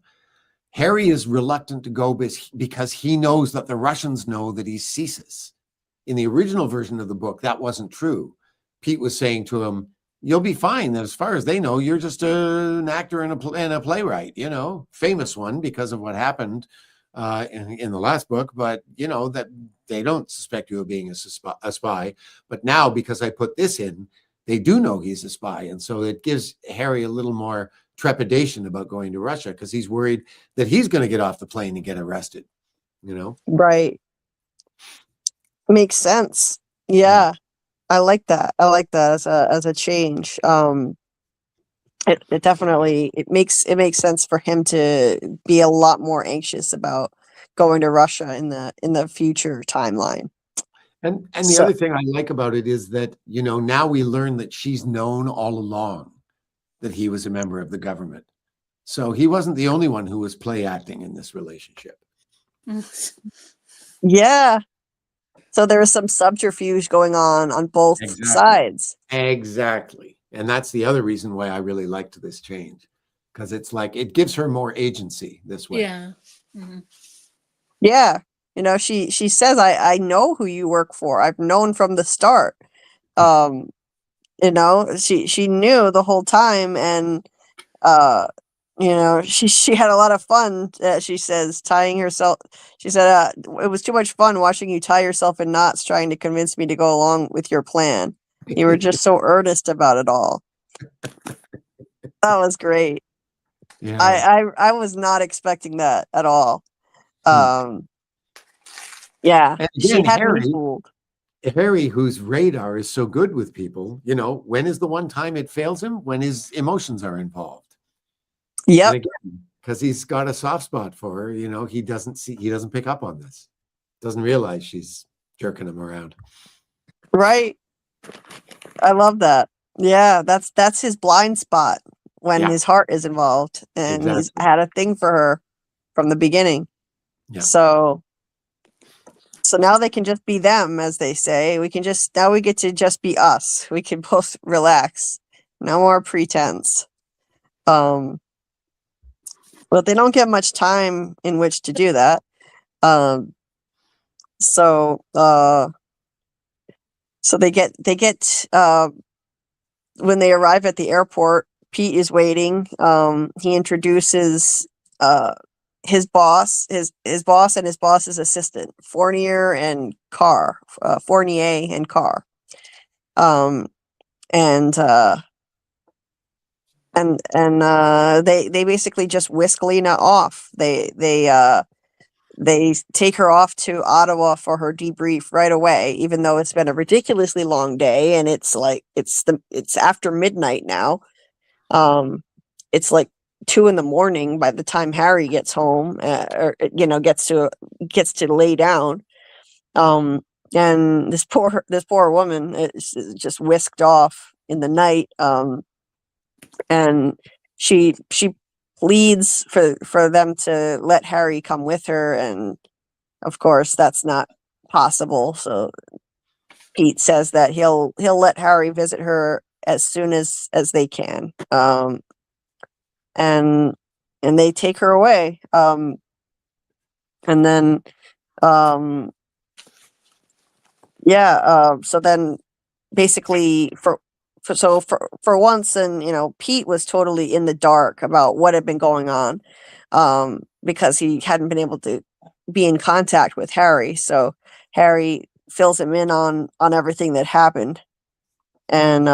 Speaker 2: Harry is reluctant to go because he knows that the Russians know that he's CSIS. In the original version of the book, that wasn't true. Pete was saying to him, you'll be fine. As far as they know, you're just an actor and a playwright, famous one because of what happened in the last book. But, that they don't suspect you of being a spy. But now, because I put this in, they do know he's a spy. And so it gives Harry a little more trepidation about going to Russia because he's worried that he's going to get off the plane and get arrested,
Speaker 1: Right. Makes sense. Yeah. I like that. I like that as a change. It definitely makes sense for him to be a lot more anxious about going to Russia in the future timeline.
Speaker 2: And the
Speaker 1: So-
Speaker 2: other thing I like about it is that, now we learn that she's known all along that he was a member of the government. So he wasn't the only one who was play acting in this relationship.
Speaker 1: Yeah. So there was some subterfuge going on both sides.
Speaker 2: Exactly. And that's the other reason why I really liked this change, because it's like it gives her more agency this way.
Speaker 3: Yeah. Mm-hmm.
Speaker 1: Yeah. She says, I know who you work for. I've known from the start. She knew the whole time, and she had a lot of fun. She says tying herself. She said it was too much fun watching you tie yourself in knots, trying to convince me to go along with your plan. You were just so earnest about it all. That was great.
Speaker 2: Yeah.
Speaker 1: I was not expecting that at all. Yeah,
Speaker 2: And
Speaker 1: she
Speaker 2: again,
Speaker 1: had me fooled.
Speaker 2: Harry, whose radar is so good with people, when is the one time it fails him? When his emotions are involved.
Speaker 1: Yep.
Speaker 2: And again, because he's got a soft spot for her, he doesn't pick up on this. Doesn't realize she's jerking him around.
Speaker 1: Right. I love that. Yeah, that's his blind spot when his heart is involved, and he's had a thing for her from the beginning.
Speaker 2: Yeah.
Speaker 1: So now they can just be them, as they say. We get to just be us. We can both relax. No more pretense. But they don't get much time in which to do that. So they get when they arrive at the airport, Pete is waiting. He introduces his boss, his boss and his boss's assistant, Fournier and Carr, Fournier and Carr. They basically just whisk Lena off. They take her off to Ottawa for her debrief right away, even though it's been a ridiculously long day and it's after midnight now. It's like 2 a.m. by the time Harry gets home, or gets to lay down. And this poor woman is just whisked off in the night. And she pleads for them to let Harry come with her, and of course that's not possible. So Pete says that he'll let Harry visit her as soon as they can. And they take her away. And then so then basically for once, and Pete was totally in the dark about what had been going on, because he hadn't been able to be in contact with Harry. So Harry fills him in on everything that happened, and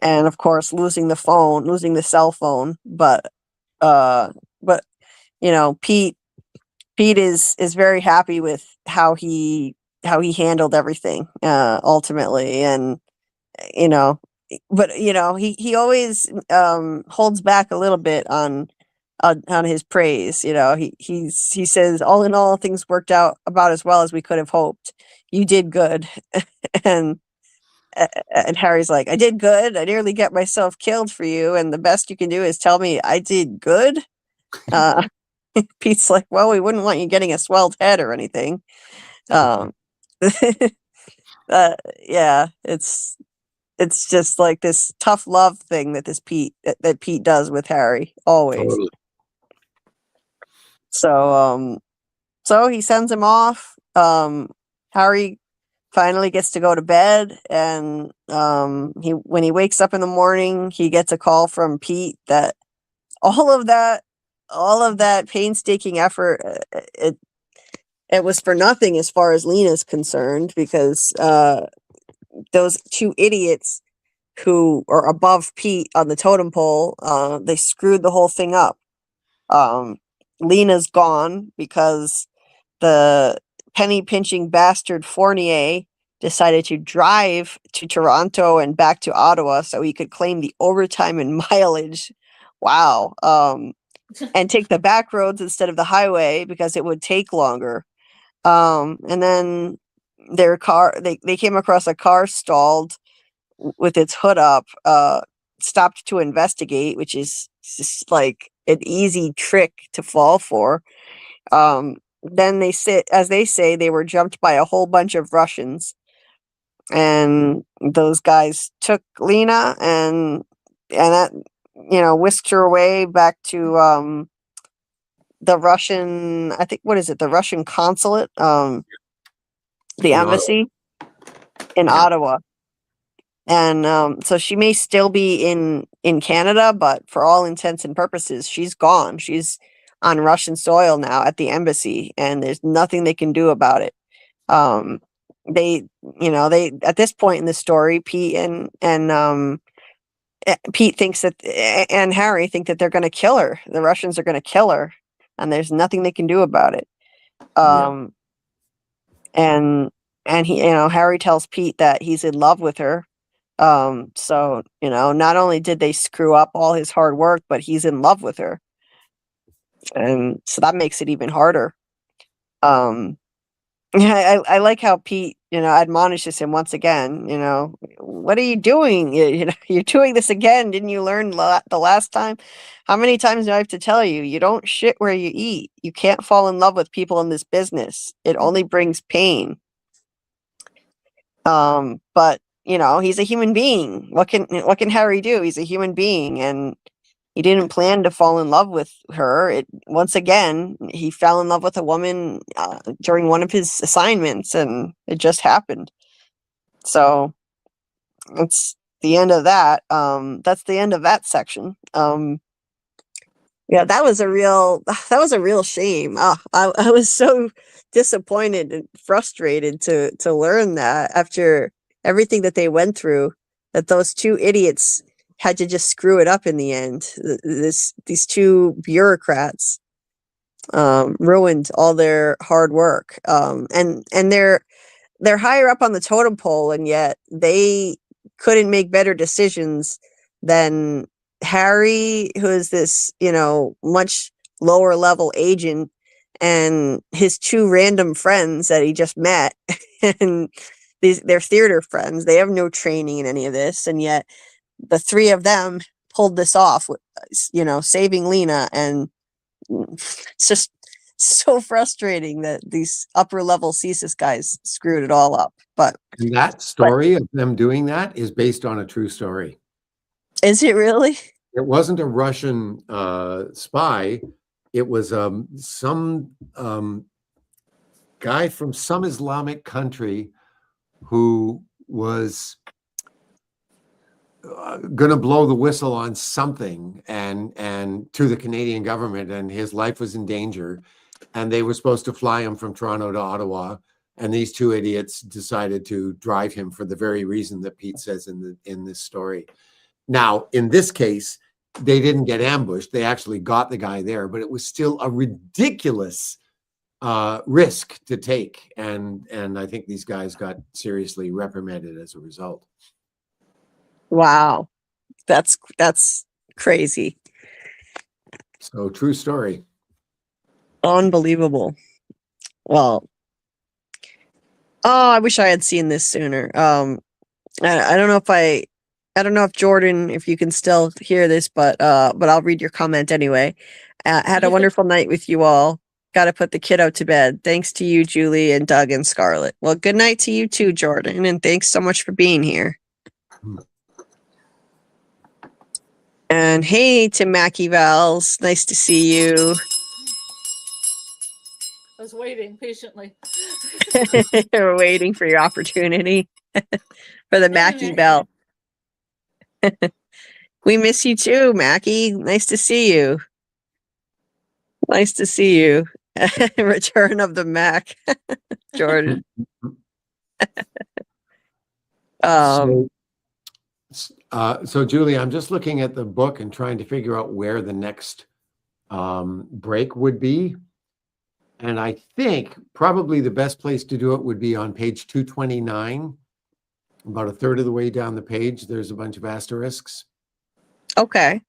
Speaker 1: of course losing the cell phone, but Pete is very happy with how he handled everything ultimately. And but he always holds back a little bit on his praise. He says, all in all, things worked out about as well as we could have hoped. You did good. and Harry's like, I did good. I nearly get myself killed for you, and the best you can do is tell me I did good. Pete's like, well, we wouldn't want you getting a swelled head or anything. Yeah, it's just like this tough love thing that that Pete does with Harry always.
Speaker 2: Totally.
Speaker 1: So he sends him off. Harry finally gets to go to bed, and when he wakes up in the morning, he gets a call from Pete that all of that painstaking effort, it was for nothing as far as Lena's concerned, because those 2 idiots who are above Pete on the totem pole, they screwed the whole thing up. Lena's gone because the penny pinching bastard Fournier decided to drive to Toronto and back to Ottawa so he could claim the overtime and mileage. Wow. And take the back roads instead of the highway because it would take longer. And then their car, they came across a car stalled with its hood up, stopped to investigate, which is just like an easy trick to fall for. Then they say they were jumped by a whole bunch of Russians, and those guys took Lena and that whisked her away back to the Russian, I think, what is it, the Russian consulate, the embassy in Ottawa. And so she may still be in Canada, but for all intents and purposes, she's gone. She's on Russian soil now at the embassy, and there's nothing they can do about it. They at this point in the story, Pete and Pete thinks that, and Harry think that they're going to kill her. The Russians are going to kill her, and there's nothing they can do about it. And he, Harry tells Pete that he's in love with her. So, not only did they screw up all his hard work, but he's in love with her. And so that makes it even harder. I like how Pete, admonishes him once again, what are you doing? You're doing this again. Didn't you learn the last time? How many times do I have to tell you? You don't shit where you eat. You can't fall in love with people in this business. It only brings pain. But he's a human being. What can Harry do? He's a human being, and he didn't plan to fall in love with her. Once again, he fell in love with a woman during one of his assignments, and it just happened. So the end of that. That's the end of that section. Yeah, that was a real shame. I was so disappointed and frustrated to learn that after everything that they went through, that those two idiots had to just screw it up in the end. These two bureaucrats ruined all their hard work. And they're higher up on the totem pole, and yet they couldn't make better decisions than Harry, who is this, much lower level agent, and his two random friends that he just met. And they're theater friends. They have no training in any of this, and yet the three of them pulled this off with, saving Lena. And it's just so frustrating that these upper level CSIS guys screwed it all up. But
Speaker 2: And that story of them doing that is based on a true story.
Speaker 1: Is it really?
Speaker 2: It wasn't a Russian spy. It was some guy from some Islamic country who was going to blow the whistle on something and to the Canadian government, and his life was in danger. And they were supposed to fly him from Toronto to Ottawa. And these two idiots decided to drive him for the very reason that Pete says in this story. Now, in this case, they didn't get ambushed. They actually got the guy there, but it was still a ridiculous risk to take. And I think these guys got seriously reprimanded as a result.
Speaker 1: Wow. That's crazy.
Speaker 2: So true story.
Speaker 1: Unbelievable. Well, I wish I had seen this sooner. I don't know if Jordan, if you can still hear this, but I'll read your comment anyway. Had a wonderful night with you all. Got to put the kiddo to bed. Thanks to you, Julie and Doug and Scarlet. Well, good night to you too, Jordan, and thanks so much for being here. And hey to Mackie Vals, nice to see you.
Speaker 3: I was waiting patiently.
Speaker 1: We're waiting for your opportunity for the Mackie Bell. We miss you too, Mackie. Nice to see you. Nice to see you. Return of the Mac, Jordan.
Speaker 2: So Julie, I'm just looking at the book and trying to figure out where the next break would be. And I think probably the best place to do it would be on page 229. About a third of the way down the page, there's a bunch of asterisks.
Speaker 1: Okay.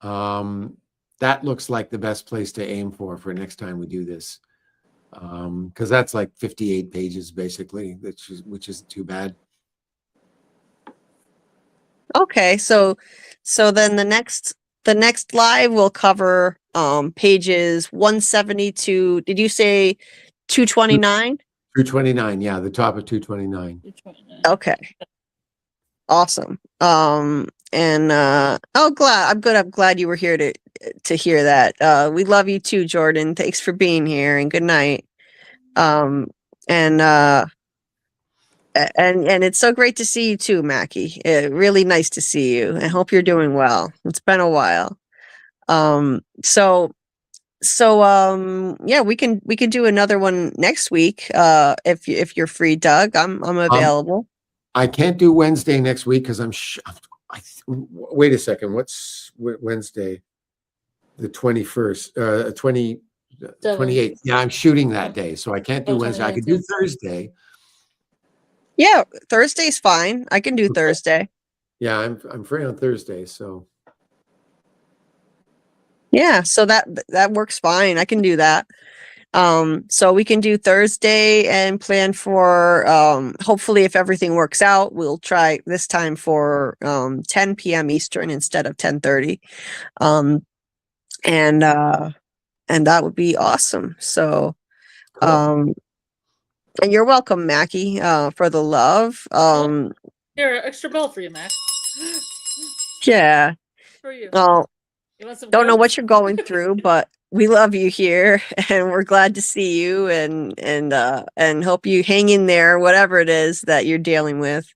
Speaker 2: That looks like the best place to aim for next time we do this. Because that's like 58 pages, basically, which isn't too bad.
Speaker 1: Okay, so then the next live will cover pages 172. Did you say 229?
Speaker 2: 229, yeah, the top of 229.
Speaker 1: Okay. Awesome. And I'm glad you were here to hear that. We love you too, Jordan. Thanks for being here, and good night. And it's so great to see you too, Mackie. Really nice to see you. I hope you're doing well. It's been a while. Yeah, we can do another one next week. If you're free, Doug, I'm available.
Speaker 2: I can't do Wednesday next week because wait a second. What's Wednesday? The 21st, 28th. Yeah, I'm shooting that day, so I can't do Wednesday. I could do Thursday.
Speaker 1: Yeah, Thursday's fine. I can do Thursday.
Speaker 2: Yeah, I'm free on Thursday, so.
Speaker 1: Yeah, so that works fine. I can do that. So we can do Thursday and plan for hopefully, if everything works out, we'll try this time for 10 p.m. Eastern instead of 10:30. And that would be awesome. So
Speaker 2: Cool.
Speaker 1: And you're welcome, Mackie, for the love.
Speaker 3: Here, extra bell for you, Mac.
Speaker 1: Yeah.
Speaker 3: For you.
Speaker 1: Well,
Speaker 3: You want some
Speaker 1: don't know
Speaker 3: Coke?
Speaker 1: what you're going through, but we love you here, and we're glad to see you, and hope you hang in there, whatever it is that you're dealing with.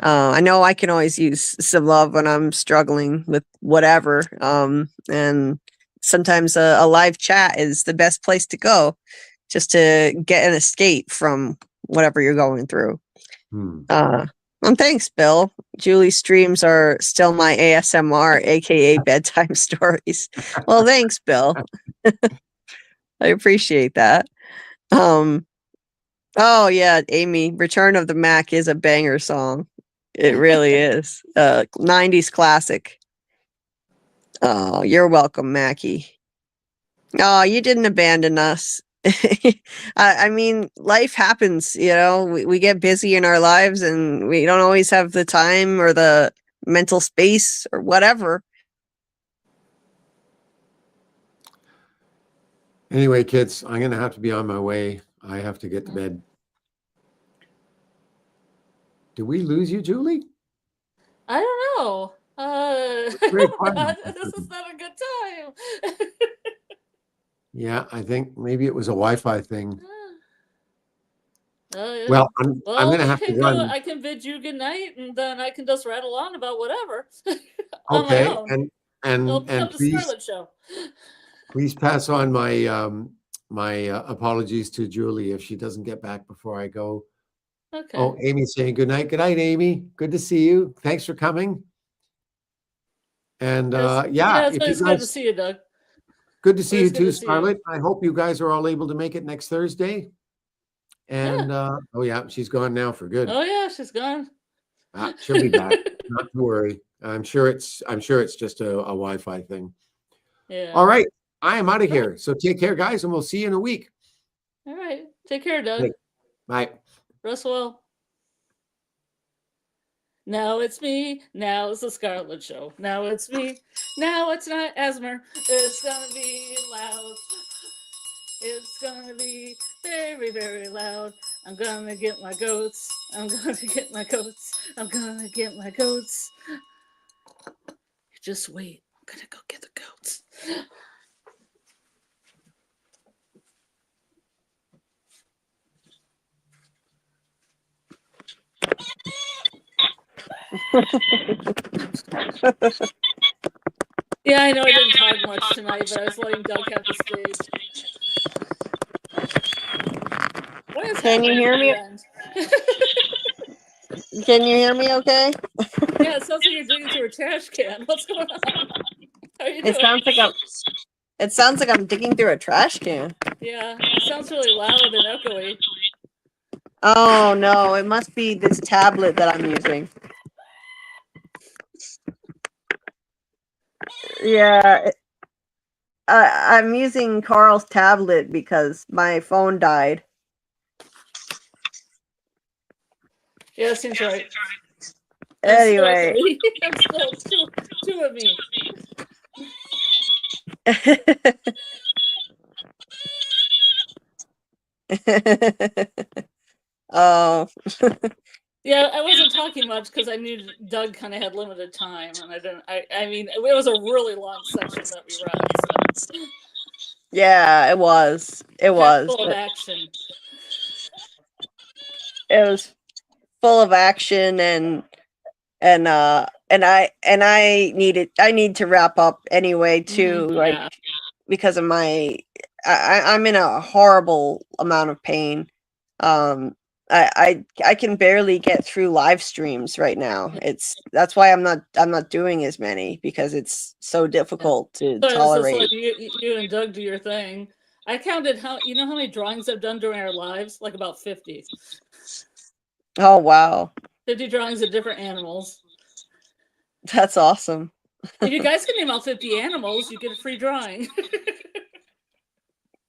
Speaker 1: I know I can always use some love when I'm struggling with whatever. And sometimes a live chat is the best place to go just to get an escape from whatever you're going through. And thanks, Bill. Julie's streams are still my ASMR, aka bedtime stories. Well, thanks, Bill. I appreciate that. Oh yeah, Amy, Return of the Mac is a banger song. It really is. 90s classic. Oh, you're welcome, Mackie. Oh, you didn't abandon us. I mean, life happens, you know, we get busy in our lives and we don't always have the time or the mental space or whatever.
Speaker 2: Anyway, kids, I'm going to have to be on my way. I have to get to bed. Did we lose you, Julie?
Speaker 3: I don't know.
Speaker 2: Very quiet.
Speaker 3: This is not a good time.
Speaker 2: Yeah, I think maybe it was a Wi-Fi thing.
Speaker 3: Yeah.
Speaker 2: Well, I'm going to have to run.
Speaker 3: I can bid you good night, and then I can just rattle on about whatever.
Speaker 2: Okay,
Speaker 3: on my own.
Speaker 2: and
Speaker 3: The
Speaker 2: please,
Speaker 3: Scarlet show.
Speaker 2: please pass on my my apologies to Julie if she doesn't get back before I go.
Speaker 3: Okay.
Speaker 2: Oh, Amy's saying good night. Good night, Amy. Good to see you. Thanks for coming. And yeah, if
Speaker 3: it's
Speaker 2: you
Speaker 3: good to
Speaker 2: guys,
Speaker 3: see you, Doug.
Speaker 2: good to see you
Speaker 3: Always good
Speaker 2: too,
Speaker 3: to see you.
Speaker 2: Scarlet. I hope you guys are all able to make it next Thursday. And oh yeah, she's gone now for good.
Speaker 3: Oh yeah, she's gone.
Speaker 2: She'll be back. Not to worry. I'm sure it's just a Wi-Fi thing.
Speaker 3: Yeah.
Speaker 2: All right. I am out of here. So take care, guys, and we'll see you in a week.
Speaker 3: All right. Take care, Doug.
Speaker 2: Bye.
Speaker 3: Rest well. Now it's me. Now it's the Scarlet Show. Now it's me. Now it's not Asmer. It's gonna be loud. It's gonna be very, very loud. I'm gonna get my goats. I'm gonna get my goats. I'm gonna get my goats. Just wait. I'm gonna go get the goats. Yeah, I know I didn't talk much tonight, but I was letting Doug have the stage. What is
Speaker 1: Can you
Speaker 3: happening
Speaker 1: hear
Speaker 3: at
Speaker 1: me?
Speaker 3: your end?
Speaker 1: Can you hear me okay?
Speaker 3: Yeah, it sounds like you're digging through a trash can. What's going on? How are you doing?
Speaker 1: It sounds like I'm digging through a trash can.
Speaker 3: Yeah, it sounds really loud and echoey.
Speaker 1: Oh no, it must be this tablet that I'm using. Yeah, I'm using Carl's tablet because my phone died.
Speaker 3: Yeah, that seems right.
Speaker 1: Anyway.
Speaker 3: I'm still two of me.
Speaker 1: Oh.
Speaker 3: Yeah, I wasn't talking much because I knew Doug kind of had limited time, and I mean, it was a really long section that we read. So.
Speaker 1: Yeah, it was. It was
Speaker 3: full of action.
Speaker 1: It was full of action, and I need to wrap up anyway too, like because of I'm in a horrible amount of pain. I can barely get through live streams right now. That's why I'm not doing as many, because it's so difficult to tolerate.
Speaker 3: Like you and Doug do your thing. I counted how many drawings I've done during our lives, like about 50.
Speaker 1: Oh wow.
Speaker 3: 50 drawings of different animals.
Speaker 1: That's awesome.
Speaker 3: If you guys can name all 50 animals, you get a free drawing.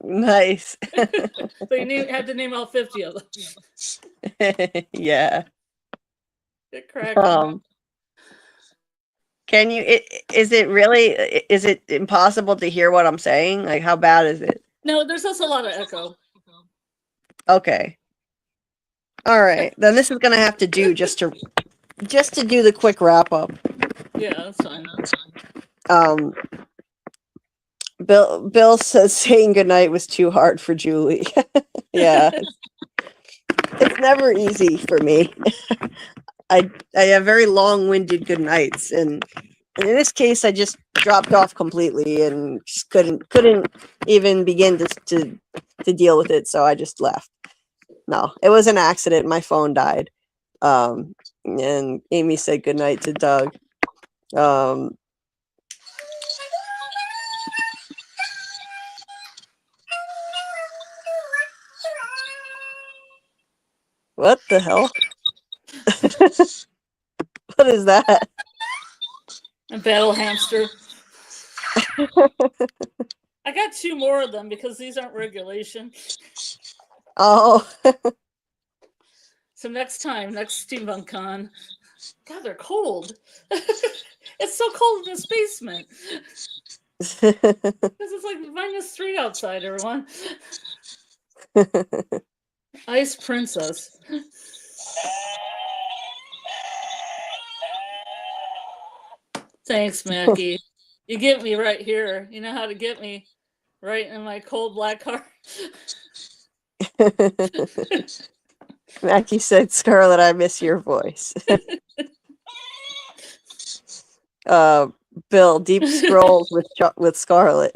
Speaker 1: Nice.
Speaker 3: So you have to name all 50 of them.
Speaker 1: Yeah.
Speaker 3: It cracked.
Speaker 1: Can you? Is it impossible to hear what I'm saying? Like, how bad is it?
Speaker 3: No, there's also a lot of echo.
Speaker 1: Okay. All right. Then this is gonna have to do just to do the quick wrap up.
Speaker 3: Yeah, that's fine.
Speaker 1: Bill says saying goodnight was too hard for Julie. Yeah. It's never easy for me. I have very long-winded good nights, and in this case, I just dropped off completely and just couldn't even begin to deal with it, so I just left. No, it was an accident. My phone died. And Amy said goodnight to Doug. What the hell? What is that?
Speaker 3: A battle hamster. I got 2 more of them because these aren't regulation.
Speaker 1: Oh.
Speaker 3: So next time, next Steampunk Con. God, they're cold. It's so cold in this basement. This is like -3 outside, everyone. Ice Princess. Thanks, Mackie. You get me right here. You know how to get me right in my cold black heart.
Speaker 1: Mackie said, Scarlet, I miss your voice. Bill, deep scrolls with Scarlet.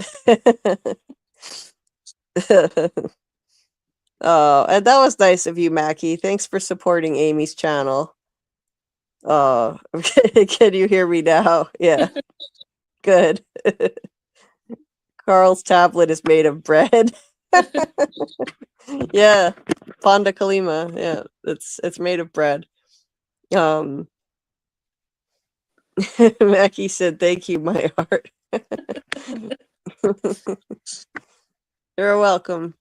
Speaker 1: Oh, and that was nice of you, Mackie. Thanks for supporting Amy's channel. Can you hear me now? Yeah. Good. Carl's tablet is made of bread. Yeah. Fonda Kalima. Yeah, it's made of bread. Mackie said, thank you, my heart. You're welcome.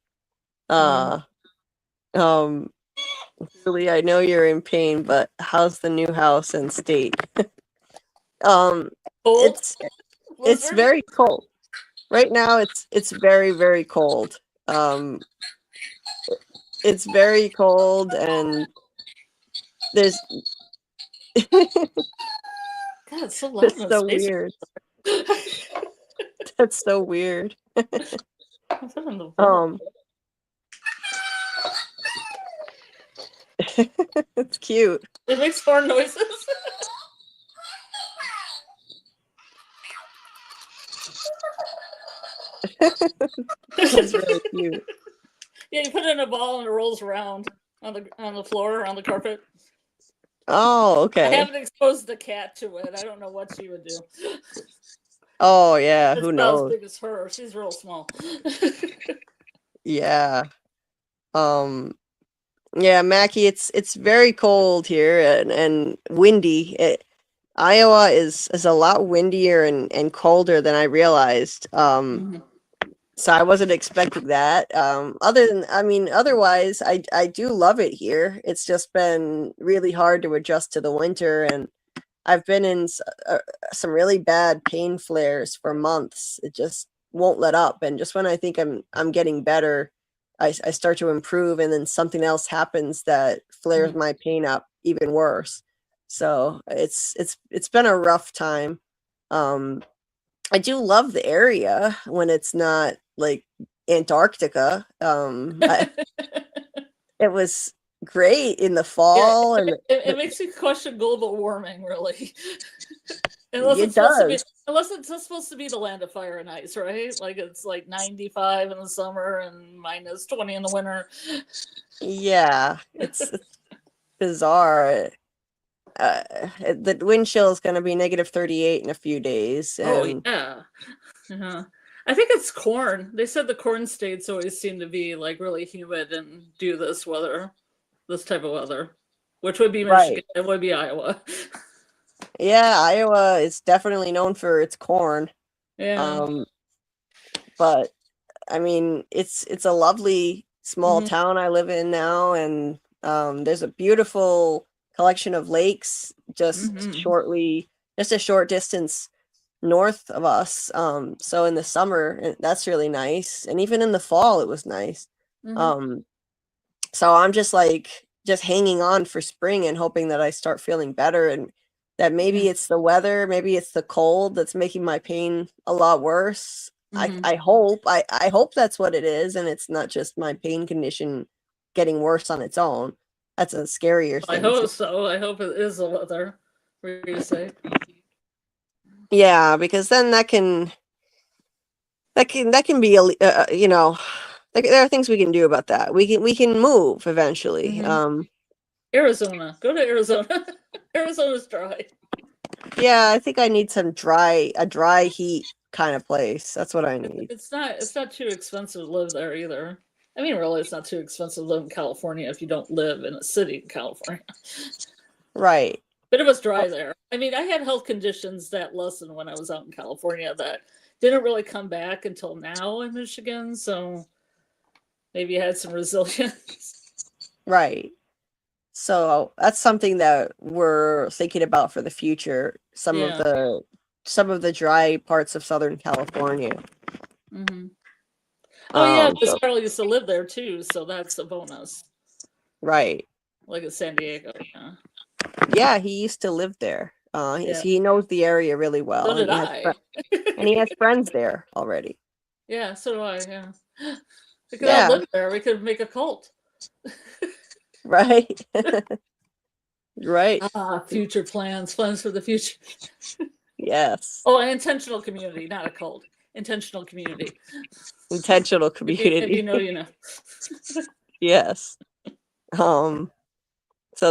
Speaker 1: Julie, I know you're in pain, but how's the new house and state?
Speaker 3: Cold?
Speaker 1: It's very cold. Right now it's very, very cold. It's very cold and there's
Speaker 3: God, it's so loud.
Speaker 1: that's so weird. That's so weird. It's cute.
Speaker 3: It makes 4 noises.
Speaker 1: It's really cute.
Speaker 3: Yeah, you put it in a ball and it rolls around on the floor, on the carpet.
Speaker 1: Oh, okay.
Speaker 3: I haven't exposed the cat to it. I don't know what she would do.
Speaker 1: Oh yeah,
Speaker 3: It's
Speaker 1: who
Speaker 3: not
Speaker 1: knows?
Speaker 3: as big as her. She's real small.
Speaker 1: Yeah. Yeah, Mackie, it's very cold here and windy. Iowa is a lot windier and colder than I realized. So I wasn't expecting that. Otherwise, I do love it here. It's just been really hard to adjust to the winter, and I've been in some really bad pain flares for months. It just won't let up, and just when I think I'm getting better, I start to improve, and then something else happens that flares my pain up even worse. So it's been a rough time. I do love the area when it's not like Antarctica. It was great in the fall, and
Speaker 3: it makes you question global warming, really. Unless
Speaker 1: it
Speaker 3: it's
Speaker 1: does.
Speaker 3: unless it's supposed to be the land of fire and ice, right? Like it's like 95 in the summer and -20 in the winter.
Speaker 1: Yeah, it's bizarre. The wind chill is going to be -38 in a few days.
Speaker 3: Oh
Speaker 1: And
Speaker 3: yeah. Uh-huh. I think it's corn. They said the corn states always seem to be like really humid and do this weather, this type of weather, which would be Michigan.
Speaker 1: Right.
Speaker 3: It would be Iowa.
Speaker 1: Yeah, Iowa is definitely known for its corn.
Speaker 3: Yeah.
Speaker 1: But I mean, it's a lovely small town I live in now, and there's a beautiful collection of lakes just a short distance north of us. So in the summer, that's really nice, and even in the fall, it was nice. So I'm just hanging on for spring and hoping that I start feeling better, and that maybe it's the weather, maybe it's the cold that's making my pain a lot worse. I hope that's what it is, and it's not just my pain condition getting worse on its own. that's a scarier
Speaker 3: I
Speaker 1: thing.
Speaker 3: hope so. I hope it is the weather. For you to say.
Speaker 1: Yeah, because then that can be you know, there are things we can do about that. We can move eventually.
Speaker 3: Arizona. Go to Arizona. Arizona's dry.
Speaker 1: Yeah, I think I need a dry heat kind of place. That's what I need.
Speaker 3: It's not too expensive to live there either. I mean, really, it's not too expensive to live in California if you don't live in a city in California.
Speaker 1: Right.
Speaker 3: But it was dry there. I mean, I had health conditions that lessened when I was out in California that didn't really come back until now in Michigan. So maybe I had some resilience.
Speaker 1: Right. So that's something that we're thinking about for the future. Some of the dry parts of Southern California.
Speaker 3: Oh yeah,
Speaker 1: So-
Speaker 3: Scarlet used to live there too, so that's a bonus.
Speaker 1: Right.
Speaker 3: Like in San Diego, yeah.
Speaker 1: Yeah, he used to live there. He knows the area really well.
Speaker 3: So did
Speaker 1: and
Speaker 3: I.
Speaker 1: and he has friends there already.
Speaker 3: Yeah, so do I, yeah. We could
Speaker 1: Yeah.
Speaker 3: all live there. We could make a cult.
Speaker 1: Right. Right.
Speaker 3: Future plans for the future.
Speaker 1: Yes.
Speaker 3: Oh, an intentional community, not a cult. Intentional community.
Speaker 1: Intentional community.
Speaker 3: If you know, you know.
Speaker 1: Yes. So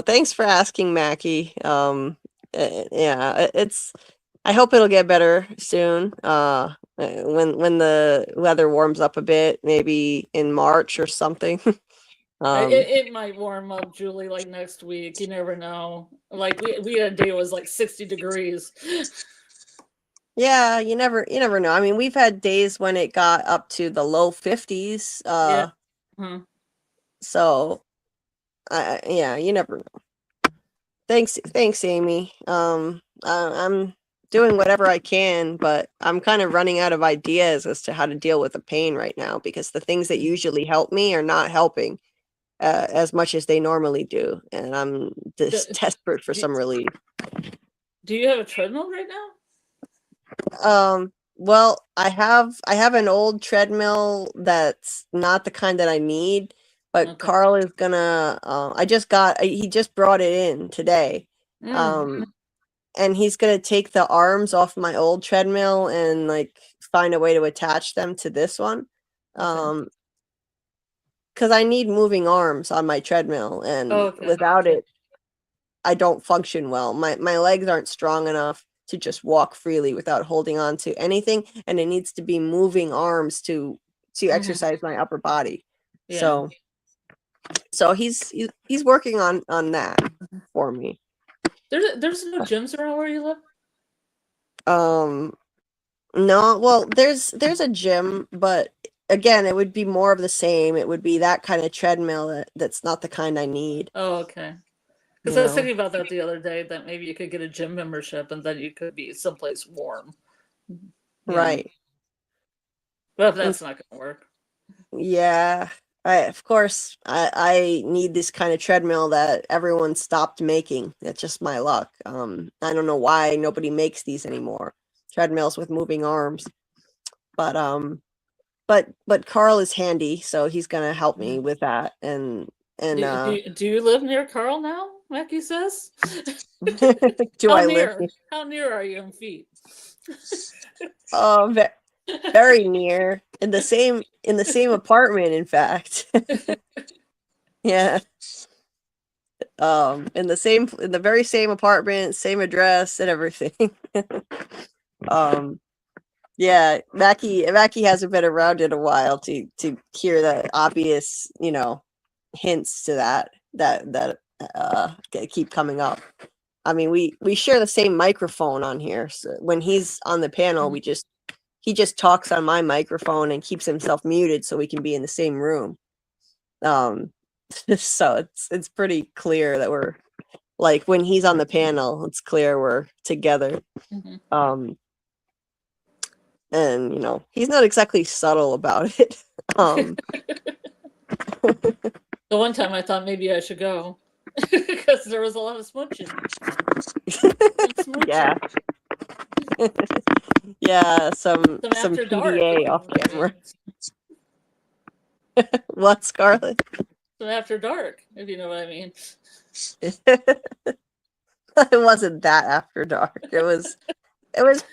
Speaker 1: thanks for asking, Mackie. Yeah, I hope it'll get better soon. When the weather warms up a bit, maybe in March or something.
Speaker 3: It might warm up, Julie, like next week. You never know. Like we had a day it was like 60 degrees.
Speaker 1: Yeah, you never know. I mean, we've had days when it got up to the low 50s.
Speaker 3: Yeah.
Speaker 1: So, yeah, you never know. Thanks, Amy. I'm doing whatever I can, but I'm kind of running out of ideas as to how to deal with the pain right now because the things that usually help me are not helping as much as they normally do, and I'm just desperate for some relief.
Speaker 3: Do you have a treadmill right now?
Speaker 1: Well, I have an old treadmill that's not the kind that I need, but
Speaker 3: Okay.
Speaker 1: Carl is gonna. He just brought it in today, and he's gonna take the arms off my old treadmill and like find a way to attach them to this one, because I need moving arms on my treadmill, and without it, I don't function well. My legs aren't strong enough to just walk freely without holding on to anything, and it needs to be moving arms to exercise my upper body. Yeah. So he's working on that for me.
Speaker 3: There's no gyms around where you live?
Speaker 1: No, well, there's a gym, but again, it would be more of the same. It would be that kind of treadmill that's not the kind I need.
Speaker 3: Oh, okay. Because I was thinking about that the other day, that maybe you could get a gym membership and then you could be someplace warm.
Speaker 1: Right.
Speaker 3: But that's not going to work.
Speaker 1: Yeah. Of course, I need this kind of treadmill that everyone stopped making. That's just my luck. I don't know why nobody makes these anymore. Treadmills with moving arms. But Carl is handy, so he's gonna help me with that. And
Speaker 3: do you live near Carl now? Mackie says.
Speaker 1: Do I live?
Speaker 3: How near are you in feet?
Speaker 1: Oh, very near, in the same apartment, in fact. Yeah. In the very same apartment, same address and everything. Yeah, Mackie hasn't been around in a while to hear the obvious, hints to that keep coming up. I mean, we share the same microphone on here. So when he's on the panel, he just talks on my microphone and keeps himself muted so we can be in the same room. So it's pretty clear that we're like, when he's on the panel, it's clear we're together. And he's not exactly subtle about it.
Speaker 3: The one time I thought maybe I should go because there was a lot of smooching.
Speaker 1: Yeah. Yeah, some
Speaker 3: after
Speaker 1: PDA
Speaker 3: dark.
Speaker 1: off camera. What, Scarlet?
Speaker 3: So after dark, if you know what I mean.
Speaker 1: It wasn't that after dark. It was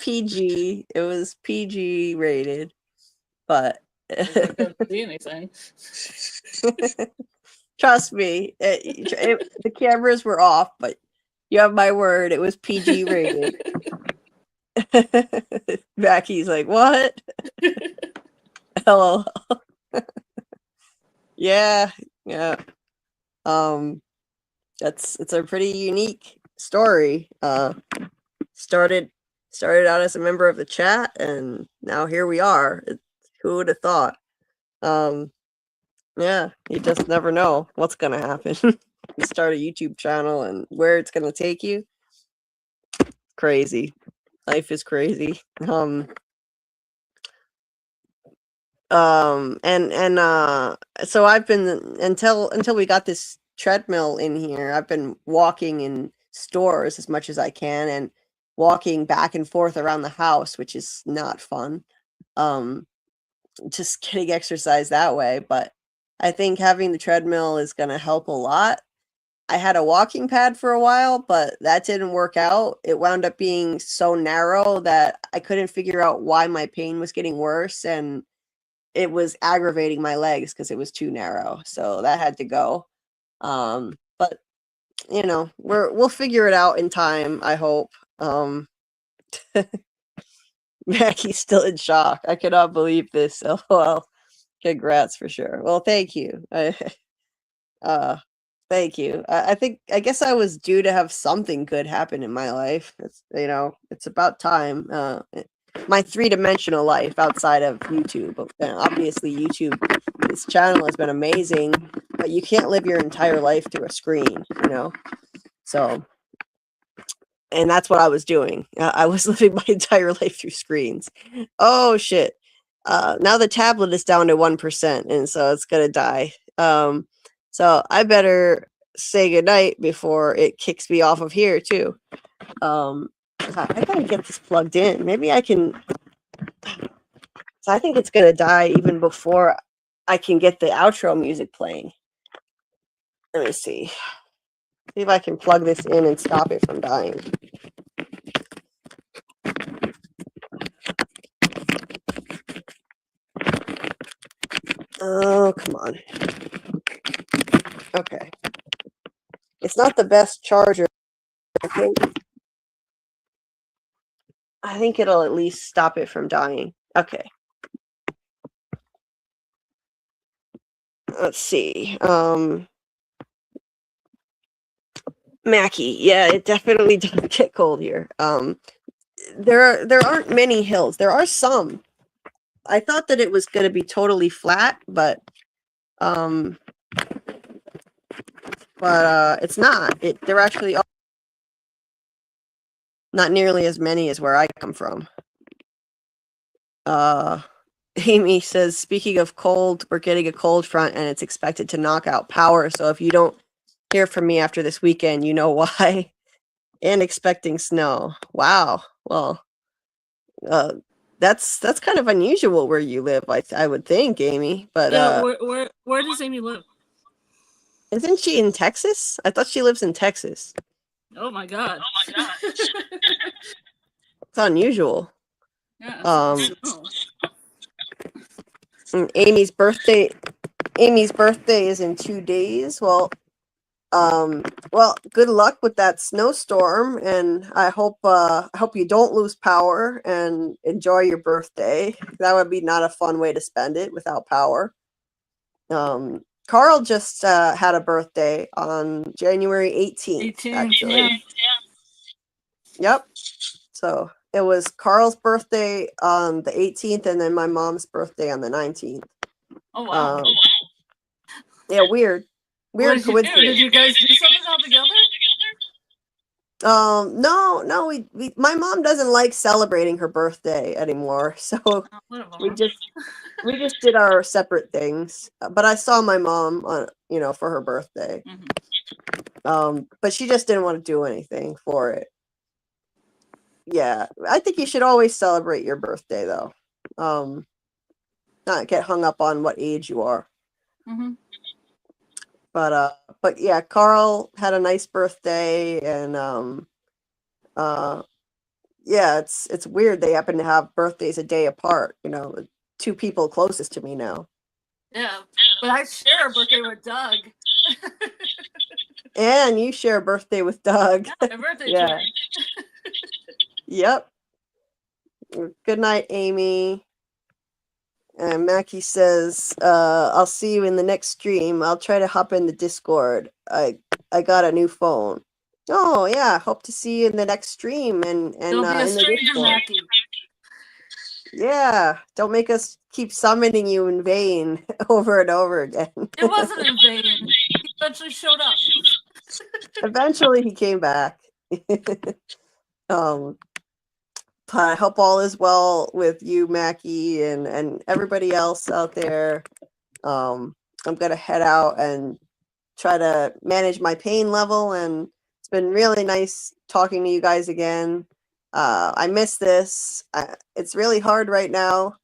Speaker 1: PG. It was PG rated, but
Speaker 3: I couldn't see anything.
Speaker 1: trust me, the cameras were off, but you have my word, it was PG rated. Mackie's like, what? Hello. Yeah. It's a pretty unique story. Started out as a member of the chat, and now here we are. Who would have thought? Yeah, you just never know what's gonna happen. You start a YouTube channel and where it's gonna take you. Crazy. Life is crazy. So I've been until we got this treadmill in here, I've been walking in stores as much as I can and walking back and forth around the house, which is not fun. Just getting exercise that way, but I think having the treadmill is going to help a lot. I had a walking pad for a while, but that didn't work out. It wound up being so narrow that I couldn't figure out why my pain was getting worse, and it was aggravating my legs because it was too narrow. So that had to go. But you know, we'll figure it out in time, I hope. Mackie's still in shock. I cannot believe this. LOL. Congrats for sure. Well, thank you. Thank you. I guess I was due to have something good happen in my life. It's about time. My three-dimensional life outside of YouTube. Obviously, YouTube, this channel has been amazing, but you can't live your entire life through a screen, So, and that's what I was doing. I was living my entire life through screens. Oh, shit. Now the tablet is down to 1%, and so it's going to die. So I better say goodnight before it kicks me off of here, too. I gotta get this plugged in. Maybe I can. So I think it's gonna die even before I can get the outro music playing. Let me see. See if I can plug this in and stop it from dying. Oh, come on. Okay. It's not the best charger. I think it'll at least stop it from dying. Okay. Let's see. Mackie, yeah, it definitely does get cold here. There aren't many hills. There are some. I thought that it was going to be totally flat, but it's not. They're actually not nearly as many as where I come from. Amy says, speaking of cold, we're getting a cold front and it's expected to knock out power. So if you don't hear from me after this weekend, you know why. And expecting snow. Wow. Well, that's kind of unusual where you live, I would think, Amy. But
Speaker 3: yeah, where does Amy live?
Speaker 1: Isn't she in Texas? I thought she lives in Texas.
Speaker 3: Oh my god.
Speaker 1: It's unusual.
Speaker 3: Yeah.
Speaker 1: Amy's birthday is in 2 days. Well, good luck with that snowstorm, and I hope you don't lose power and enjoy your birthday. That would be not a fun way to spend it without power. Carl just had a birthday on January 18th, actually. Yeah. Yep. So it was Carl's birthday on the 18th, and then my mom's birthday on the 19th.
Speaker 3: Oh wow.
Speaker 1: Yeah, weird coincidence.
Speaker 3: Did you guys do something all together?
Speaker 1: No, we my mom doesn't like celebrating her birthday anymore, so we just did our separate things. But I saw my mom on, for her birthday. Mm-hmm. But she just didn't want to do anything for it. Yeah, I think you should always celebrate your birthday, though. Not get hung up on what age you are.
Speaker 3: Mm-hmm.
Speaker 1: But yeah, Carl had a nice birthday, and yeah, it's weird they happen to have birthdays a day apart. You know, two people closest to me now.
Speaker 3: Yeah, but I share a birthday with Doug.
Speaker 1: And you share a birthday with Doug.
Speaker 3: Yeah, my birthday
Speaker 1: Yeah.
Speaker 3: twin.
Speaker 1: Yep. Good night, Amy. And Mackie says, I'll see you in the next stream. I'll try to hop in the Discord. I got a new phone. Oh yeah, hope to see you in the next stream and
Speaker 3: Don't be a
Speaker 1: in the
Speaker 3: stranger,
Speaker 1: Discord.
Speaker 3: Mackie.
Speaker 1: Yeah, don't make us keep summoning you in vain over and over again.
Speaker 3: It wasn't in vain. He eventually showed up.
Speaker 1: Eventually he came back. But I hope all is well with you, Mackie, and everybody else out there. I'm gonna head out and try to manage my pain level, and it's been really nice talking to you guys again. I miss this. It's really hard right now.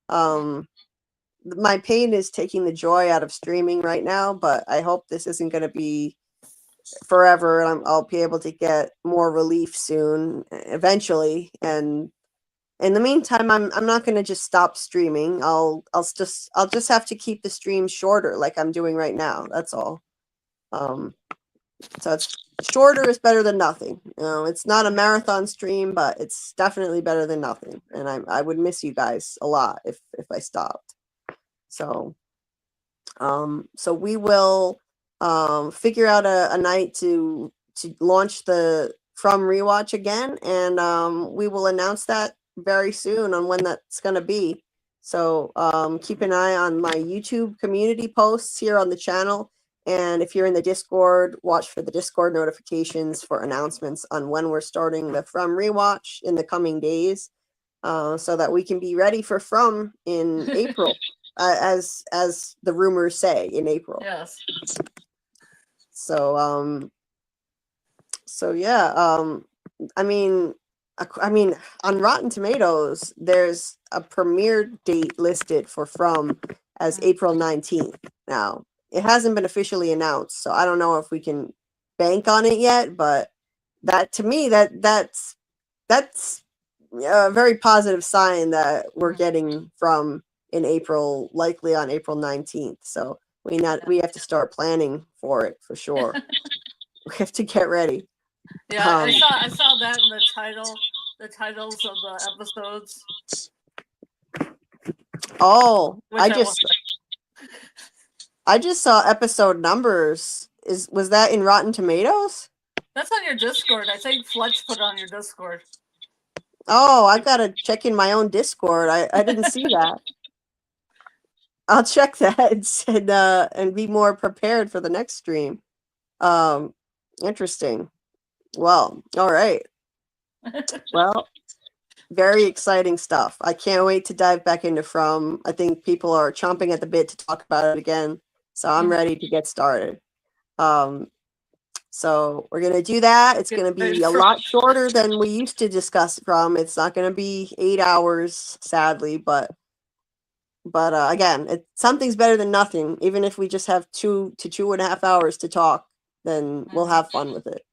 Speaker 1: My pain is taking the joy out of streaming right now, but I hope this isn't going to be forever, and I'll be able to get more relief soon, eventually. And in the meantime, I'm not going to just stop streaming. I'll just have to keep the stream shorter, like I'm doing right now. That's all. So it's shorter is better than nothing. You know, it's not a marathon stream, but it's definitely better than nothing. And I would miss you guys a lot if I stopped. So so we will figure out a night to launch the From Rewatch again, and we will announce that very soon on when that's going to be. So keep an eye on my YouTube community posts here on the channel. And if you're in the Discord, watch for the Discord notifications for announcements on when we're starting the From Rewatch in the coming days, so that we can be ready for From in April, as the rumors say, in April.
Speaker 3: Yes.
Speaker 1: So yeah, I mean, on Rotten Tomatoes, there's a premiere date listed for From as April 19th. Now, it hasn't been officially announced, so I don't know if we can bank on it yet, but that, to me, that's a very positive sign that we're getting From in April, likely on April 19th. So we have to start planning for it for sure. We have to get ready.
Speaker 3: Yeah, I saw that in the titles of the episodes.
Speaker 1: Oh,
Speaker 3: Which
Speaker 1: I just saw episode numbers. Was that in Rotten Tomatoes?
Speaker 3: That's on your Discord. I think Fletch put it on your Discord.
Speaker 1: Oh, I gotta check in my own Discord. I didn't see that. I'll check that and be more prepared for the next stream. Interesting. Well, all right. Well, very exciting stuff. I can't wait to dive back into From. I think people are chomping at the bit to talk about it again. So I'm ready to get started. So we're gonna do that. It's gonna be a lot shorter than we used to discuss From. It's not gonna be 8 hours, sadly, but again, something's better than nothing. Even if we just have 2 to 2.5 hours to talk, then we'll have fun with it.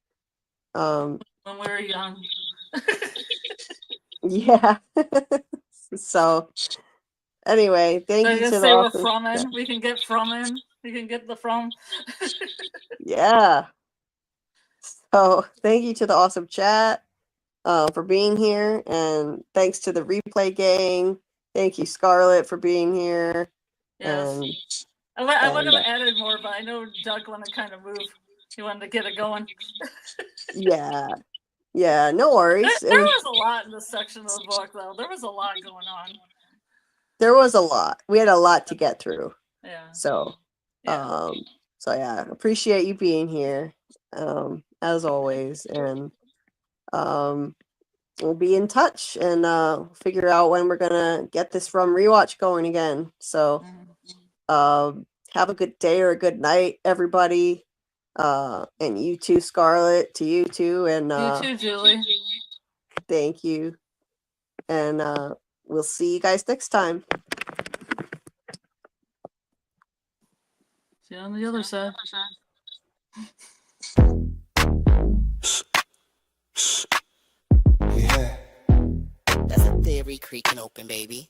Speaker 3: When we were young.
Speaker 1: Yeah. So anyway, thank you to the awesome.
Speaker 3: We can get From in. We can get the From.
Speaker 1: Yeah. So thank you to the awesome chat for being here, and thanks to the replay gang. Thank you, Scarlet, for being here.
Speaker 3: Yes. I would have added more, but I know Doug wanted to kind of move. He wanted to get it going.
Speaker 1: Yeah, no worries.
Speaker 3: There was a lot in this section of the book, though. There was a lot going on.
Speaker 1: There was a lot. We had a lot to get through.
Speaker 3: Yeah.
Speaker 1: So, yeah, appreciate you being here, as always, and we'll be in touch and figure out when we're gonna get this From Rewatch going again. So, have a good day or a good night, everybody. And you too, Scarlet, to you too, and
Speaker 3: you too, Julie.
Speaker 1: Thank you. And we'll see you guys next time.
Speaker 3: Get on the other side.
Speaker 4: Yeah. That's a theory creaking open, baby.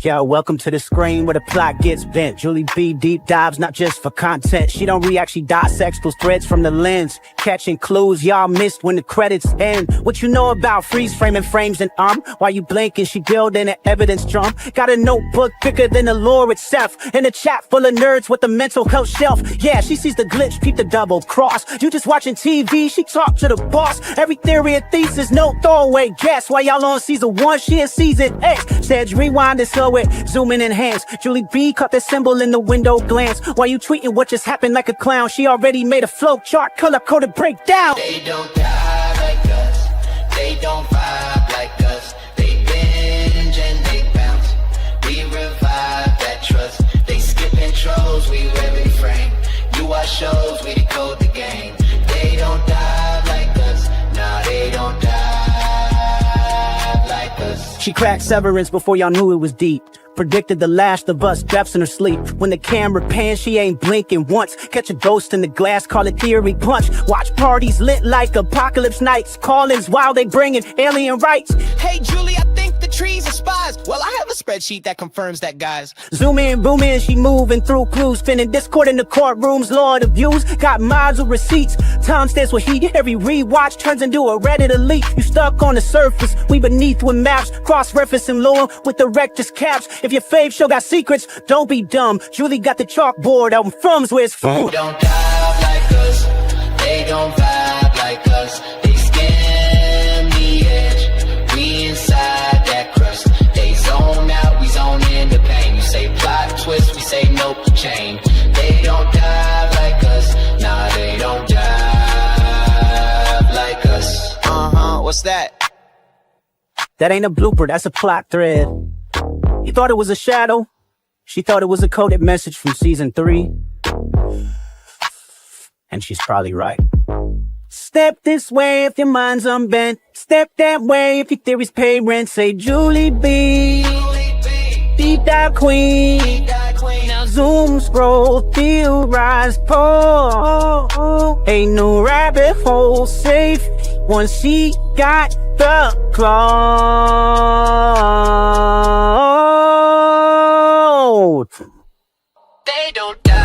Speaker 5: Yo, welcome to the screen where the plot gets bent. Julie B deep dives, not just for content. She don't react, she dissects those threads from the lens. Catching clues y'all missed when the credits end. What you know about freeze framing frames and while you blinking, she building an evidence drum. Got a notebook thicker than the lore itself. In a chat full of nerds with a mental health shelf. Yeah, she sees the glitch, peep the double cross. You just watching TV, she talk to the boss. Every theory a thesis, no throwaway guess. While y'all on season 1, she in season 8. Said rewind it slow it, zoom in enhance. Julie B caught that symbol in the window glance. While you tweeting what just happened like a clown, she already made a flow chart, color coded breakdown.
Speaker 4: They don't die like us. They don't vibe like us. They binge and they bounce. We revive that trust. They skip intros, we every frame. You watch shows, we decode the game. They don't die like us. Nah, they don't die like us.
Speaker 5: She cracked Severance before y'all knew it was deep. Predicted the Last of Us deaths in her sleep. When the camera pans, she ain't blinking once. Catch a ghost in the glass, call it theory punch. Watch parties lit like apocalypse nights. Call-ins while they bringing alien rights.
Speaker 6: Hey Julie, I think the trees are spies. Well, I have a spreadsheet that confirms that, guys.
Speaker 5: Zoom in, boom in, she moving through clues. Spinning Discord in the courtrooms, Lord of views. Got miles of receipts. Time stands with heat. Every rewatch turns into a Reddit elite. You stuck on the surface, we beneath with maps. Cross-referencing lore with the rector's caps. If your fave show got secrets, don't be dumb. Julie got the chalkboard out in Frums where it's from.
Speaker 4: They don't dive like us. They don't vibe like us. They skim the edge. We inside that crust. They zone out, we zone in the pain. You say plot twist, we say nope, chain. They don't dive like us. Nah, they don't dive like us.
Speaker 6: What's that?
Speaker 5: That ain't a blooper, that's a plot thread. You thought it was a shadow? She thought it was a coded message from season 3. And she's probably right. Step this way if your mind's unbent. Step that way if your theories pay rent. Say Julie B, deep dive queen. Now zoom, scroll, theorize, pull. Ain't no rabbit hole safe once she got the cloud.
Speaker 4: They don't die.